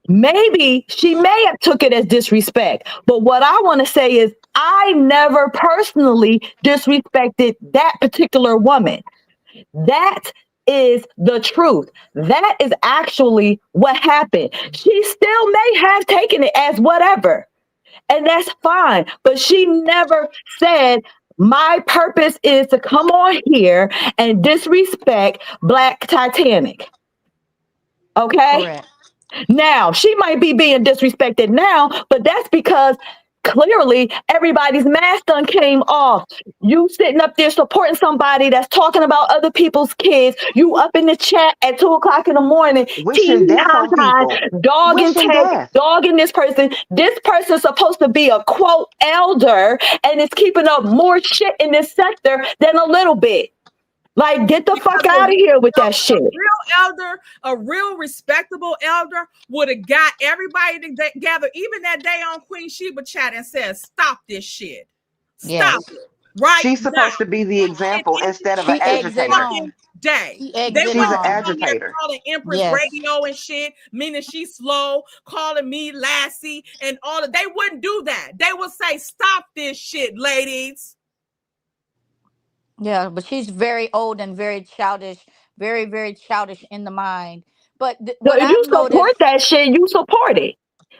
maybe she may have took it as disrespect. But what I want to say is I never personally disrespected that particular woman. That is the truth. That is actually what happened. She still may have taken it as whatever. And that's fine. But she never said, my purpose is to come on here and disrespect Black Titanic. Okay? Correct. Now, she might be being disrespected now, but that's because clearly everybody's mask done came off. You sitting up there supporting somebody that's talking about other people's kids. You up in the chat at 2 o'clock in the morning, Wishing teeny death on people. dogging Wishing Tay, death. dogging this person. This person's supposed to be a quote elder and is keeping up more shit in this sector than a little bit. Like, get the fuck Because out of here with that shit. A real respectable elder would have got everybody together, even that day on Queen Sheba chat, and said, stop this shit. Stop it. Right. She's supposed to be the example instead of an She exit agitator. on. Day. She They exit She's an wouldn't on. be on here agitator. calling Empress Yes. Radio and shit, meaning she's slow, calling me Lassie and all of. They wouldn't do that. They would say, stop this shit, ladies. Yeah, but she's very old and very childish, very, very childish in the mind. But So what if you I've support noticed, that shit, you support it.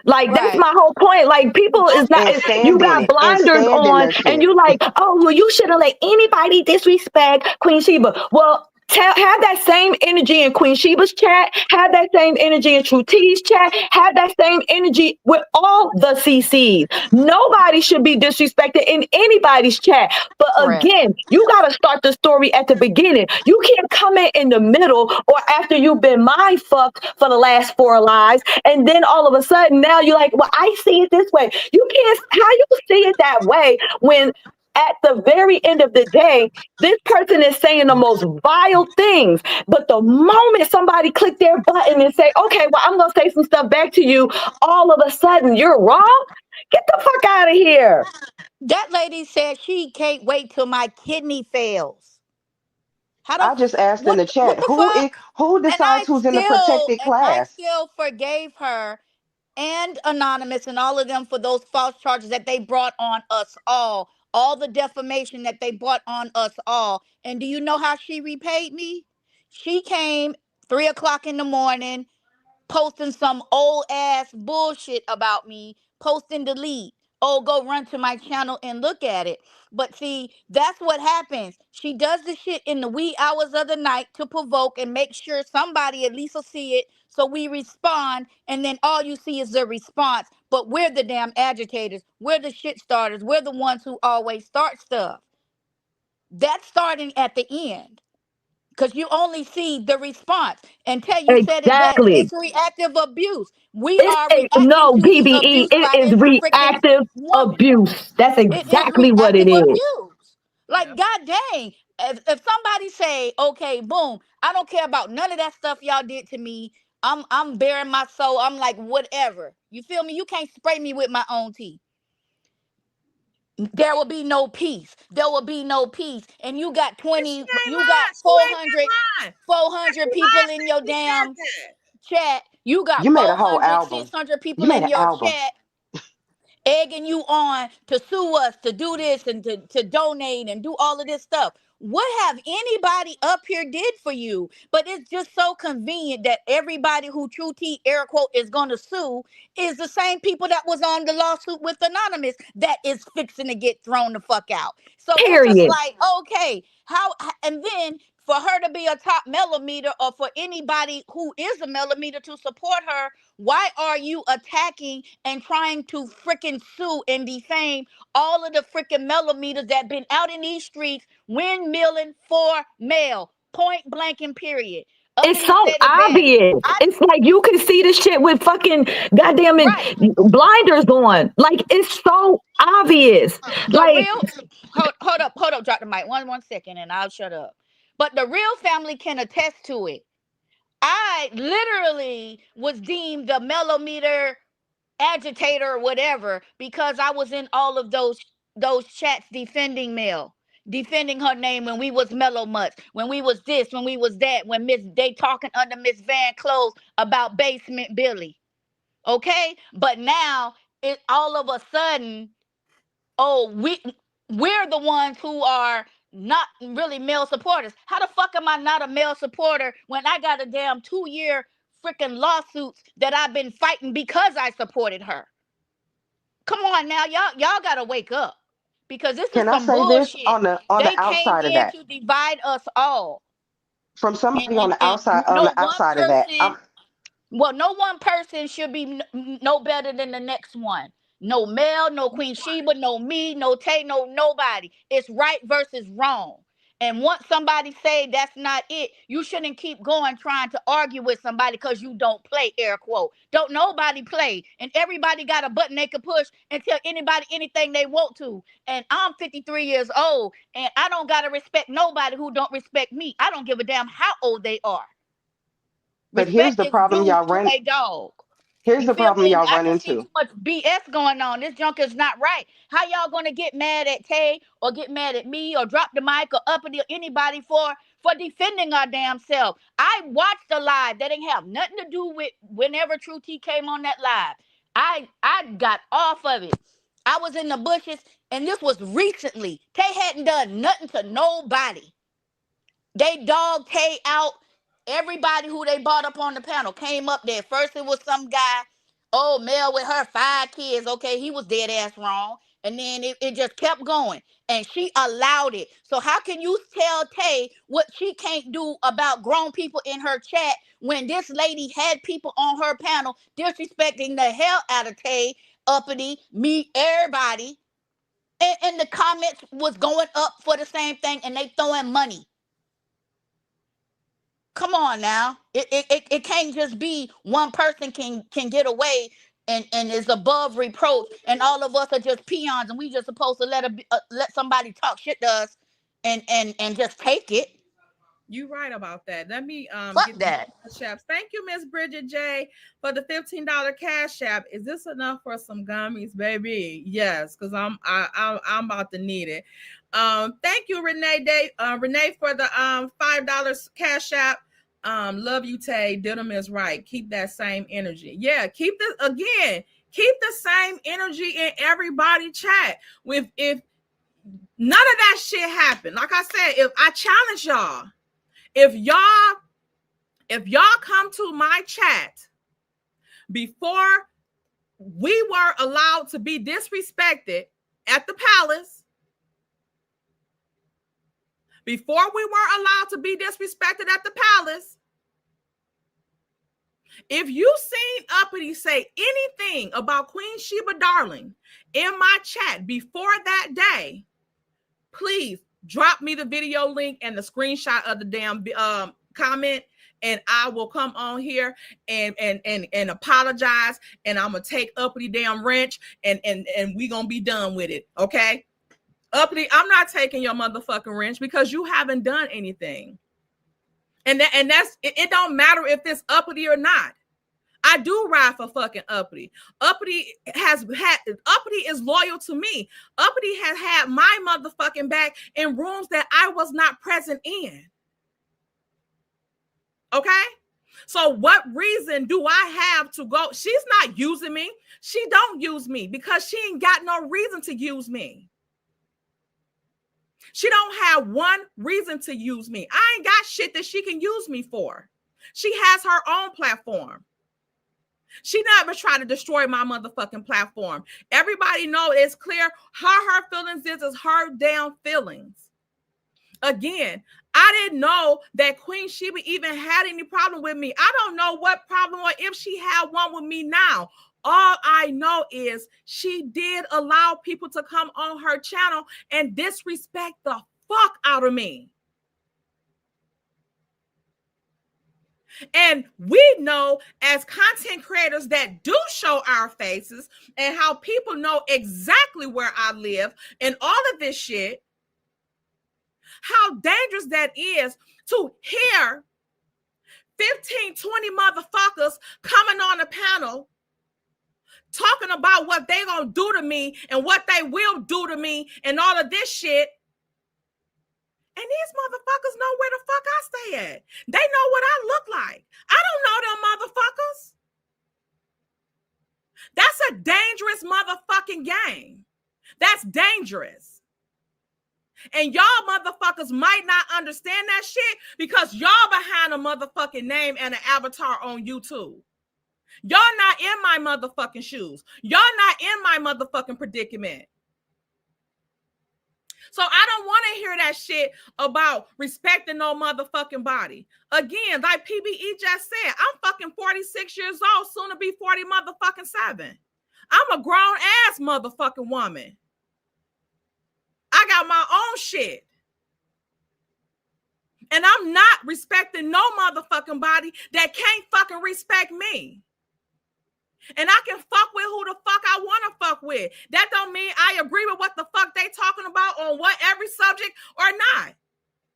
Like, that's right? my whole point. Like, people is not, And you stand in got it. And blinders stand in on that and shit. you like, oh, well, you shouldn't let anybody disrespect Queen Sheba. Well, have that same energy in Queen Sheba's chat, have that same energy in True T's chat, have that same energy with all the CCs. Nobody should be disrespected in anybody's chat. But Correct. again, you got to start the story at the beginning. You can't come in the middle or after you've been mind fucked for the last 4 lives, and then all of a sudden now you're like, well, I see it this way. You can't. How you see it that way when at the very end of the day, this person is saying the most vile things. But the moment somebody click their button and say, okay, well, I'm going to say some stuff back to you, all of a sudden you're wrong. Get the fuck out of here. That lady said she can't wait till my kidney fails. I just asked in the What chat, the fuck? who decides who's in the protected And I class? still forgave her and Anonymous and all of them for those false charges that they brought on us all the defamation that they brought on us all. And do you know how she repaid me? She came 3 o'clock in the morning, posting some old ass bullshit about me, post and delete. Oh, go run to my channel and look at it. But see, that's what happens. She does the shit in the wee hours of the night to provoke and make sure somebody at least will see it. So we respond, and then all you see is the response. But we're the damn agitators. We're the shit starters. We're the ones who always start stuff. That's starting at the end. Because you only see the response. And Tay, you said it best. Exactly. It's reactive abuse. We are reacting No, to the BBE. abuse It by is every freaking reactive woman. abuse. That's It is exactly what it reactive is. abuse. Like, god dang. If somebody say, okay, boom, I don't care about none of that stuff y'all did to me. I'm bearing my soul. I'm like, whatever. You feel me? You can't spray me with my own tea. There will be no peace. There will be no peace. And you got 20, you got 400 people in your damn chat. You got You made a whole 400, album. 600 You people made in an your album. chat. egging you on to sue us, to do this and to donate and do all of this stuff. What have anybody up here did for you? But it's just so convenient that everybody who True T air quote is going to sue is the same people that was on the lawsuit with Anonymous that is fixing to get thrown the fuck out. So it's just Period. like, okay, how, and then for her to be a top Melometer, or for anybody who is a Melometer to support her, why are you attacking and trying to freaking sue and defame all of the freaking Melometers that been out in these streets windmilling for Mel? Point blank and period. It's Uppity so said it best. obvious. It's like you can see this shit with fucking goddamn Right. blinders on. Like it's so obvious. The Like real hold up, drop the mic. One second and I'll shut up. But the real family can attest to it. I literally was deemed a Melometer agitator or whatever because I was in all of those chats defending Mel, defending her name when we was Mellow Mutts, when we was this, when we was that, when they talking under Miss Van Close about Basement Billy. Okay? But now it all of a sudden, oh, we're the ones who are not really male supporters. How the fuck am I not a male supporter when I got a damn 2-year freaking lawsuits that I've been fighting because I supported her? Come on now, y'all gotta wake up, because this is Can I some say this bullshit. on the They came outside of in that? to divide us all, From somebody on the and outside no one of that. person. Well, no one person should be no better than the next one. No Mel, no Queen Sheba, no me, no Tay, no nobody. It's right versus wrong. And once somebody say that's not it, you shouldn't keep going trying to argue with somebody because you don't play, air quote. Don't nobody play. And everybody got a button they can push and tell anybody anything they want to. And I'm 53 years old, and I don't got to respect nobody who don't respect me. I don't give a damn how old they are. But here's Respect the is problem due y'all to run. a dog. Here's You the feel problem me? And y'all I run just see into. too much BS going on. This junk is not right. How y'all gonna get mad at Tay or get mad at me or drop the mic or uppity or anybody for defending our damn self? I watched the live. That didn't have nothing to do with whenever True T came on that live. I got off of it. I was in the bushes, and this was recently. Tay hadn't done nothing to nobody. They dogged Tay out. Everybody who they brought up on the panel came up there. First it was some guy, oh, Mel with her 5 kids. Okay, he was dead ass wrong. And then it just kept going. And she allowed it. So how can you tell Tay what she can't do about grown people in her chat when this lady had people on her panel disrespecting the hell out of Tay, uppity, me, everybody. And the comments was going up for the same thing, and they throwing money. Come on now. It can't just be one person can get away and is above reproach, and all of us are just peons, and we just supposed to let somebody talk shit to us and just take it. You right about that. Let me Fuck get that. the cash apps. Thank you, Miss Bridget J, for the $15 cash app. Is this enough for some gummies, baby? Yes, because I'm about to need it. Thank you, Renee Renee, for the $5 cash app. Love you, Tay. Diddum is right. Keep that same energy. Yeah, keep the same energy in everybody chat. If none of that shit happened, like I said, if I challenge y'all, if y'all come to my chat before we were allowed to be disrespected at the palace, before we were allowed to be disrespected at the palace, if you seen Uppity say anything about Queen Sheba Darling in my chat before that day, please drop me the video link and the screenshot of the damn comment, and I will come on here and apologize, and I'm gonna take Uppity damn wrench and we gonna be done with it. Okay, Uppity, I'm not taking your motherfucking wrench because you haven't done anything. And that's it don't matter if it's Uppity or not. I do ride for fucking Uppity. Uppity is loyal to me. Uppity has had my motherfucking back in rooms that I was not present in. Okay? So what reason do I have to go? She's not using me. She don't use me because she ain't got no reason to use me. She don't have one reason to use me. I ain't got shit that she can use me for. She has her own platform. She never tried to destroy my motherfucking platform. Everybody know it's clear how her feelings is her damn feelings. Again, I didn't know that Queen Sheba even had any problem with me. I don't know what problem or if she had one with me now. All I know is she did allow people to come on her channel and disrespect the fuck out of me. And we know as content creators that do show our faces and how people know exactly where I live and all of this shit, how dangerous that is to hear 15, 20 motherfuckers coming on a panel talking about what they gonna do to me and what they will do to me and all of this shit. And these motherfuckers know where the fuck I stay at. They know what I look like. I don't know them motherfuckers. That's a dangerous motherfucking game. That's dangerous. And y'all motherfuckers might not understand that shit because y'all behind a motherfucking name and an avatar on YouTube. Y'all not in my motherfucking shoes. Y'all not in my motherfucking predicament. So I don't want to hear that shit about respecting no motherfucking body. Again, like PBE just said, I'm fucking 46 years old, soon to be 40 motherfucking 7. I'm a grown ass motherfucking woman. I got my own shit. And I'm not respecting no motherfucking body that can't fucking respect me. And I can fuck with who the fuck I want to fuck with. That don't mean I agree with what the fuck they talking about on what every subject or not.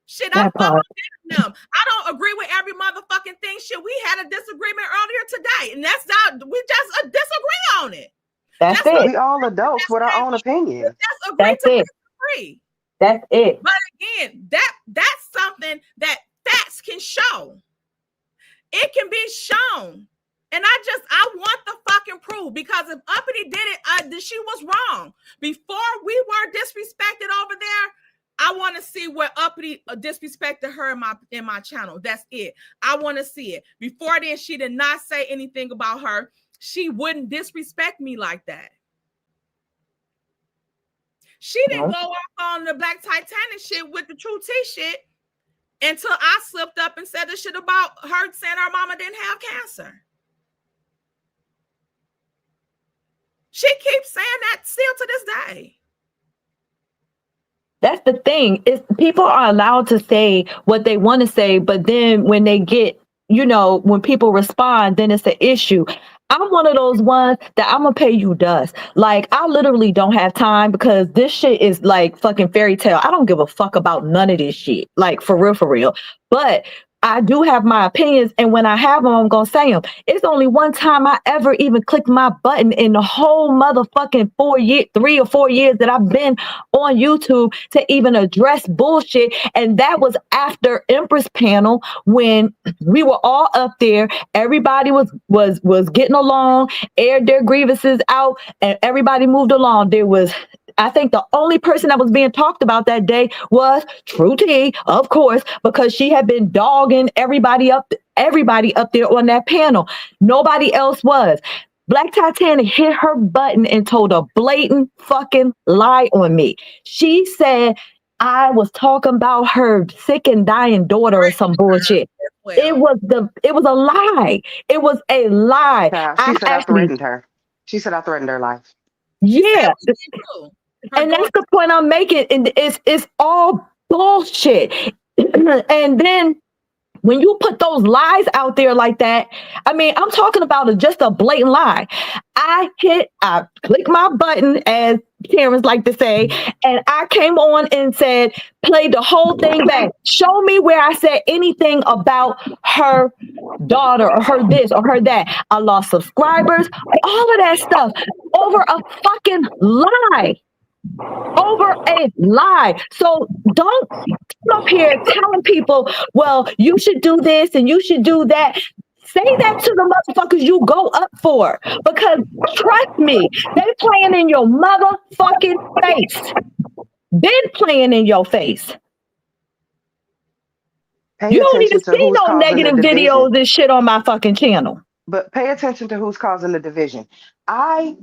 Shit, I fuck with them. I don't agree with every motherfucking thing. Shit, we had a disagreement earlier today. And that's not, we just disagree on it. That's it. We all adults with our own opinions. Just agree to disagree. That's it. But again, that's something that facts can show. It can be shown. And I want the fucking proof because if Uppity did it, she was wrong. Before we were disrespected over there, I want to see where Uppity disrespected her in my channel. That's it. I want to see it. Before then, she did not say anything about her. She wouldn't disrespect me like that. She didn't go off on the Black Titanic shit with the True T shit until I slipped up and said the shit about her saying her mama didn't have cancer. She keeps saying that still to this day. That's the thing. Is people are allowed to say what they want to say, but then when they get, when people respond, then it's an issue. I'm one of those ones that I'm gonna pay you dust. Like, I literally don't have time because this shit is like fucking fairy tale. I don't give a fuck about none of this shit. Like, for real. But I do have my opinions, and when I have them, I'm gonna say them. It's only one time I ever even clicked my button in the whole motherfucking 3 or 4 years that I've been on YouTube to even address bullshit, and that was after Empress panel when we were all up there. Everybody was getting along, aired their grievances out, and everybody moved along. There was, I think, the only person that was being talked about that day was True T, of course, because she had been dogging everybody up there on that panel. Nobody else was. Black Titanic hit her button and told a blatant fucking lie on me. She said I was talking about her sick and dying daughter or some bullshit. It was a lie. It was a lie. She said I threatened her. She said I threatened her life. Yeah. And that's the point I'm making. It's all bullshit. And then when you put those lies out there like that, I mean, I'm talking about just a blatant lie. I clicked my button, as Terrence like to say, and I came on and said, play the whole thing back. Show me where I said anything about her daughter or her this or her that. I lost subscribers, all of that stuff over a fucking lie. Over a lie. So don't come up here telling people, well, you should do this and you should do that. Say that to the motherfuckers you go up for. Because trust me, they playing in your motherfucking face. Been playing in your face. Pay You don't even attention to see who's no causing the negative division. videos and shit on my fucking channel. But pay attention to who's causing the division. I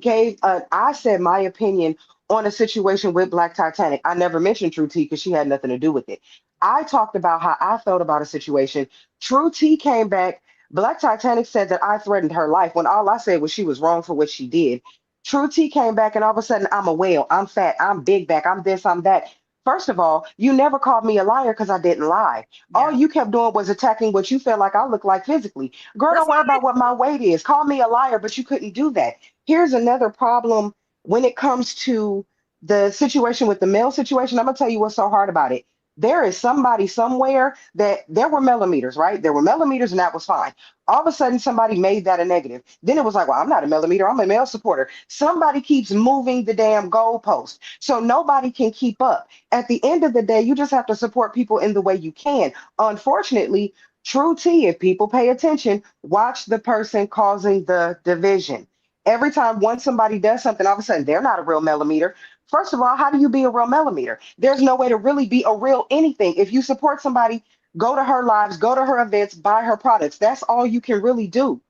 said my opinion on a situation with Black Titanic. I never mentioned True T because she had nothing to do with it. I talked about how I felt about a situation. True T came back. Black Titanic said that I threatened her life when all I said was she was wrong for what she did. True T came back and all of a sudden I'm a whale, I'm fat, I'm big back, I'm this, I'm that. First of all, you never called me a liar because I didn't lie. All you kept doing was attacking what you felt like I look like physically. Girl, don't worry about what my weight is. Call me a liar, but you couldn't do that. Here's another problem when it comes to the situation with the male situation. I'm gonna tell you what's so hard about it. There is somebody somewhere that there were millimeters, right? There were millimeters, and that was fine. All of a sudden, somebody made that a negative. Then it was like, well, I'm not a millimeter, I'm a male supporter. Somebody keeps moving the damn goalpost. So nobody can keep up. At the end of the day, you just have to support people in the way you can. Unfortunately, True T, if people pay attention, watch the person causing the division. Every time once somebody does something, all of a sudden they're not a real millimeter. First of all, how do you be a real millimeter? There's no way to really be a real anything. If you support somebody, go to her lives, go to her events, buy her products. That's all you can really do.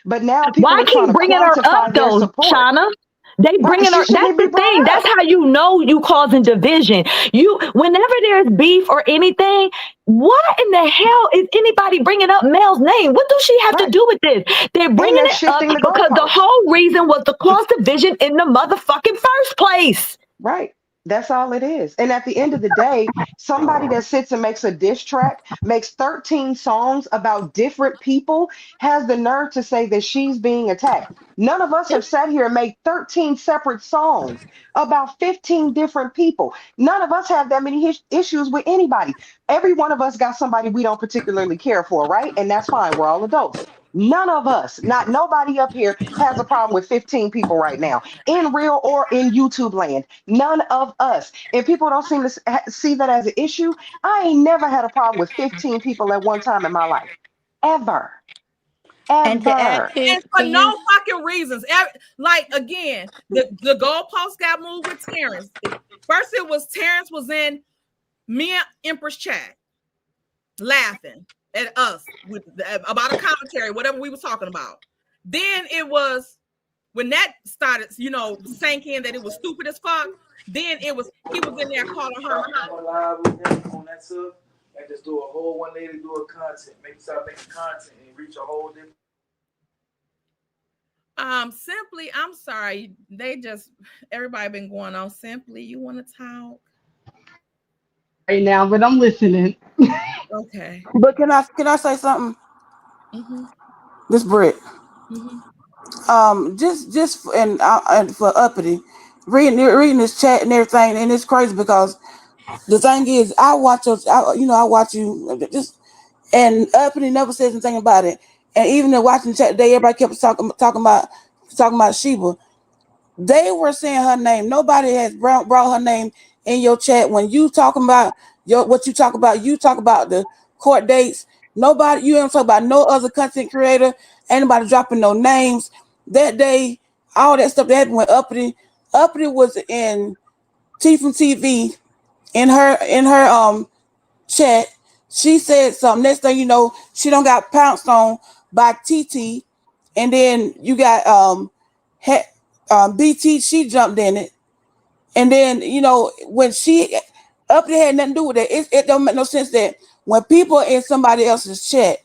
But now people Why are trying keep to bringing her up quantify their though, support. Shauna? They Right? bringing She her. That's shouldn't be the brought thing. That's up. how you know you causing division. You, whenever there's beef or anything, what in the hell is anybody bringing up Mel's name? What does she have to Right. do with this? They're And bringing they're it up shifting the because the goalposts. whole reason was to cause division in the motherfucking first place. Right. That's all it is. And at the end of the day, somebody that sits and makes a diss track, makes 13 songs about different people, has the nerve to say that she's being attacked. None of us have sat here and made 13 separate songs about 15 different people. None of us have that many issues with anybody. Every one of us got somebody we don't particularly care for, right? And that's fine. We're all adults. None of us, not nobody up here, has a problem with 15 people right now, in real or in YouTube land. None of us. If people don't seem to see that as an issue, I ain't never had a problem with 15 people at one time in my life. Ever. And to add Ever. And to for no you, fucking reasons. Like again, the goalpost got moved with Terrence. First, it was Terrence was in me and Empress chat, laughing at us about a commentary, whatever we was talking about. Then it was when that started, sank in that it was stupid as fuck. Then it was he was in there calling her. Live with them on that stuff and just do a whole one day to do a content. Start making content and reach a whole different. Simply, I'm sorry. Everybody been going on. Simply, you want to talk? Right now, but I'm listening. Okay. But can I say something? Mm-hmm. This Brit. Mm-hmm. Just and for uppity, reading this chat and everything, and it's crazy because the thing is, I watch you just, and uppity never says anything about it, and even in watching the chat today, everybody kept talking about Sheba. They were saying her name. Nobody has brought her name in your chat. When you talking about what you talk about the court dates. Nobody, you don't talk about no other content creator. Anybody dropping no names. That day, all that stuff that happened with Uppity. Uppity was in T from TV in her chat. She said something. Next thing you know, she don't got pounced on by TT. And then you got BT, she jumped in it. And then, when she up there had nothing to do with it, it don't make no sense that when people in somebody else's chat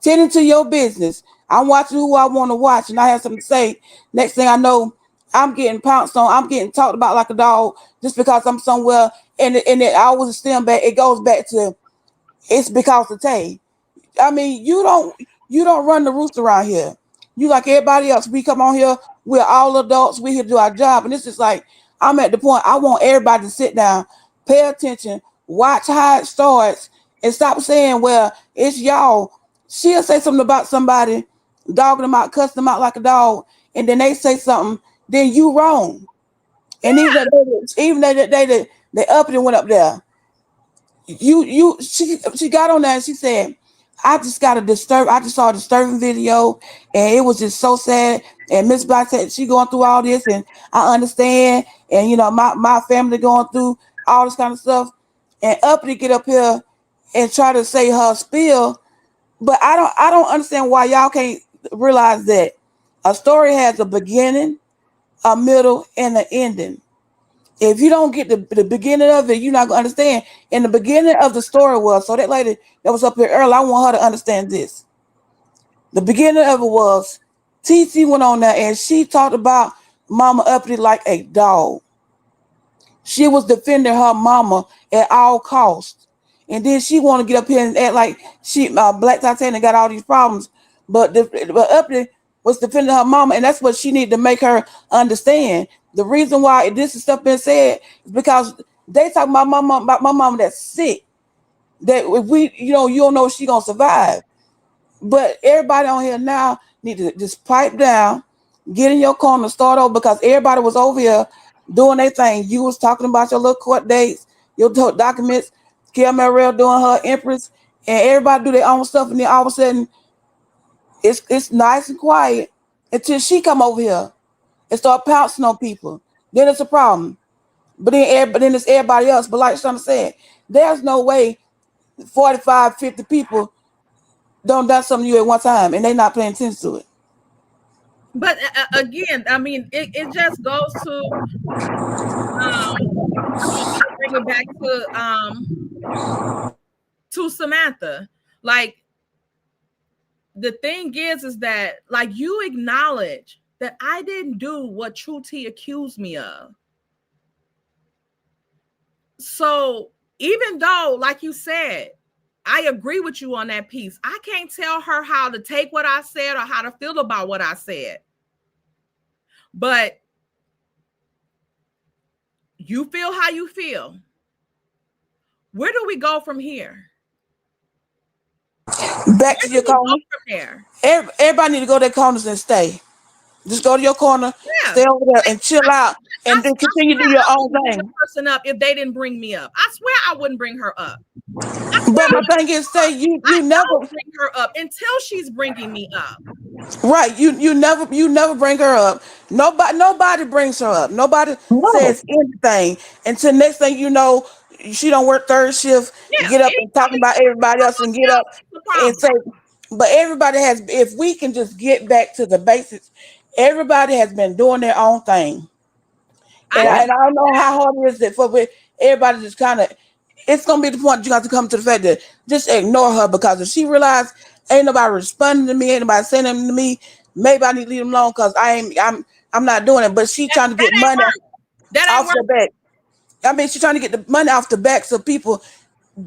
tending to your business, I'm watching who I want to watch and I have something to say. Next thing I know, I'm getting pounced on, I'm getting talked about like a dog just because I'm somewhere, and it always stem back, it goes back to it's because of Tay. I mean, you don't run the roost around here. You like everybody else. We come on here, we're all adults, we're here to do our job. And it's just like, I'm at the point, I want everybody to sit down, pay attention, watch how it starts, and stop saying, well, it's y'all. She'll say something about somebody, dogging them out, cussing them out like a dog, and then they say something, then you wrong. And even that day they up and went up there. She got on there and she said, I just got a disturb. I just saw a disturbing video, and it was just so sad. And Miss Black said she going through all this, and I understand. And my family going through all this kind of stuff. And Uppity get up here and try to say her spiel, but I don't understand why y'all can't realize that a story has a beginning, a middle, and an ending. If you don't get the beginning of it, you're not gonna understand. And the beginning of the story was, so that lady that was up here earlier, I want her to understand this. The beginning of it was TT went on there and she talked about Mama Uppity like a dog. She was defending her mama at all costs. And then she want to get up here and act like she Black Titanic got all these problems. But Uppity was defending her mama, and that's what she needed to make her understand. The reason why this is stuff been said is because they talk about my mama that's sick. That if we, you don't know if she gonna survive. But everybody on here now need to just pipe down, get in your corner, start over, because everybody was over here doing their thing. You was talking about your little court dates, your documents, Kim Merrill doing her empress, and everybody do their own stuff, and then all of a sudden it's nice and quiet until she come over here and start pouncing on people. Then it's a problem. But then it's everybody else. But like Shana said, there's no way 45, 50 people don't done something to you at one time and they not paying attention to it. But again, I mean, it just goes to bring it back to Samantha. Like, the thing is that, like, you acknowledge that I didn't do what True T accused me of. So even though, like you said, I agree with you on that piece, I can't tell her how to take what I said or how to feel about what I said. But you feel how you feel. Where do we go from here? Back to your corner. Everybody need to go to their corners and stay. Just go to your corner, stay over there and chill out, and then continue to do your own thing. Person up if they didn't bring me up. I swear I wouldn't bring her up. But my thing is, say you never bring her up until she's bringing me up. Right, you never bring her up. Nobody brings her up. Nobody says anything until next thing you know, she don't work third shift. Get up and talking about everybody else and get up and say. But everybody has. If we can just get back to the basics, everybody has been doing their own thing. And I don't know how hard it is for everybody just kind of. It's gonna be the point you got to come to the fact that just ignore her, because if she realized ain't nobody responding to me, ain't nobody saying anything to me, maybe I need to leave them alone because I'm not doing it. But she trying to get money off the back. I mean, she's trying to get the money off the backs of people.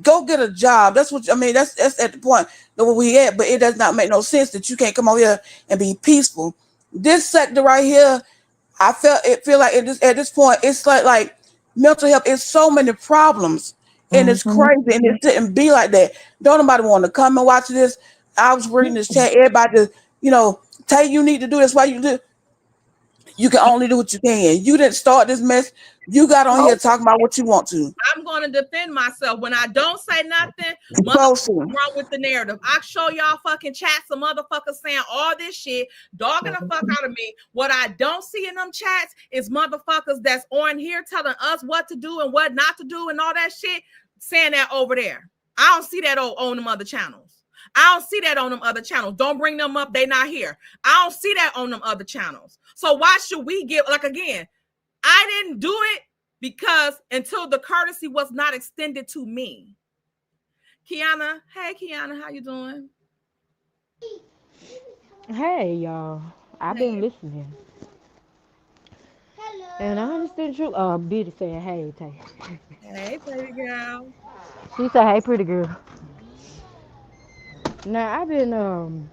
Go get a job. That's what I mean. That's at the point that where we at. But it does not make no sense that you can't come over here and be peaceful. This sector right here, I feel like at this point it's like mental health is so many problems. And it's crazy, and it shouldn't be like that. Don't nobody want to come and watch this. I was reading this chat. Everybody just, tell you need to do this. Why you do? You can only do what you can. You didn't start this mess. You got on here talking about what you want to. I'm going to defend myself. When I don't say nothing, motherfuckers wrong with the narrative. I show y'all fucking chats of motherfuckers saying all this shit, dogging the fuck out of me. What I don't see in them chats is motherfuckers that's on here telling us what to do and what not to do and all that shit, saying that over there. I don't see that on them other channels. I don't see that on them other channels. Don't bring them up. They not here. I don't see that on them other channels. So why should we give, like, again, I didn't do it because until the courtesy was not extended to me. Kiana, hey Kiana, how you doing? Hey y'all, I've been listening. Hello. And I understand you. Beauty said, "Hey, Tay." Hey, pretty girl. She said, "Hey, pretty girl." Now I've been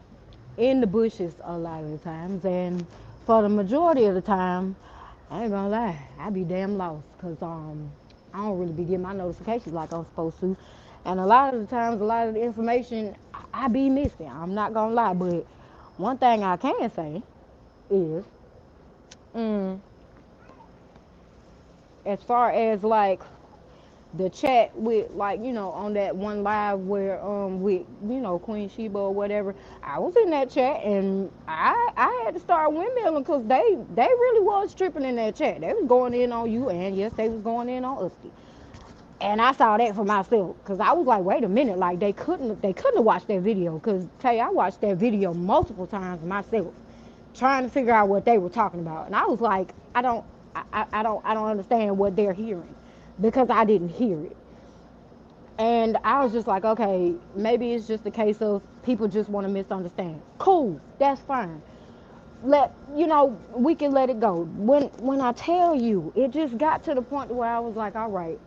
in the bushes a lot of the times, and for the majority of the time, I ain't gonna lie, I be damn lost, cause I don't really be getting my notifications like I'm supposed to, and a lot of the times, a lot of the information I be missing. I'm not gonna lie, but one thing I can say is, as far as like the chat with, like, on that one live where with Queen Sheba or whatever. I was in that chat, and I had to start windmilling because they really was tripping in that chat. They was going in on you, and yes, they was going in on Usky. And I saw that for myself because I was like, wait a minute, like they couldn't have watched that video because tell you, I watched that video multiple times myself, trying to figure out what they were talking about, and I was like, I don't understand what they're hearing because I didn't hear it. And I was just like, okay, maybe it's just a case of people just want to misunderstand. Cool, that's fine. We can let it go. When I tell you, it just got to the point where I was like, all right,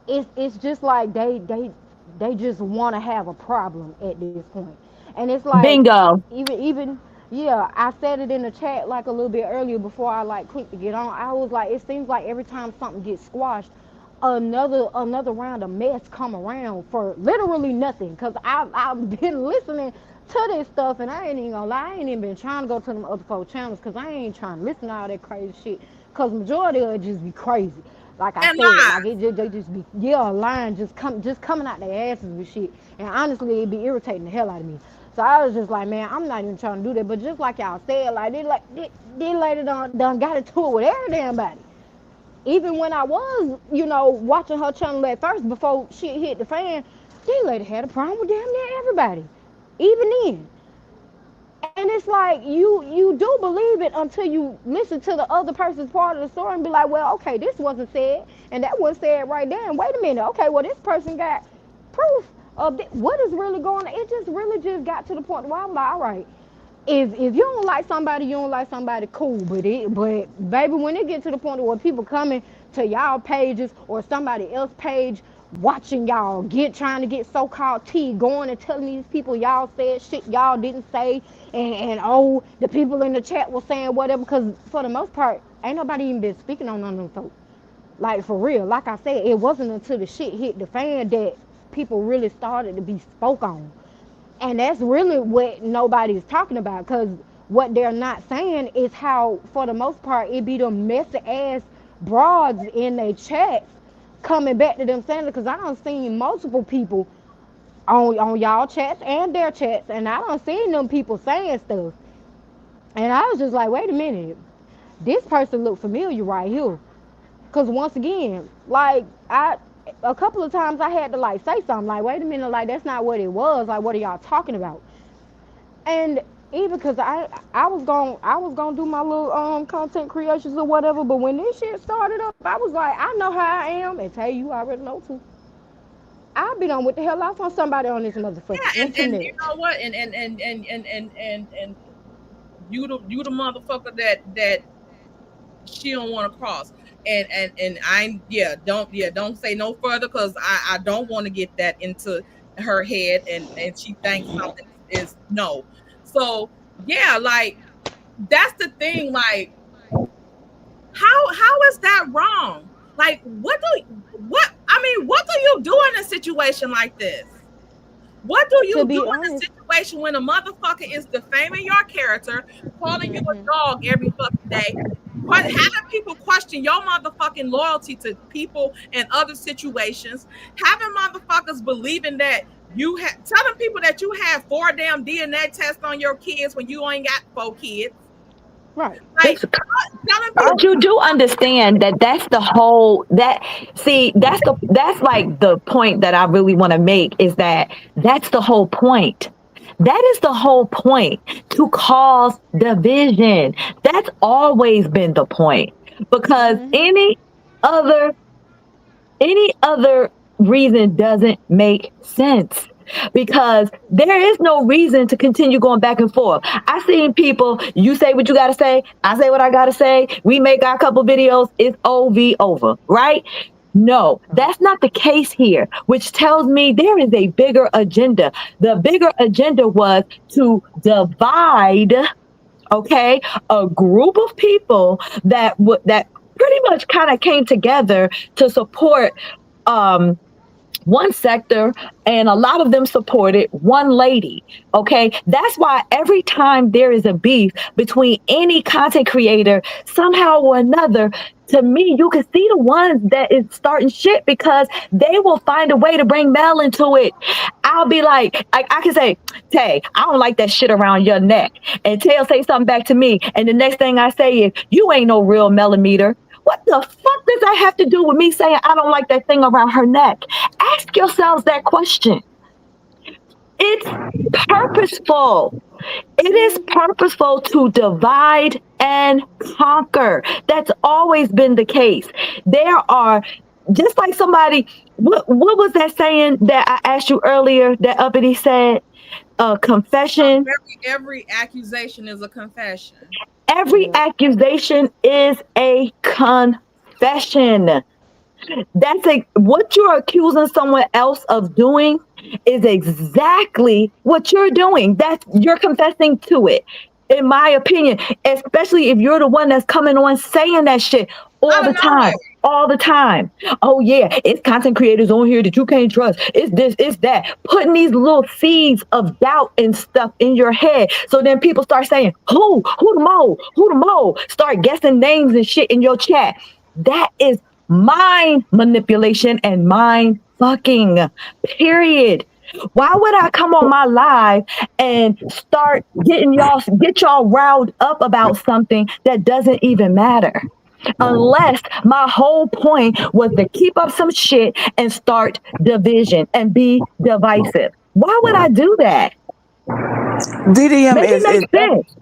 it's just like they just want to have a problem at this point. And it's like, Bingo. even yeah, I said it in the chat like a little bit earlier before I like clicked to get on. I was like, it seems like every time something gets squashed, another round of mess come around for literally nothing. Because I've been listening to this stuff, and I ain't even gonna lie, I ain't even been trying to go to them other four channels because I ain't trying to listen to all that crazy shit. Because majority of it just be crazy. Like I And said, live. like they just be, yeah, lying, just coming out their asses with shit. And honestly, it be irritating the hell out of me. So I was just like, man, I'm not even trying to do that. But just like y'all said, like they lady done got into it with every damn body. Even when I was, watching her channel at first before shit hit the fan, this lady had a problem with damn near everybody. Even then. And it's like you do believe it until you listen to the other person's part of the story and be like, well, okay, this wasn't said and that wasn't said right there. And wait a minute, okay, well, this person got proof of what is really going on. It just really just got to the point where I'm like, all right, if you don't like somebody, you don't like somebody, cool. But baby, when it gets to the point where people coming to y'all pages or somebody else page, watching y'all trying to get so-called tea, going and telling these people y'all said shit y'all didn't say, and oh, the people in the chat were saying whatever, because for the most part, ain't nobody even been speaking on none of them folks. Like, for real, like I said, it wasn't until the shit hit the fan that people really started to be spoke on. And that's really what nobody's talking about, because what they're not saying is how, for the most part, it be them messy ass broads in their chats coming back to them saying it, because I done seen multiple people on y'all chats and their chats, and I done seen them people saying stuff. And I was just like, wait a minute, this person look familiar right here. Because once again, like, a couple of times I had to like say something like, wait a minute, like, that's not what it was. Like, what are y'all talking about? And even because I was gonna do my little content creations or whatever, but when this shit started up, I was like, I know how I am, and tell you already know too. I'll be on what the hell off on somebody on this motherfucking Yeah, and you internet. know what? And you the motherfucker that she don't want to cross. And I don't say no further because I don't want to get that into her head and she thinks something is no. So yeah, like that's the thing. Like how is that wrong? Like what do you do in a situation like this? What do To you do be in a honest, situation when a motherfucker is defaming your character, calling you a dog every fucking day, having people question your motherfucking loyalty to people and other situations, having motherfuckers believing that telling people that you have 4 damn DNA tests on your kids when you ain't got 4 kids. right? Like telling But people you do understand that that's like the point that I really want to make, is that that's the whole point. That is the whole point, to cause division. That's always been the point, because other any other reason doesn't make sense, because there is no reason to continue going back and forth. I seen people, you say what you got to say, I say what I got to say, we make our couple videos, it's over, right? No, that's not the case here, which tells me there is a bigger agenda. The bigger agenda was to divide, okay, a group of people that pretty much kind of came together to support um one sector, and a lot of them supported one lady. Okay. That's why every time there is a beef between any content creator, somehow or another, to me, you can see the ones that is starting shit because they will find a way to bring Mel into it. I'll be like, I can say, Tay, I don't like that shit around your neck. And Tay will say something back to me. And the next thing I say is, you ain't no real Melometer. What the fuck does that have to do with me saying I don't like that thing around her neck? Ask yourselves that question. It's purposeful. It is purposeful to divide and conquer. That's always been the case. There are, just like somebody, what was that saying that I asked you earlier that Uppity said? Confession. Every accusation is a confession. Every accusation is a confession. That's what you're accusing someone else of doing is exactly what you're doing. That's you're confessing to it. In my opinion, especially if you're the one that's coming on saying that shit all the time, all the time. Oh yeah, it's content creators on here that you can't trust. It's this, it's that. Putting these little seeds of doubt and stuff in your head. So then people start saying, who the mole? Who the mole? Start guessing names and shit in your chat. That is mind manipulation and mind fucking, period. Why would I come on my live and start get y'all riled up about something that doesn't even matter? Unless my whole point was to keep up some shit and start division and be divisive. Why would I do that? DDM Make it make sense.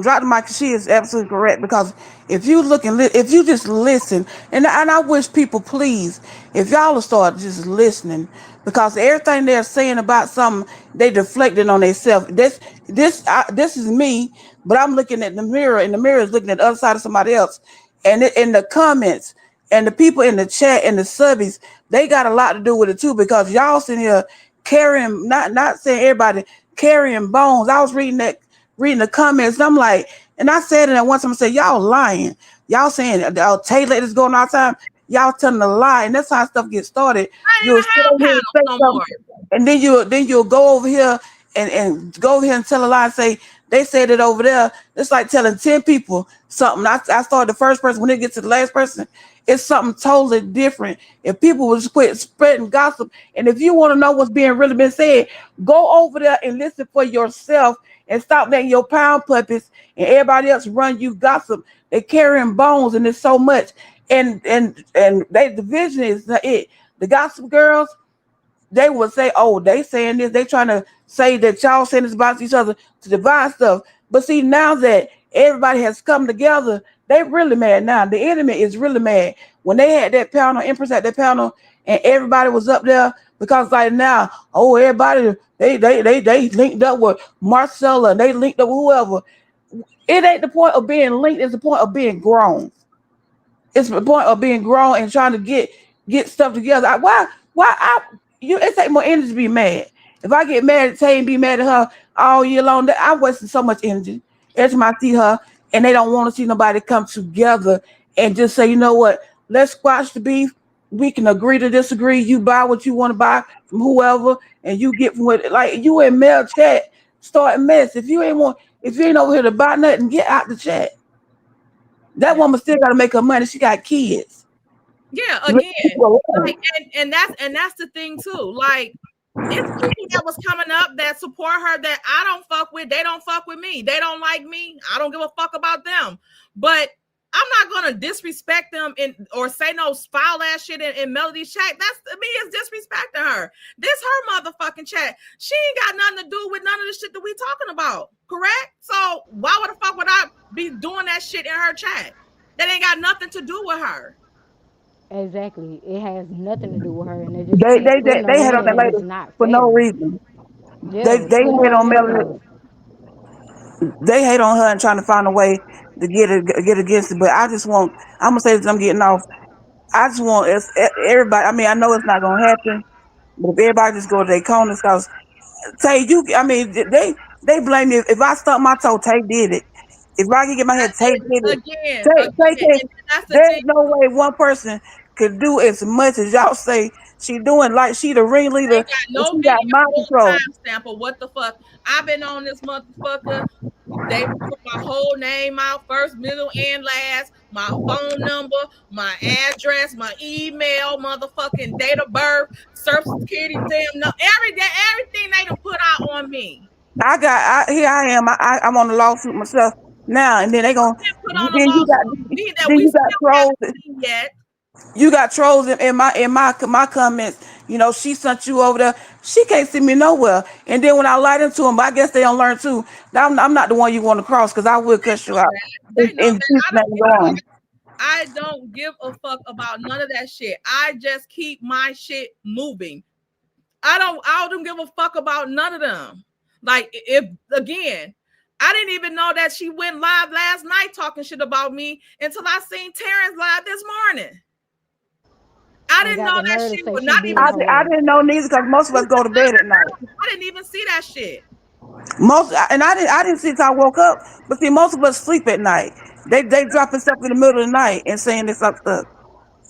Drop the mic. She is absolutely correct because if you look and if you just listen, and I wish people please, if y'all will start just listening, because everything they're saying about something, they deflecting on themselves. This is me, but I'm looking at the mirror, and the mirror is looking at the other side of somebody else, and in the comments and the people in the chat and the subbies, they got a lot to do with it too, because y'all sitting here carrying, not saying everybody carrying bones. I was reading the comments, and I'm like, and I said it at one time, I said, y'all lying. Y'all saying, Taylor is going all the time. Y'all telling a lie, and that's how stuff gets started. You'll sit over here and say something, and then you'll go over here and go over here and tell a lie and say, they said it over there. It's like telling 10 people something. I started the first person, when it gets to the last person, it's something totally different. If people would just quit spreading gossip, and if you want to know what's really been said, go over there and listen for yourself and stop letting your pound puppets and everybody else run you gossip. They're carrying bones, and it's so much. And they division is it. The gossip girls, they would say, oh, they saying this, they trying to say that y'all saying this about each other to divide stuff. But see, now that everybody has come together, they really mad now. The enemy is really mad. When they had that panel, Empress had that panel, and everybody was up there, because like now, oh, everybody, they linked up with Marcella, and they linked up with whoever. It ain't the point of being linked, it's the point of being grown. It's the point of being grown and trying to get stuff together. It take more energy to be mad. If I get mad at Tay and be mad at her all year long, I'm wasting so much energy. Every time I see her and they don't want to see nobody come together and just say, you know what, let's squash the beef. We can agree to disagree. You buy what you want to buy from whoever, and you get from what, like you in mail chat, start a mess. If you ain't over here to buy nothing, get out the chat. That woman still got to make her money. She got kids. Yeah, again, like, and that's the thing too. Like, it's people that was coming up that support her that I don't fuck with. They don't fuck with me. They don't like me. I don't give a fuck about them. But I'm not gonna disrespect them or say no foul ass shit in Melody's chat. That's, to me, is disrespecting her. This her motherfucking chat. She ain't got nothing to do with none of the shit that we talking about. Correct? So why the fuck would I be doing that shit in her chat? That ain't got nothing to do with her. Exactly. It has nothing to do with her, and they're just They putting her had on in, that and lady it's not for no fair. reason. Yeah, They putting hate her on in Melody. They hate on her and trying to find a way to get against it. But I'm gonna say this, I'm getting off. I just want everybody. I mean, I know it's not gonna happen, but if everybody just go to their corners, because Tay, they blame me if I stuck my toe. Tay did it. If I can get my head, Tay did it. Again, Tay and that's the there's thing. no way one person could do as much as y'all say she doing. Like she the ringleader, Ain't got and no she got video mind or control. timestamp or what the fuck. I've been on this motherfucker. They put my whole name out, first, middle, and last, my phone number, my address, my email, motherfucking date of birth, social security, damn no, everything they done put out on me. Here I am. I'm on the lawsuit myself now, and then they gonna Put on a then you got lawsuit me that then we you got still trolls. haven't seen yet. You got trolls in my comments. You know, she sent you over there. She can't see me nowhere. And then when I light into them, I guess they don't learn too. Now I'm not the one you want to cross because I will cuss you out. They know And that. I don't give a fuck about none of that shit. I just keep my shit moving. I don't give a fuck about none of them. Like, if again, I didn't even know that she went live last night talking shit about me until I seen Terrence live this morning. I didn't know that shit was not even. I didn't know neither because most of us go to bed at night. I didn't even see that shit. I didn't see it till I woke up. But see, most of us sleep at night. They dropping stuff in the middle of the night and saying this stuff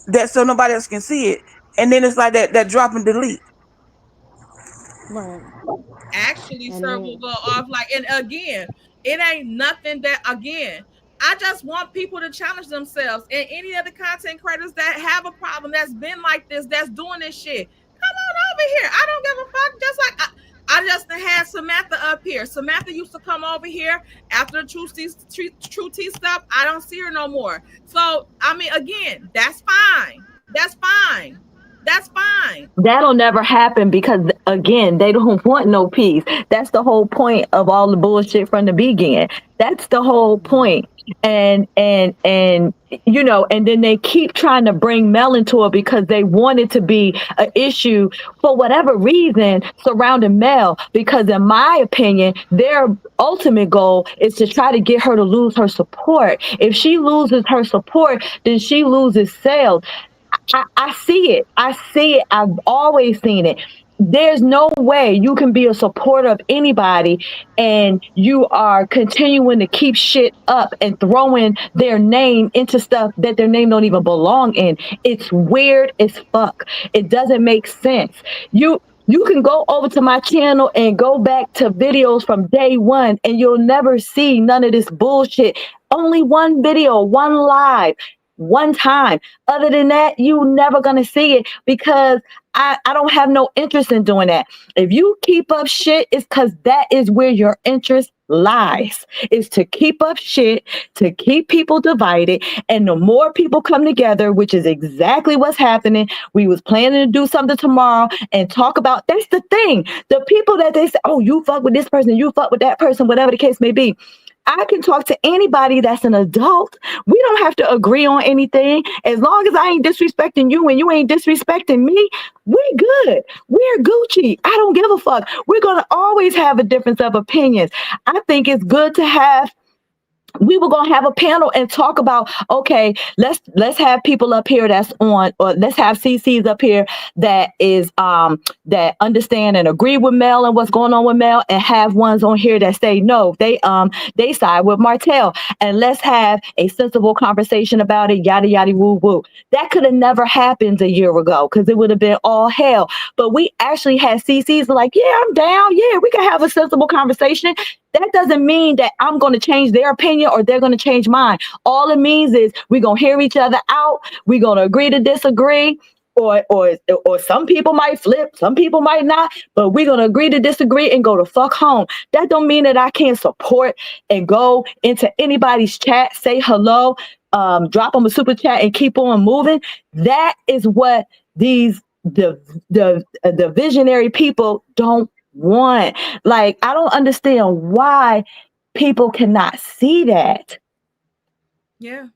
that so nobody else can see it. And then it's like that drop and delete. Right. Actually, sir, will go off like, and again, it ain't nothing that again. I just want people to challenge themselves, and any of the content creators that have a problem that's been like this, that's doing this shit. Come on over here. I don't give a fuck. Just like I just had Samantha up here. Samantha used to come over here after the True Tea stuff. I don't see her no more. So I mean, again, that's fine. That's fine. That's fine. That'll never happen because again, they don't want no peace. That's the whole point of all the bullshit from the beginning. That's the whole point. And you know, and then they keep trying to bring Mel into it because they want it to be an issue for whatever reason surrounding Mel. Because in my opinion, their ultimate goal is to try to get her to lose her support. If she loses her support, then she loses sales. I see it. I see it. I've always seen it. There's no way you can be a supporter of anybody and you are continuing to keep shit up and throwing their name into stuff that their name don't even belong in. It's weird as fuck. It doesn't make sense. You can go over to my channel and go back to videos from day one and you'll never see none of this bullshit. Only one video, one live. One time. Other than that, you never gonna see it because I don't have no interest in doing that. If you keep up shit, it's because that is where your interest lies. Is to keep up shit, to keep people divided, and the more people come together, which is exactly what's happening. We was planning to do something tomorrow and talk about. That's the thing. The people that they say, oh, you fuck with this person, you fuck with that person, whatever the case may be. I can talk to anybody that's an adult. We don't have to agree on anything. As long as I ain't disrespecting you and you ain't disrespecting me, we good. We're Gucci. I don't give a fuck. We're going to always have a difference of opinions. I think it's good to have. We were gonna have a panel and talk about, okay, let's have people up here that's on, or let's have CCs up here that is that understand and agree with Mel and what's going on with Mel, and have ones on here that say no, they side with Martell, and let's have a sensible conversation about it, yada yada woo woo. That could have never happened a year ago because it would have been all hell. But we actually had CCs like, yeah, I'm down, yeah, we can have a sensible conversation. That doesn't mean that I'm going to change their opinion or they're going to change mine. All it means is we're going to hear each other out. We're going to agree to disagree, or some people might flip, some people might not, but we're going to agree to disagree and go to fuck home. That don't mean that I can't support and go into anybody's chat, say hello, drop them a super chat and keep on moving. That is what the visionary people don't want. Like, I don't understand why people cannot see that. Yeah.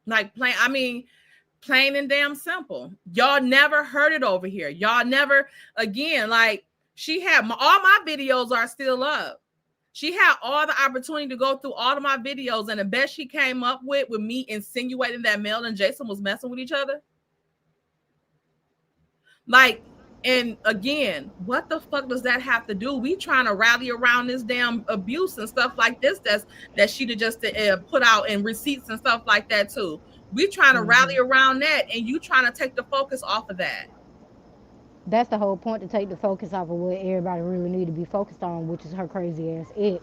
Like plain and damn simple. Y'all never heard it over here. Y'all never, again, like she had all my videos are still up. She had all the opportunity to go through all of my videos, and the best she came up with me insinuating that Mel and Jason was messing with each other. Like, and again, what the fuck does that have to do? We trying to rally around this damn abuse and stuff like this that she'd have just put out, and receipts and stuff like that too. We trying to rally around that, and you trying to take the focus off of that. That's the whole point, to take the focus off of what everybody really need to be focused on, which is her crazy ass ex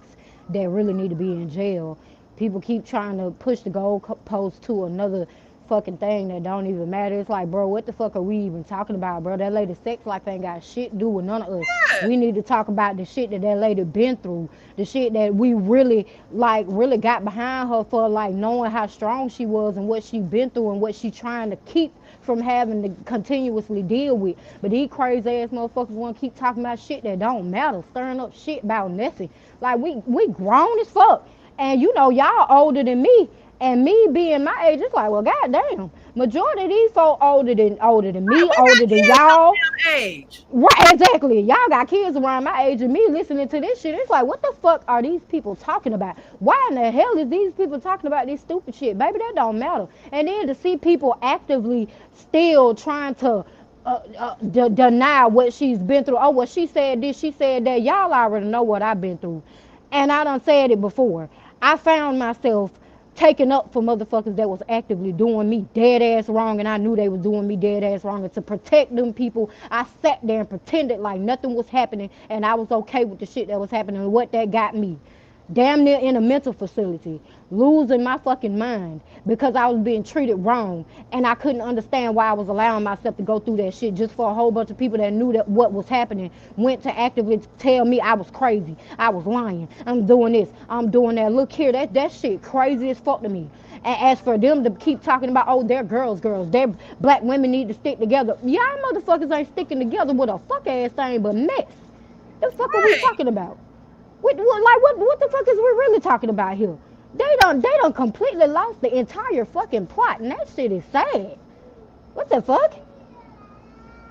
that really need to be in jail. People keep trying to push the goalpost to another fucking thing that don't even matter. It's like, bro, what the fuck are we even talking about, bro? That lady's sex life ain't got shit to do with none of us. Yeah. We need to talk about the shit that lady been through, the shit that we really got behind her for, like knowing how strong she was and what she been through and what she trying to keep from having to continuously deal with. But these crazy ass motherfuckers want to keep talking about shit that don't matter, stirring up shit about nothing. Like, we grown as fuck, and you know y'all older than me, and me being my age, it's like, well, goddamn, majority of these folk older than me, We older got than kids y'all. our age. Right, exactly. Y'all got kids around my age, and me listening to this shit, it's like, what the fuck are these people talking about? Why in the hell is these people talking about this stupid shit? Baby, that don't matter. And then to see people actively still trying to deny what she's been through. Oh, well, she said this, she said that. Y'all already know what I've been through. And I done said it before. I found myself taking up for motherfuckers that was actively doing me dead ass wrong, and I knew they was doing me dead ass wrong. And to protect them people, I sat there and pretended like nothing was happening, and I was okay with the shit that was happening. And what that got me, damn near in a mental facility, losing my fucking mind because I was being treated wrong, and I couldn't understand why I was allowing myself to go through that shit, just for a whole bunch of people that knew that what was happening went to actively tell me I was crazy, I was lying, I'm doing this, I'm doing that. Look here, that shit crazy as fuck to me. And as for them to keep talking about, oh, they're girls, their black women need to stick together. Y'all motherfuckers ain't sticking together with a fuck ass thing but mess. The fuck are we talking about? What the fuck is we really talking about here? They done completely lost the entire fucking plot, and that shit is sad. What the fuck?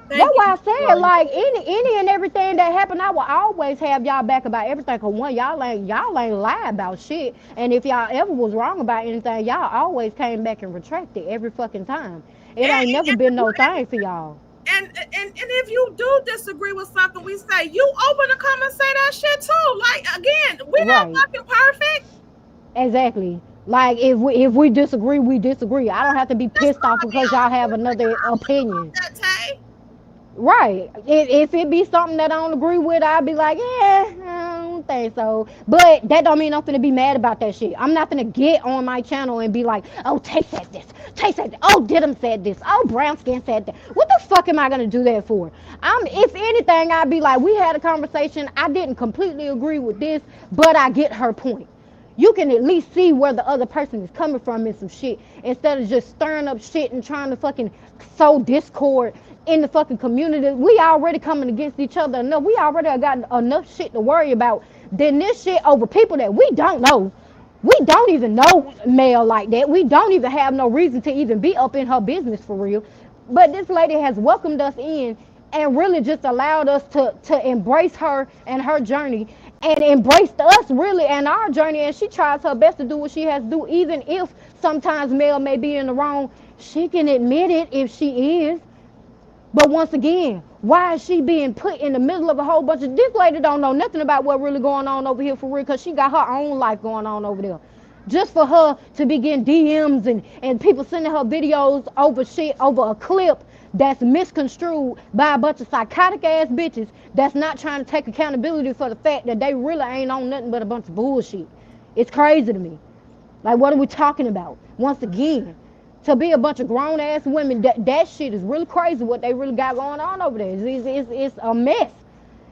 That's why I said, like, any and everything that happened, I will always have y'all back about everything. Cause one, y'all ain't lie about shit. And if y'all ever was wrong about anything, y'all always came back and retracted every fucking time. It ain't never been no thing for y'all. And if you do disagree with something we say, you open to come and say that shit too. Like, again, we're not fucking perfect. Exactly. Like, if we disagree, we disagree. I don't have to be pissed off because y'all have another opinion. Right. If it be something that I don't agree with, I'll be like, yeah, I don't think so. But that don't mean I'm finna be mad about that shit. I'm not finna get on my channel and be like, oh, Tay said this. Tay said that. Oh, Didim said this. Oh, Brown Skin said that. What the fuck am I gonna do that for? If anything, I'd be like, we had a conversation. I didn't completely agree with this, but I get her point. You can at least see where the other person is coming from in some shit, instead of just stirring up shit and trying to fucking sow discord in the fucking community. We already coming against each other enough. We already got enough shit to worry about than this shit over people that we don't know. We don't even know Mel like that. We don't even have no reason to even be up in her business for real. But this lady has welcomed us in and really just allowed us to embrace her and her journey, and embraced us really and our journey. And she tries her best to do what she has to do, even if sometimes Mel may be in the wrong. She can admit it if she is. But once again, why is she being put in the middle of a whole bunch of... This lady don't know nothing about what really going on over here for real, because she got her own life going on over there. Just for her to be getting DMs and people sending her videos over shit, over a clip that's misconstrued by a bunch of psychotic ass bitches that's not trying to take accountability for the fact that they really ain't on nothing but a bunch of bullshit. It's crazy to me. Like, what are we talking about? Once again, to be a bunch of grown ass women, that shit is really crazy what they really got going on over there. It's a mess.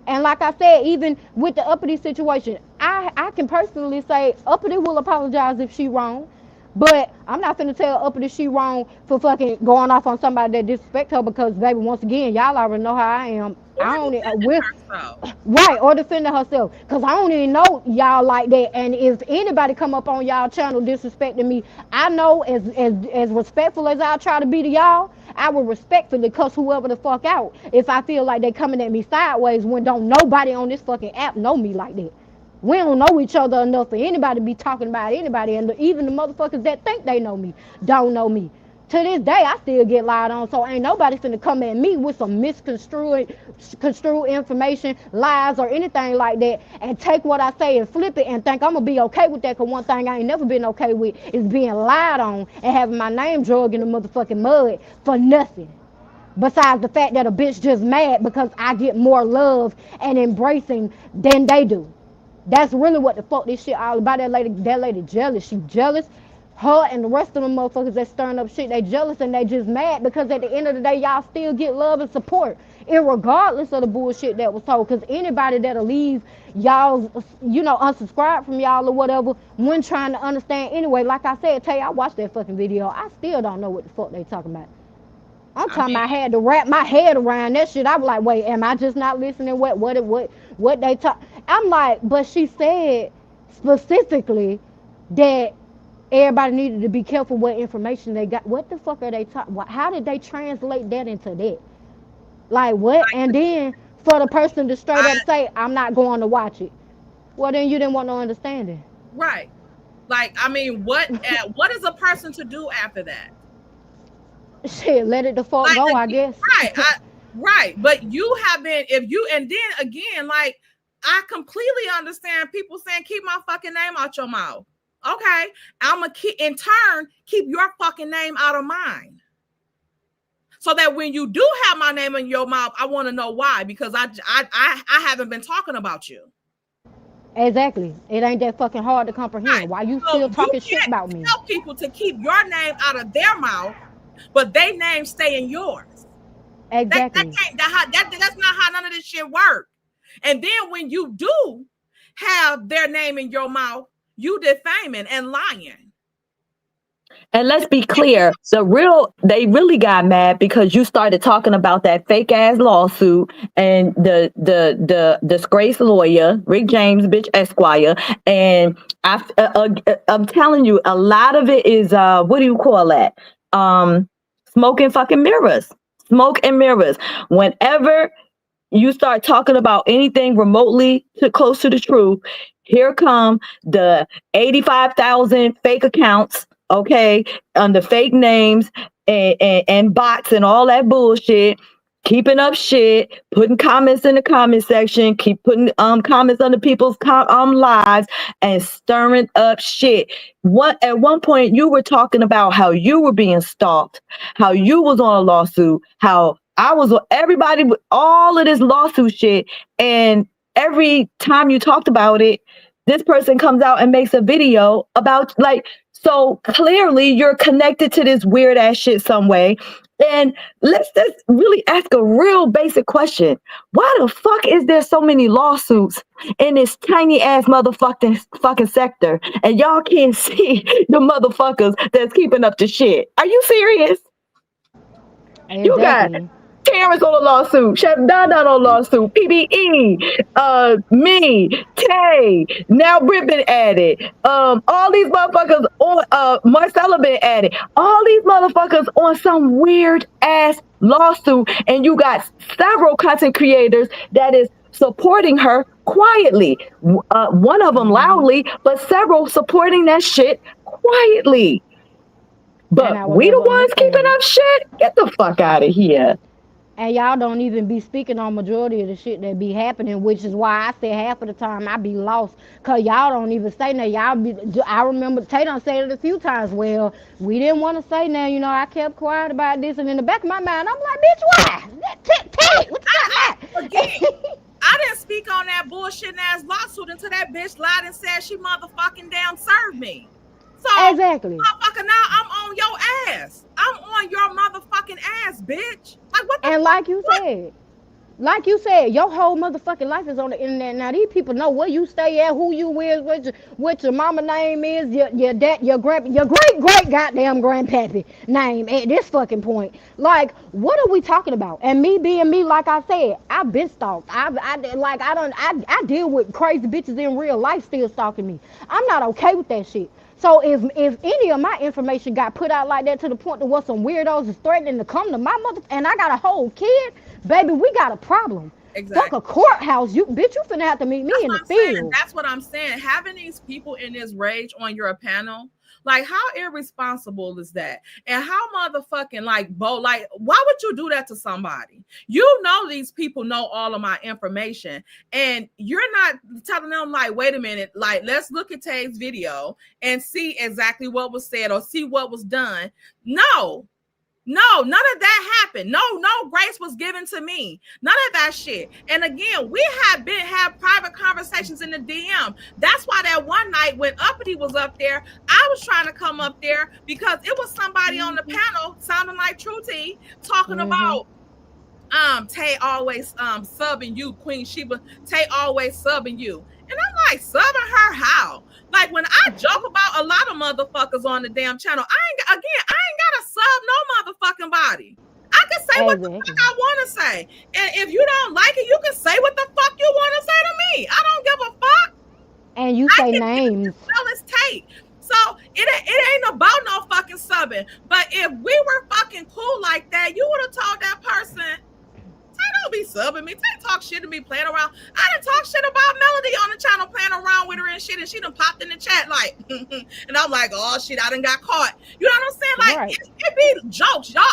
And like I said, even with the Uppity situation, I can personally say Uppity will apologize if she wrong. But I'm not finna tell Uppity she wrong for fucking going off on somebody that disrespect her, because, baby, once again, y'all already know how I am. Right, or defending herself. Because I don't even know y'all like that. And if anybody come up on y'all channel disrespecting me, I know as respectful as I try to be to y'all, I will respectfully cuss whoever the fuck out if I feel like they coming at me sideways, when don't nobody on this fucking app know me like that. We don't know each other enough for anybody to be talking about anybody. And even the motherfuckers that think they know me don't know me. To this day, I still get lied on. So ain't nobody finna come at me with some construed information, lies, or anything like that, and take what I say and flip it and think I'm gonna be okay with that. Cause one thing I ain't never been okay with is being lied on and having my name dragged in the motherfucking mud for nothing. Besides the fact that a bitch just mad because I get more love and embracing than they do. That's really what the fuck this shit all about. That lady jealous. She jealous. Her and the rest of them motherfuckers that stirring up shit, they jealous and they just mad because at the end of the day, y'all still get love and support, irregardless of the bullshit that was told. Because anybody that'll leave y'all, unsubscribe from y'all or whatever, when trying to understand anyway, like I said, Tay, I watched that fucking video. I still don't know what the fuck they talking about. I'm talking about I had to wrap my head around that shit. I was like, wait, am I just not listening? What they talk? I'm like, but she said specifically that everybody needed to be careful what information they got. What the fuck are they talking? How did they translate that into that? Like what? And then for the person to straight up say, I'm not going to watch it. Well, then you didn't want no understanding. Right. Like, I mean, what is a person to do after that? Shit, let it the fuck go, I guess. Right. Right. But you have been, and then again, like, I completely understand people saying, keep my fucking name out your mouth. Okay. I'm going to, in turn, keep your fucking name out of mine. So that when you do have my name in your mouth, I want to know why, because I haven't been talking about you. Exactly. It ain't that fucking hard to comprehend. Right. Why you still talking shit about me? Tell people to keep your name out of their mouth, but their name stay in yours. Exactly. That's not how none of this shit works. And then when you do have their name in your mouth, you defaming and lying. And let's be clear, they really got mad because you started talking about that fake ass lawsuit and the disgraced lawyer, Rick James, bitch Esquire. And I'm telling you, a lot of it is what do you call that? Smoke and fucking mirrors. Smoke and mirrors. Whenever you start talking about anything remotely close to the truth, here come the 85,000 fake accounts, okay, under fake names and bots and all that bullshit, keeping up shit, putting comments in the comment section, keep putting comments under people's lives and stirring up shit. At one point you were talking about how you were being stalked, how you was on a lawsuit, how I was on everybody with all of this lawsuit shit, and every time you talked about it, this person comes out and makes a video about, like, so clearly you're connected to this weird ass shit some way. And let's just really ask a real basic question. Why the fuck is there so many lawsuits in this tiny ass fucking sector? And y'all can't see the motherfuckers that's keeping up the shit. Are you serious? Exactly. You got Terrence on a lawsuit, Chef Don on a lawsuit, PBE, me, Tay, now Britt been added. All these motherfuckers on Marcella been added. All these motherfuckers on some weird ass lawsuit, and you got several content creators that is supporting her quietly. One of them loudly, but several supporting that shit quietly. But we the ones keeping up shit? Get the fuck out of here. And y'all don't even be speaking on majority of the shit that be happening, which is why I say half of the time I be lost, because y'all don't even say that. I remember Tay done said it a few times. Well, we didn't want to say now, I kept quiet about this. And in the back of my mind, I'm like, bitch, why? Tay, what you talking about? Again, I didn't speak on that bullshit ass lawsuit until that bitch lied and said she motherfucking damn served me. So, exactly. Motherfucker, now I'm on your ass. I'm on your motherfucking ass, bitch. Like, what the fuck? Like you said, your whole motherfucking life is on the internet. Now these people know where you stay at, who you with, what your mama name is, your dad, your great goddamn grandpappy name at this fucking point. Like, what are we talking about? And me being me, like I said, I've been stalked. I deal with crazy bitches in real life still stalking me. I'm not okay with that shit. So if any of my information got put out like that to the point to where some weirdos is threatening to come to my mother, and I got a whole kid, baby, we got a problem. Exactly. Fuck a courthouse. You finna have to meet me in the field. That's what I'm saying. Having these people in this rage on your panel Like, how irresponsible is that? And how motherfucking like bold, like, why would you do that to somebody? You know, these people know all of my information, and you're not telling them, like, wait a minute, like, let's look at Tay's video and see exactly what was said or see what was done. No, none of that happened. No grace was given to me. None of that shit. And again, we have private conversations in the DM. That's why that one night when Uppity was up there, I was trying to come up there because it was somebody on the panel sounding like True T talking about Tay always subbing you, Queen Sheba. Tay always subbing you. And I'm like, subbing her how? Like, when I joke about a lot of motherfuckers on the damn channel, I ain't gotta sub no motherfucking body. I can say what the fuck I want to say. And if you don't like it, you can say what the fuck you want to say to me. I don't give a fuck. And you say names. It's Tay. So it ain't about no fucking subbing. But if we were fucking cool like that, you would have told that person, Tay don't be subbing me. Tay talk shit to me playing around. I done talk shit about Melody on the channel playing around with her and shit, and she done popped in the chat like, and I'm like, oh shit, I done got caught. You know what I'm saying? Like, it be jokes. Y'all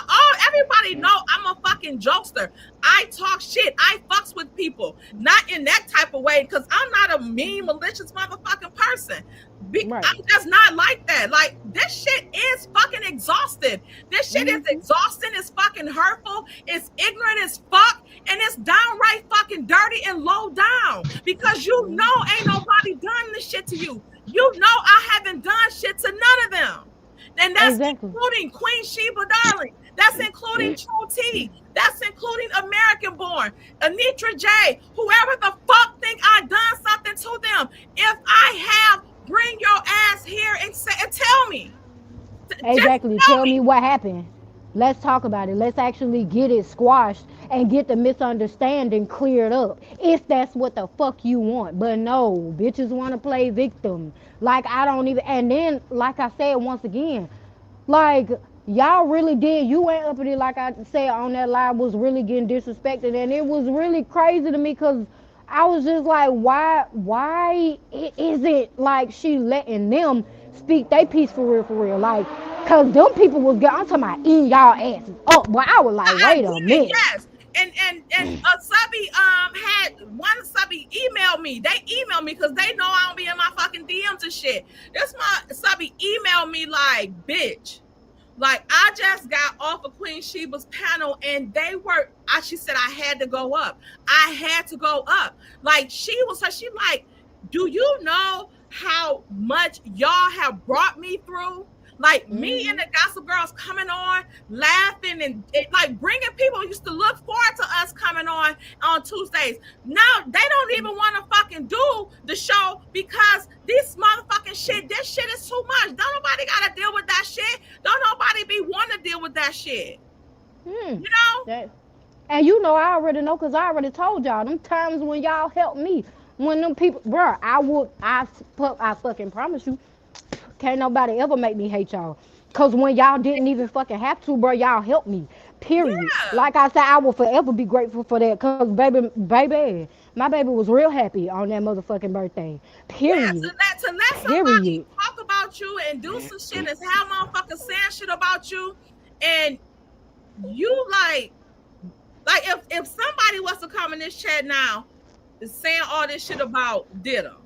everybody know I'm a fucking jokester. I talk shit. I fucks with people. Not in that type of way, because I'm not a mean, malicious motherfucking person. I'm just not like that. Like, this shit is fucking exhausted. This shit is exhausting. It's fucking hurtful. It's ignorant as fuck. And it's downright fucking dirty and low down. Because you know ain't nobody done this shit to you. You know I haven't done shit to none of them. And that's including Queen Sheba Darling. That's including True T. That's including American Born, Anitra J. Whoever the fuck think I done something to them. If I have, bring your ass here and tell me. Exactly. Tell me what happened. Let's talk about it. Let's actually get it squashed and get the misunderstanding cleared up, if that's what the fuck you want. But no, bitches want to play victim. Like, I don't even, and then, like I said once again, like, y'all really did, you ain't Uppity, like I said on that live, was really getting disrespected, and it was really crazy to me, because I was just like, why is it like she letting them speak they piece for real? Like, cause them people was getting, I'm talking about eating y'all asses up. But I was like, wait a minute. Yes. And a subby had one subby emailed me. They emailed me because they know I don't be in my fucking DMs and shit. This my subby emailed me like, bitch. Like, I just got off of Queen Sheba's panel and she said I had to go up. I had to go up. Like, she like, do you know how much y'all have brought me through? Like, me and the Gossip Girls coming on, laughing and like bringing people who used to look forward to us coming on Tuesdays. Now they don't even want to fucking do the show because this motherfucking shit, this shit is too much. Don't nobody gotta deal with that shit. Don't nobody be wanting to deal with that shit. You know? And you know, I already know, because I already told y'all them times when y'all helped me. When them people, bro, I fucking promise you, can't nobody ever make me hate y'all. Because when y'all didn't even fucking have to, bro, y'all helped me. Period. Yeah. Like I said, I will forever be grateful for that. Because, baby, my baby was real happy on that motherfucking birthday. Period. Yeah, to let somebody talk about you and do some shit and have motherfuckers saying shit about you, and you like if somebody was to come in this chat now saying all this shit about Diddum.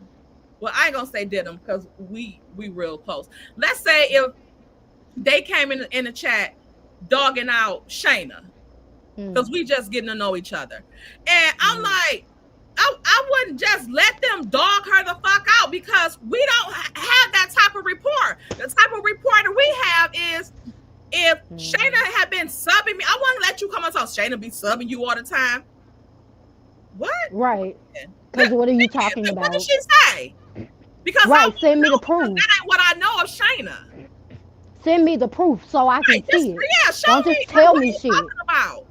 Well, I ain't gonna say Diddum because we real close. Let's say if they came in the chat dogging out Shayna because we just getting to know each other, and I'm like, I wouldn't just let them dog her the fuck out because we don't have that type of rapport. The type of rapport that we have is if Shayna had been subbing me, I wouldn't let you come and talk. Shayna be subbing you all the time. What? Right. Because what are you talking about? What did she say? Because send me the proof. That ain't what I know of Shayna. Send me the proof so I can see it. Yeah, don't just tell me shit. About?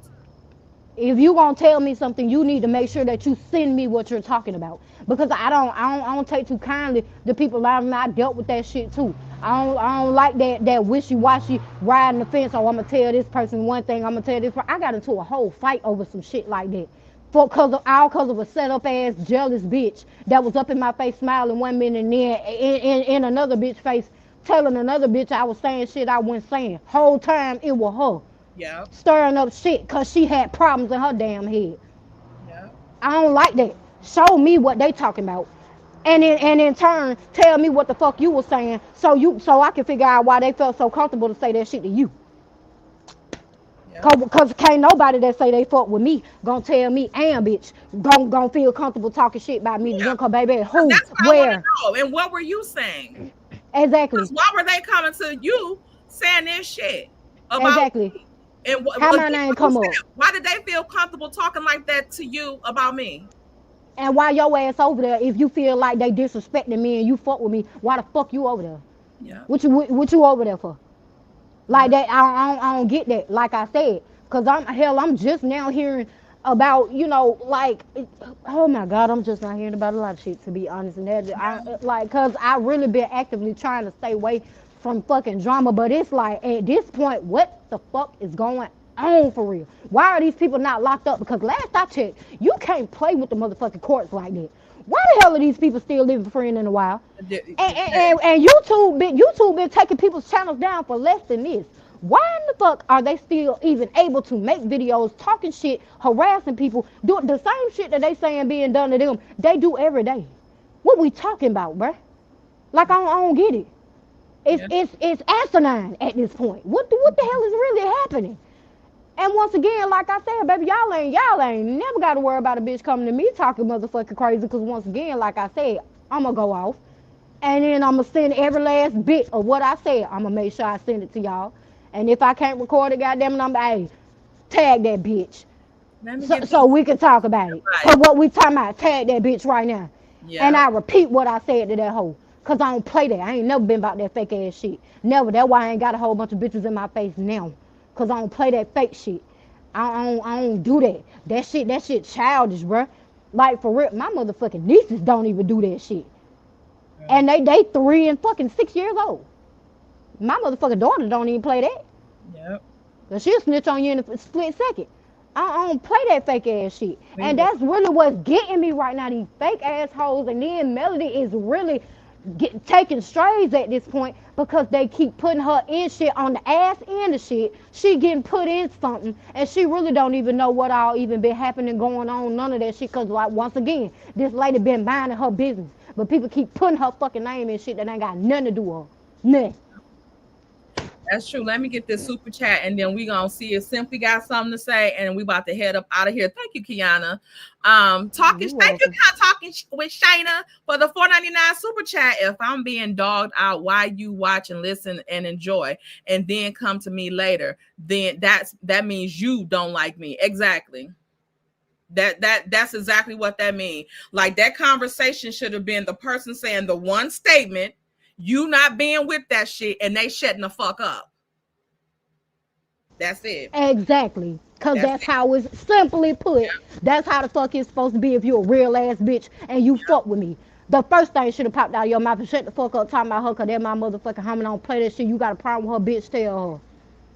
If you gonna tell me something, you need to make sure that you send me what you're talking about. Because I don't take too kindly the people around me. I dealt with that shit too. I don't like that wishy-washy riding the fence. Oh, I'm gonna tell this person one thing. I'm gonna tell this person. I got into a whole fight over some shit like that. Because of a set-up ass jealous bitch that was up in my face smiling one minute and then in another bitch face telling another bitch I was saying shit I wasn't saying. Whole time it was her. Yeah. Stirring up shit because she had problems in her damn head. Yeah. I don't like that. Show me what they talking about. And in turn, tell me what the fuck you was saying so I can figure out why they felt so comfortable to say that shit to you. Cause can't nobody that say they fuck with me gonna tell me, and bitch, gonna feel comfortable talking shit about me to them. Cause baby, who, That's what I want to where? know. And what were you saying? Exactly. Why were they coming to you saying this shit about Exactly. me? And How my name come up? Why did they feel comfortable talking like that to you about me? And why your ass over there? If you feel like they disrespecting me and you fuck with me, why the fuck you over there? Yeah. What you over there for? Like that, I don't get that. Like I said, cause I'm just now hearing about, like, oh my God, I'm just not hearing about a lot of shit, to be honest. And cause I really been actively trying to stay away from fucking drama, but it's like at this point, what the fuck is going on for real? Why are these people not locked up? Because last I checked, you can't play with the motherfucking courts like that. Why the hell are these people still living free and in the wild? And YouTube been taking people's channels down for less than this. Why in the fuck are they still even able to make videos talking shit, harassing people, doing the same shit that they saying being done to them? They do every day. What we talking about, bruh? Like I don't get it. It's asinine at this point. What the hell is really happening? And once again, like I said, baby, y'all ain't never got to worry about a bitch coming to me talking motherfucking crazy. Because once again, like I said, I'm going to go off. And then I'm going to send every last bit of what I said. I'm going to make sure I send it to y'all. And if I can't record it, goddamn it, hey, tag that bitch. So we can talk about it. Because what we talking about, tag that bitch right now. Yeah. And I repeat what I said to that hoe. Because I don't play that. I ain't never been about that fake ass shit. Never. That's why I ain't got a whole bunch of bitches in my face now. Because I don't play that fake shit. I don't do that. That shit childish, bruh. Like, for real, my motherfucking nieces don't even do that shit. Yeah. And they 3 and fucking 6 years old. My motherfucking daughter don't even play that. Yep. Cause she'll snitch on you in a split second. I don't play that fake ass shit. And that's really what's getting me right now, these fake assholes. And then Melody is really taking strays at this point because they keep putting her in shit on the ass end of shit. She getting put in something and she really don't even know what all even been happening, going on, none of that shit. Cause like, once again, this lady been minding her business. But people keep putting her fucking name in shit that ain't got nothing to do with her. Nothing. That's true. Let me get this super chat and then we gonna see if Simply got something to say and we about to head up out of here. Thank you, Kiana. Thank you, Talking with Shayna for the $4.99 super chat. If I'm being dogged out, why you watch and listen and enjoy and then come to me later, then that means you don't like me. Exactly. That's exactly what that means. Like, that conversation should have been the person saying the one statement, you not being with that shit, and they shutting the fuck up. That's it. Exactly. Because that's how it's simply put. Yeah. That's how the fuck it's supposed to be if you're a real ass bitch and you fuck with me. The first thing should have popped out of your mouth and shut the fuck up talking about her because that's my motherfucking homie. Don't play that shit. You got a problem with her, bitch, tell her.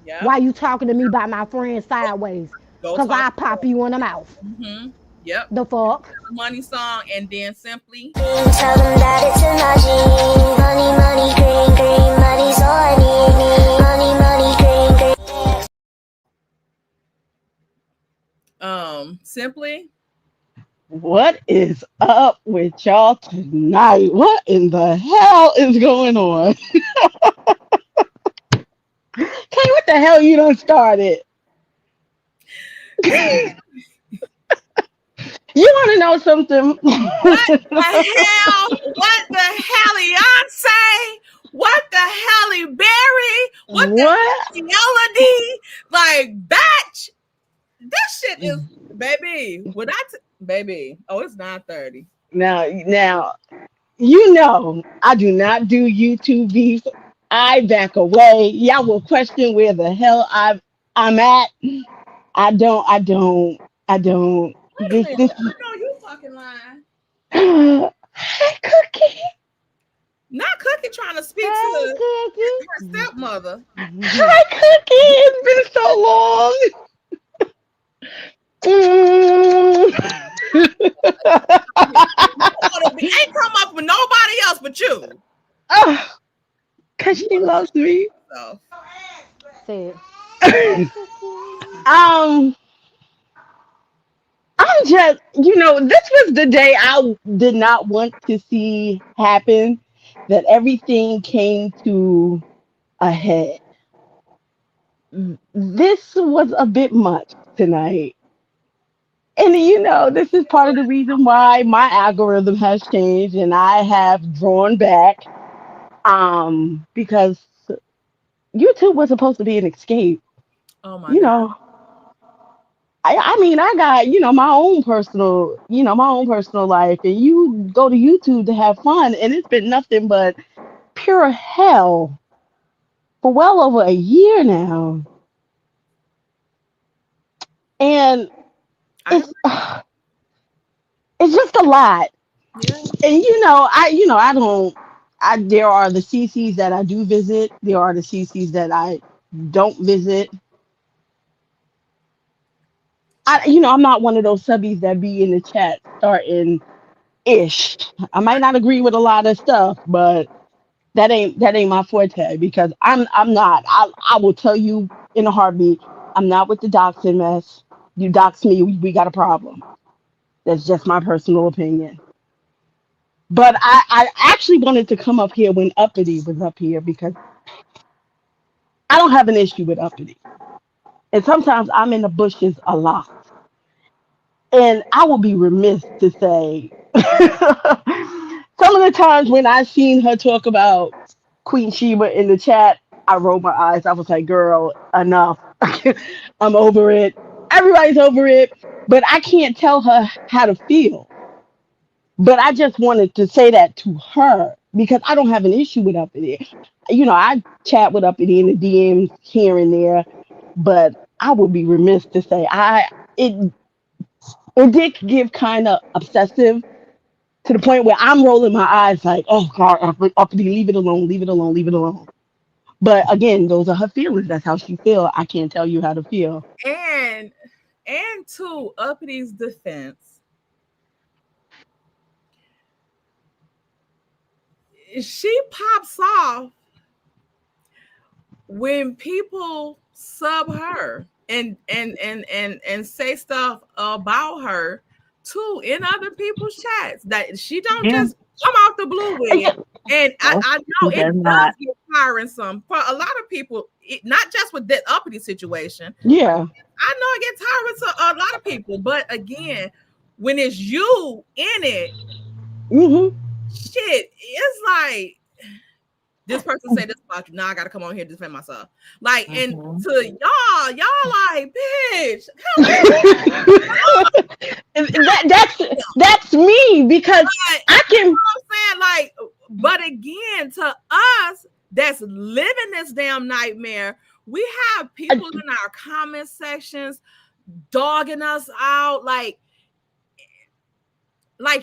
Yeah. Why you talking to me about my friend sideways? Because I pop you in the mouth. Mm-hmm. Yep. The fuck? Money song and then Simply. Tell them that it's a magic. Money, money, green, green. Money's all I need. Money, money, green, green. Simply. What is up with y'all tonight? What in the hell is going on? Kay, what the hell you done started? You want to know something? What the hell? What the hell, Beyonce? What the hell, Barry? What the hell, Melody? Like, batch. This shit is, baby. Baby. Oh, it's 9:30. Now, you know, I do not do YouTube beef. I back away. Y'all will question where the hell I'm at. I don't. Wait a minute. I know you fucking lying. Hi, Cookie. Not Cookie trying to speak to her stepmother. Hi, Cookie. It's been so long. Ain't come up with nobody else but you. Oh, that she loves me. So Say it. um, I'm just, this was the day I did not want to see happen. That everything came to a head. This was a bit much tonight. And this is part of the reason why my algorithm has changed and I have drawn back. Because YouTube was supposed to be an escape. oh my You God. know, I mean, I got, my own personal life, and you go to YouTube to have fun, and it's been nothing but pure hell for well over a year now. And I it's agree. it's just a lot. Yeah. And I don't there are the CCs that I do visit, there are the CCs that I don't visit. I'm not one of those subbies that be in the chat starting ish. I might not agree with a lot of stuff, but that ain't my forte because I'm not. I will tell you in a heartbeat, I'm not with the doxing mess. You dox me, we got a problem. That's just my personal opinion. But I actually wanted to come up here when Uppity was up here because I don't have an issue with Uppity. And sometimes I'm in the bushes a lot. And I will be remiss to say some of the times when I seen her talk about Queen Sheba in the chat, I rolled my eyes. I was like, girl, enough. I'm over it. Everybody's over it. But I can't tell her how to feel. But I just wanted to say that to her because I don't have an issue with Uppity. I chat with Uppity in the DMs here and there, but I would be remiss to say it it did give kind of obsessive to the point where I'm rolling my eyes like, oh God, Uppity, leave it alone, leave it alone, leave it alone. But again, those are her feelings. That's how she feel. I can't tell you how to feel. And to Uppy's defense, she pops off when people sub her and say stuff about her too in other people's chats that she don't Yeah. just come out the blue with. And No, I she know it does does not. get tiring some for a lot of people, not just with that uppity situation. Yeah. I know it gets tiring to a lot of people, but again, when it's you in it, Mm-hmm. shit, it's like this person say this about you. Now I gotta come on here to defend myself. Like, and Mhm. to y'all like, bitch, that's me because but I you know can. what I'm saying? Like, but again, to us that's living this damn nightmare, we have people in our comment sections dogging us out. Like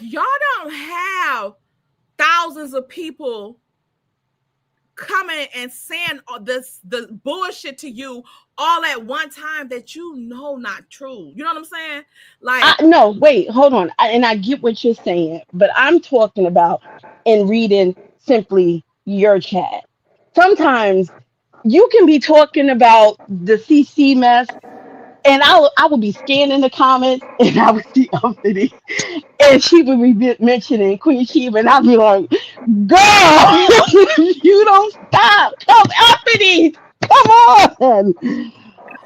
y'all don't have thousands of people coming and saying all the bullshit to you all at one time that you know not true. You know what I'm saying? Like, No, wait, hold on. And I get what you're saying, but I'm talking about in reading simply your chat. Sometimes you can be talking about the CC mess, and I will be scanning the comments, and I would see Uppity, and she would be mentioning Queen Sheba, and I'd be like, girl, you don't stop. Come, Uppity, come on.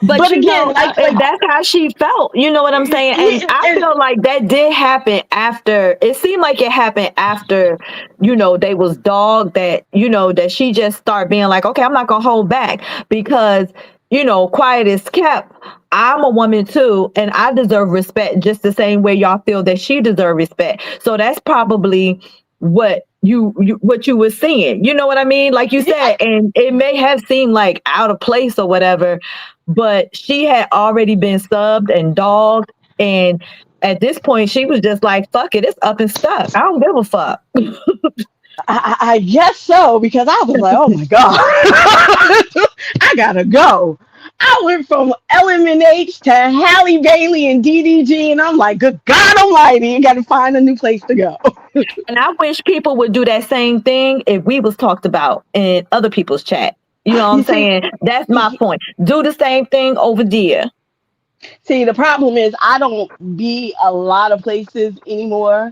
But But again, that's how she felt. You know what I'm saying? And I and feel like that did happen after. It seemed like it happened after, they was dogged that, that she just started being like, okay, I'm not gonna hold back because, quiet is kept. I'm a woman too, and I deserve respect just the same way y'all feel that she deserves respect. So that's probably what what you were seeing. You know what I mean? Like you said, and it may have seemed like out of place or whatever, but she had already been subbed and dogged, and at this point she was just like, fuck it, it's up and stuck. I don't give a fuck. I guess so because I was like, oh my God, I gotta go. I went from LMNH to Halle Bailey and DDG, and I'm like, good God Almighty, you got to find a new place to go. And I wish people would do that same thing if we was talked about in other people's chat. You know what I'm You see, saying? That's my point. Do the same thing over there. see, the problem is I don't be a lot of places anymore.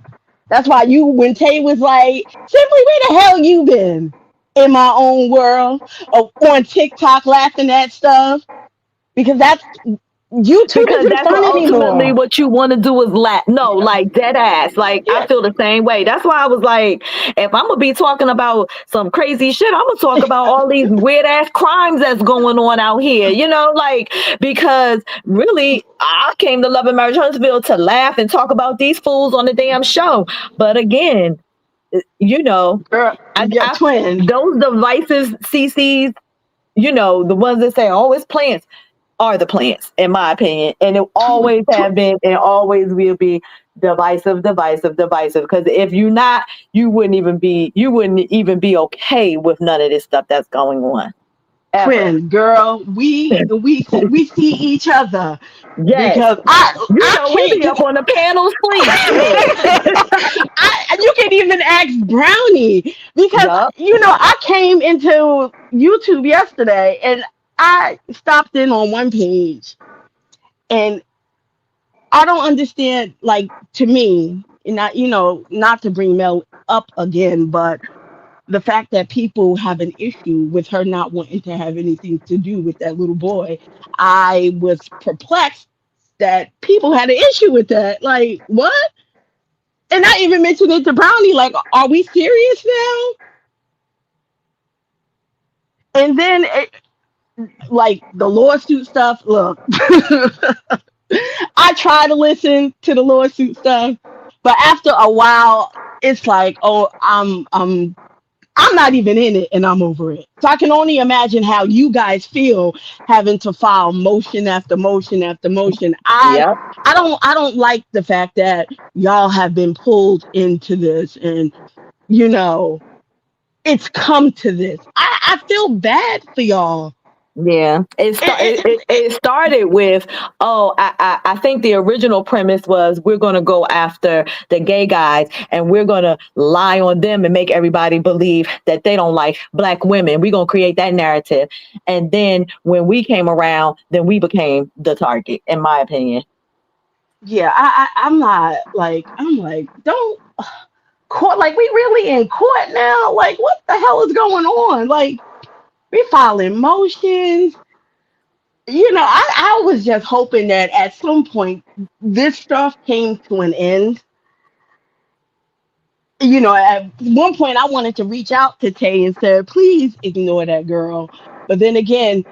That's why when Tay was like, simply, where the hell you been? In my own world, or on TikTok laughing at stuff, because that's YouTube Because isn't that's what fun ultimately anymore. what you want to do is laugh. No, Yeah, like dead ass. Like I yeah. feel the same way. That's why I was like, if I'm gonna be talking about some crazy shit, I'm gonna talk about all these weird ass crimes that's going on out here. You know, like because really, I came to Love and Marriage Huntsville to laugh and talk about these fools on the damn show. But again, you know, Girl, yeah, I twin. those devices, CCs, you know, the ones that say, oh, it's plants are the plants, in my opinion. And it always have been and always will be divisive, divisive, divisive. Because if you're not, you wouldn't even be okay with none of this stuff that's going on. Ever. Twin, girl, we see each other Yes. because You I know, we can't be just up on the panel sleep. Shit. you can even ask Brownie because Yup. I came into YouTube yesterday and I stopped in on one page and I don't understand, like, to me, not not to bring Mel up again, but the fact that people have an issue with her not wanting to have anything to do with that little boy, I was perplexed that people had an issue with that. Like, what? And I even mentioned it to Brownie, like, are we serious now? And then, like, the lawsuit stuff, look, I try to listen to the lawsuit stuff, but after a while, it's like, oh, I'm not even in it and I'm over it. So I can only imagine how you guys feel having to file motion after motion after motion. Yep. I don't like the fact that y'all have been pulled into this and you know it's come to this. I feel bad for y'all. Yeah, it started with, oh, I think the original premise was we're going to go after the gay guys and we're going to lie on them and make everybody believe that they don't like black women. We're going to create that narrative. And then when we came around, then we became the target, in my opinion. Yeah, I'm not like I'm like don't court like we really in court now. Like what the hell is going on? Like we filing motions. I was just hoping that at some point this stuff came to an end. At one point I wanted to reach out to Tay and said, please ignore that girl. But then again,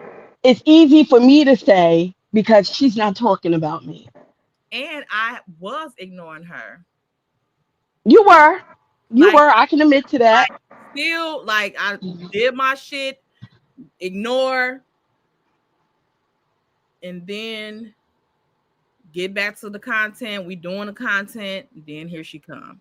it's easy for me to say because she's not talking about me. And I was ignoring her. You were. You Like, were. I can admit to that. still, like, I did my shit, ignore, and then get back to the content. We doing the content. Then here she come.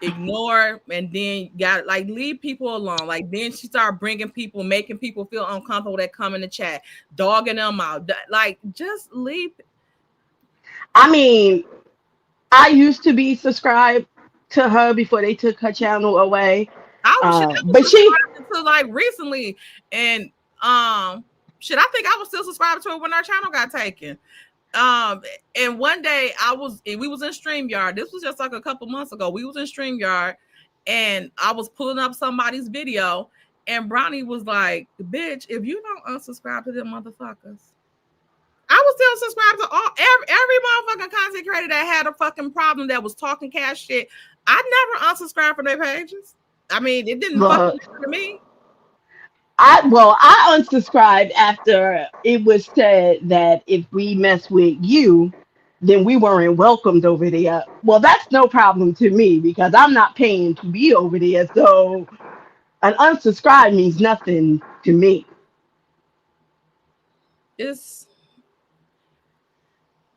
Ignore and then got like leave people alone. Like then she started bringing people, making people feel uncomfortable that come in the chat, dogging them out. Like just leave. I mean, I used to be subscribed to her before they took her channel away. I was But she, subscribed until like recently, and shit, I think I was still subscribed to her when our channel got taken. And one day we was in StreamYard. This was just like a couple months ago. We was in StreamYard and I was pulling up somebody's video and Brownie was like, bitch, if you don't unsubscribe to them motherfuckers. I was still subscribed to every motherfucking content creator that had a fucking problem that was talking cash shit. I never unsubscribed from their pages. I mean, it didn't fucking look, matter to me. I unsubscribed after it was said that if we mess with you, then we weren't welcomed over there. Well, that's no problem to me because I'm not paying to be over there. So an unsubscribe means nothing to me. It's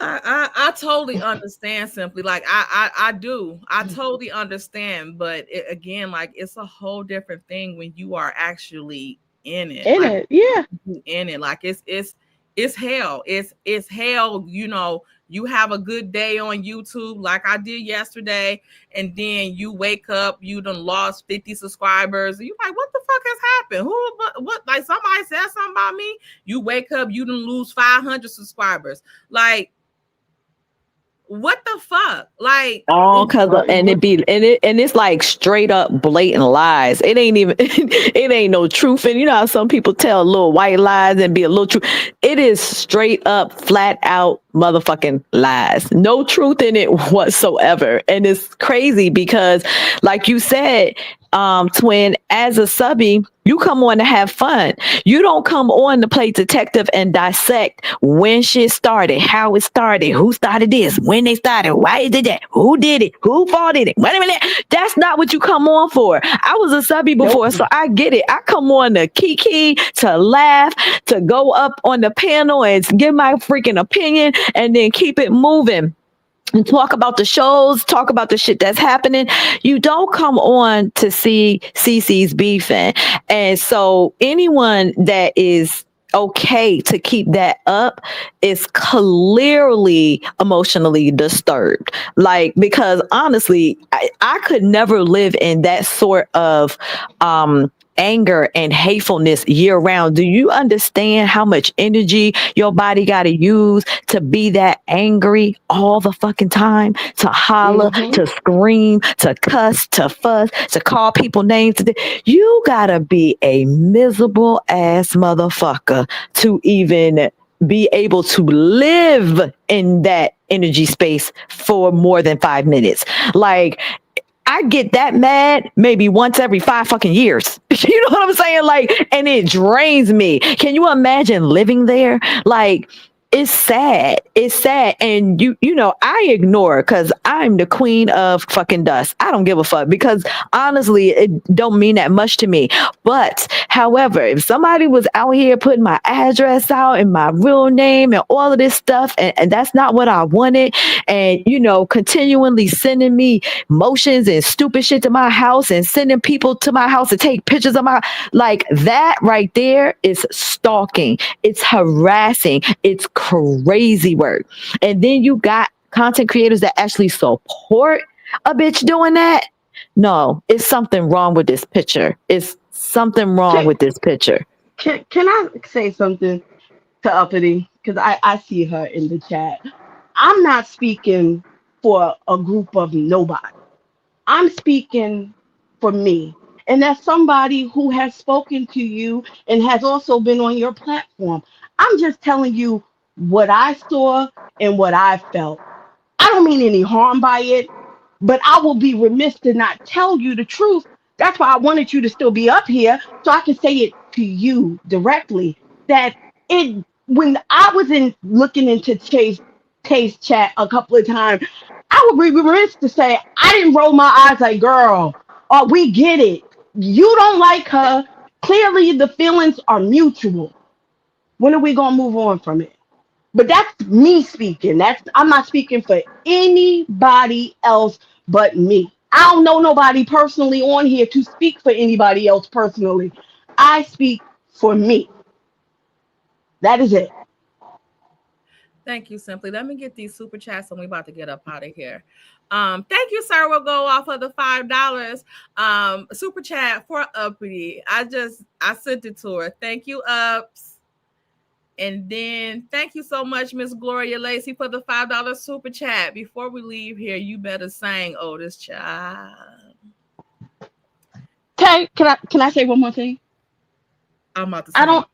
I totally understand simply like I do. I totally understand, but again, like it's a whole different thing when you are actually in it. In Like it, yeah. in it. Like it's hell. It's hell, you know. You have a good day on YouTube like I did yesterday, and then you wake up, you done lost 50 subscribers. You like, what the fuck has happened? Who what like somebody said something about me? You wake up, you done lose 500 subscribers. Like, what the fuck? Like, All because of, and it's like straight up blatant lies. It ain't even it ain't no truth. And you know how some people tell little white lies and be a little truth. It is straight up, flat out motherfucking lies. No truth in it whatsoever. And it's crazy because, like you said, twin, as a subby, you come on to have fun. You don't come on to play detective and dissect when shit started, how it started, who started this, when they started, why is it that, who did it, who faulted it. Wait a minute. That's not what you come on for. I was a subby before, so I get it. I come on to kiki, to laugh, to go up on the panel and give my freaking opinion and then keep it moving. And talk about the shows, talk about the shit that's happening. You don't come on to see CC's beefing. And so anyone that is okay to keep that up is clearly emotionally disturbed. Like, because honestly, I could never live in that sort of anger and hatefulness year round. Do you understand how much energy your body got to use to be that angry all the fucking time? To holler, to scream, to cuss, to fuss, to call people names. You gotta be a miserable ass motherfucker to even be able to live in that energy space for more than 5 minutes. Like, I get that mad maybe once every 5 fucking years. You know what I'm saying? Like, and it drains me. Can you imagine living there? Like, it's sad. It's sad. And you know, I ignore because I'm the queen of fucking dust. I don't give a fuck because honestly, it don't mean that much to me. But however, if somebody was out here putting my address out and my real name and all of this stuff, and that's not what I wanted, and you know, continually sending me motions and stupid shit to my house and sending people to my house to take pictures of my, like, that right there is stalking. It's harassing. It's crazy work. And then you got content creators that actually support a bitch doing that. No, it's something wrong with this picture. It's something wrong with this picture. Can I say something to Uppity? Because I see her in the chat. I'm not speaking for a group of nobody. I'm speaking for me. And that's somebody who has spoken to you and has also been on your platform. I'm just telling you what I saw and what I felt. I don't mean any harm by it, but I will be remiss to not tell you the truth. That's why I wanted you to still be up here so I can say it to you directly. That it when I was in looking into Taste chat a couple of times, I would be remiss to say I didn't roll my eyes like, girl, we get it. You don't like her. Clearly the feelings are mutual. When are we gonna move on from it? But that's me speaking. I'm not speaking for anybody else but me. I don't know nobody personally on here to speak for anybody else personally. I speak for me. That is it. Thank you, Simply. Let me get these super chats and we're about to get up out of here. Thank you, sir. We'll go off of the $5. Super chat for Uppity. I sent it to her. Thank you, Ups. And then thank you so much, Miss Gloria Lacey, for the $5 super chat. Before we leave here, you better sing Otis Child. Tay, can I say one more thing? I'm about to I don't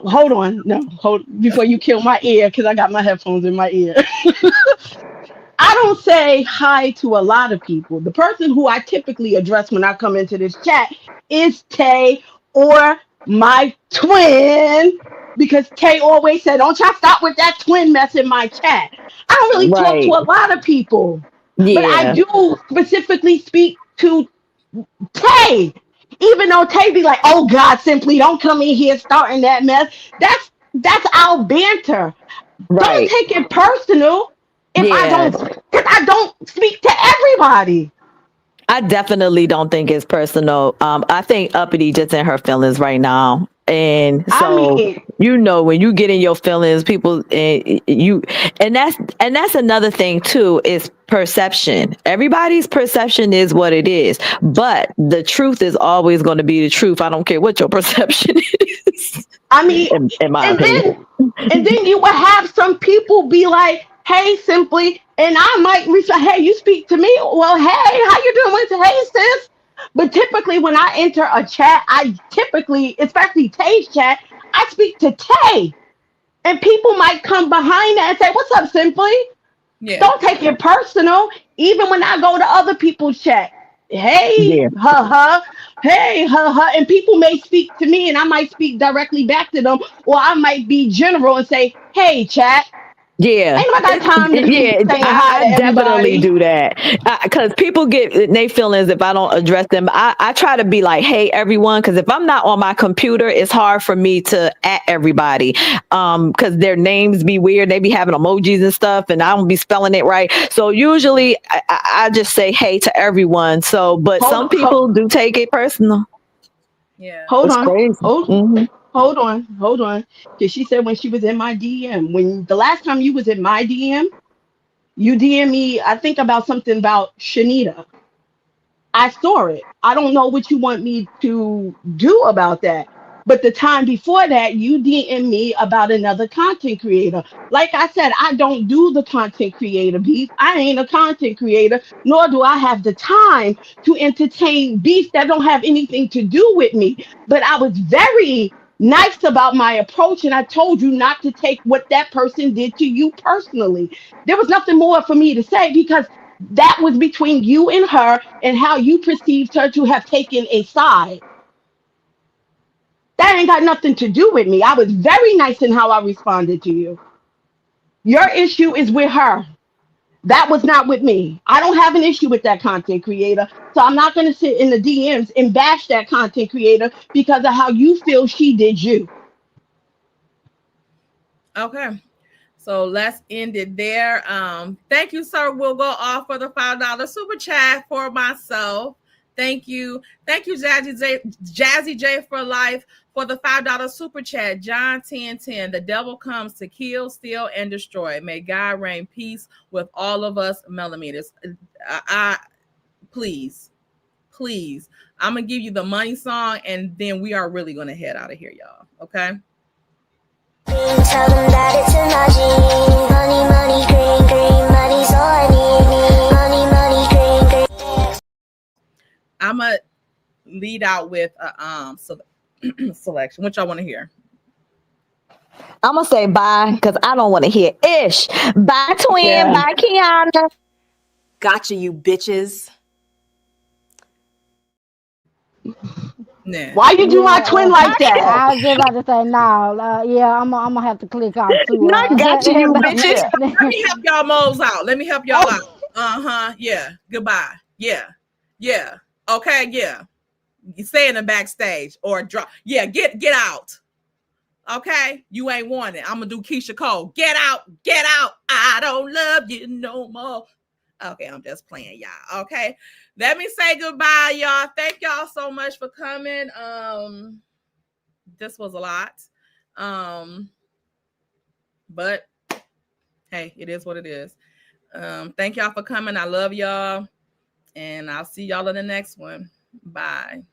hold on. No, hold before you kill my ear, because I got my headphones in my ear. I don't say hi to a lot of people. The person who I typically address when I come into this chat is Tay or my twin, because Tay always said, don't y'all stop with that twin mess in my chat. I don't really talk to a lot of people, but I do specifically speak to Tay. Even though Tay be like, oh God, Simply don't come in here starting that mess. That's our banter. Don't take it personal if I don't speak to everybody. I definitely don't think it's personal. I think Uppity just in her feelings right now. And I so, mean, you know, when you get in your feelings, people, and that's another thing too, is perception. Everybody's perception is what it is, but the truth is always going to be the truth. I don't care what your perception is. I mean, in my and opinion. then you would have some people be like, "Hey, simply," and I might reach out, "Hey, you speak to me?" Well, hey, how you doing? Hey, sis. But typically, when I enter a chat, I typically, especially Tay's chat, I speak to Tay, and people might come behind that and say, "What's up, simply?" Yeah. Don't take it personal. Even when I go to other people's chat, hey, Yeah. hey, and people may speak to me, and I might speak directly back to them, or I might be general and say, "Hey, chat." Yeah, Ain't nobody got time to be saying hi I to definitely everybody. do that because people get in their feelings if I don't address them. I try to be like, hey, everyone, because if I'm not on my computer, it's hard for me to at everybody because their names be weird. They be having emojis and stuff, and I don't be spelling it right. So usually I just say hey to everyone. So, but Hold some on, people do take it personal. Yeah. hold It's on, crazy. Hmm. hold on. Because she said when she was in my DM, when the last time you was in my DM, you DM me, I think about something about Shanita. I saw it. I don't know what you want me to do about that. But the time before that, you DM me about another content creator. Like I said, I don't do the content creator beef. I ain't a content creator, nor do I have the time to entertain beef that don't have anything to do with me. But I was very nice about my approach, and I told you not to take what that person did to you personally. There was nothing more for me to say because that was between you and her and how you perceived her to have taken a side. That ain't got nothing to do with me. I was very nice in how I responded to you. Your issue is with her. That was not with me. I don't have an issue with that content creator. So I'm not going to sit in the DMs and bash that content creator because of how you feel she did you. Okay. So let's end it there. Thank you, sir. We'll go off for the $5 super chat for myself. Thank you. Thank you, Jazzy J for life for the $5 super chat. John 10:10. The devil comes to kill, steal, and destroy. May God reign peace with all of us Melometors. Please. I'm gonna give you the money song, and then we are really gonna head out of here, y'all. Okay. Tell them that it's a magic. Money, money, green, green, money's all I need. Money, money, green, green. I'm gonna lead out with a selection. What y'all want to hear? I'm gonna say bye because I don't want to hear ish. Bye, twin. Yeah. Bye, Kiana. Gotcha, you bitches. Nah. Why you do my twin Yeah, like that? I was just about to say no. Yeah, I'm gonna have to click off too. Not gotcha, you bitches. Let me help y'all moles out. Let me help y'all Oh, out. Yeah. Goodbye. Yeah. Okay. Yeah. You stay in the backstage or drop. Yeah. Get out. Okay. You ain't want it. I'm gonna do Keisha Cole. Get out. I don't love you no more. Okay, I'm just playing, y'all. Okay, let me say goodbye, y'all. Thank y'all so much for coming. This was a lot. But hey, it is what it is. Thank y'all for coming. I love y'all, and I'll see y'all in the next one. Bye.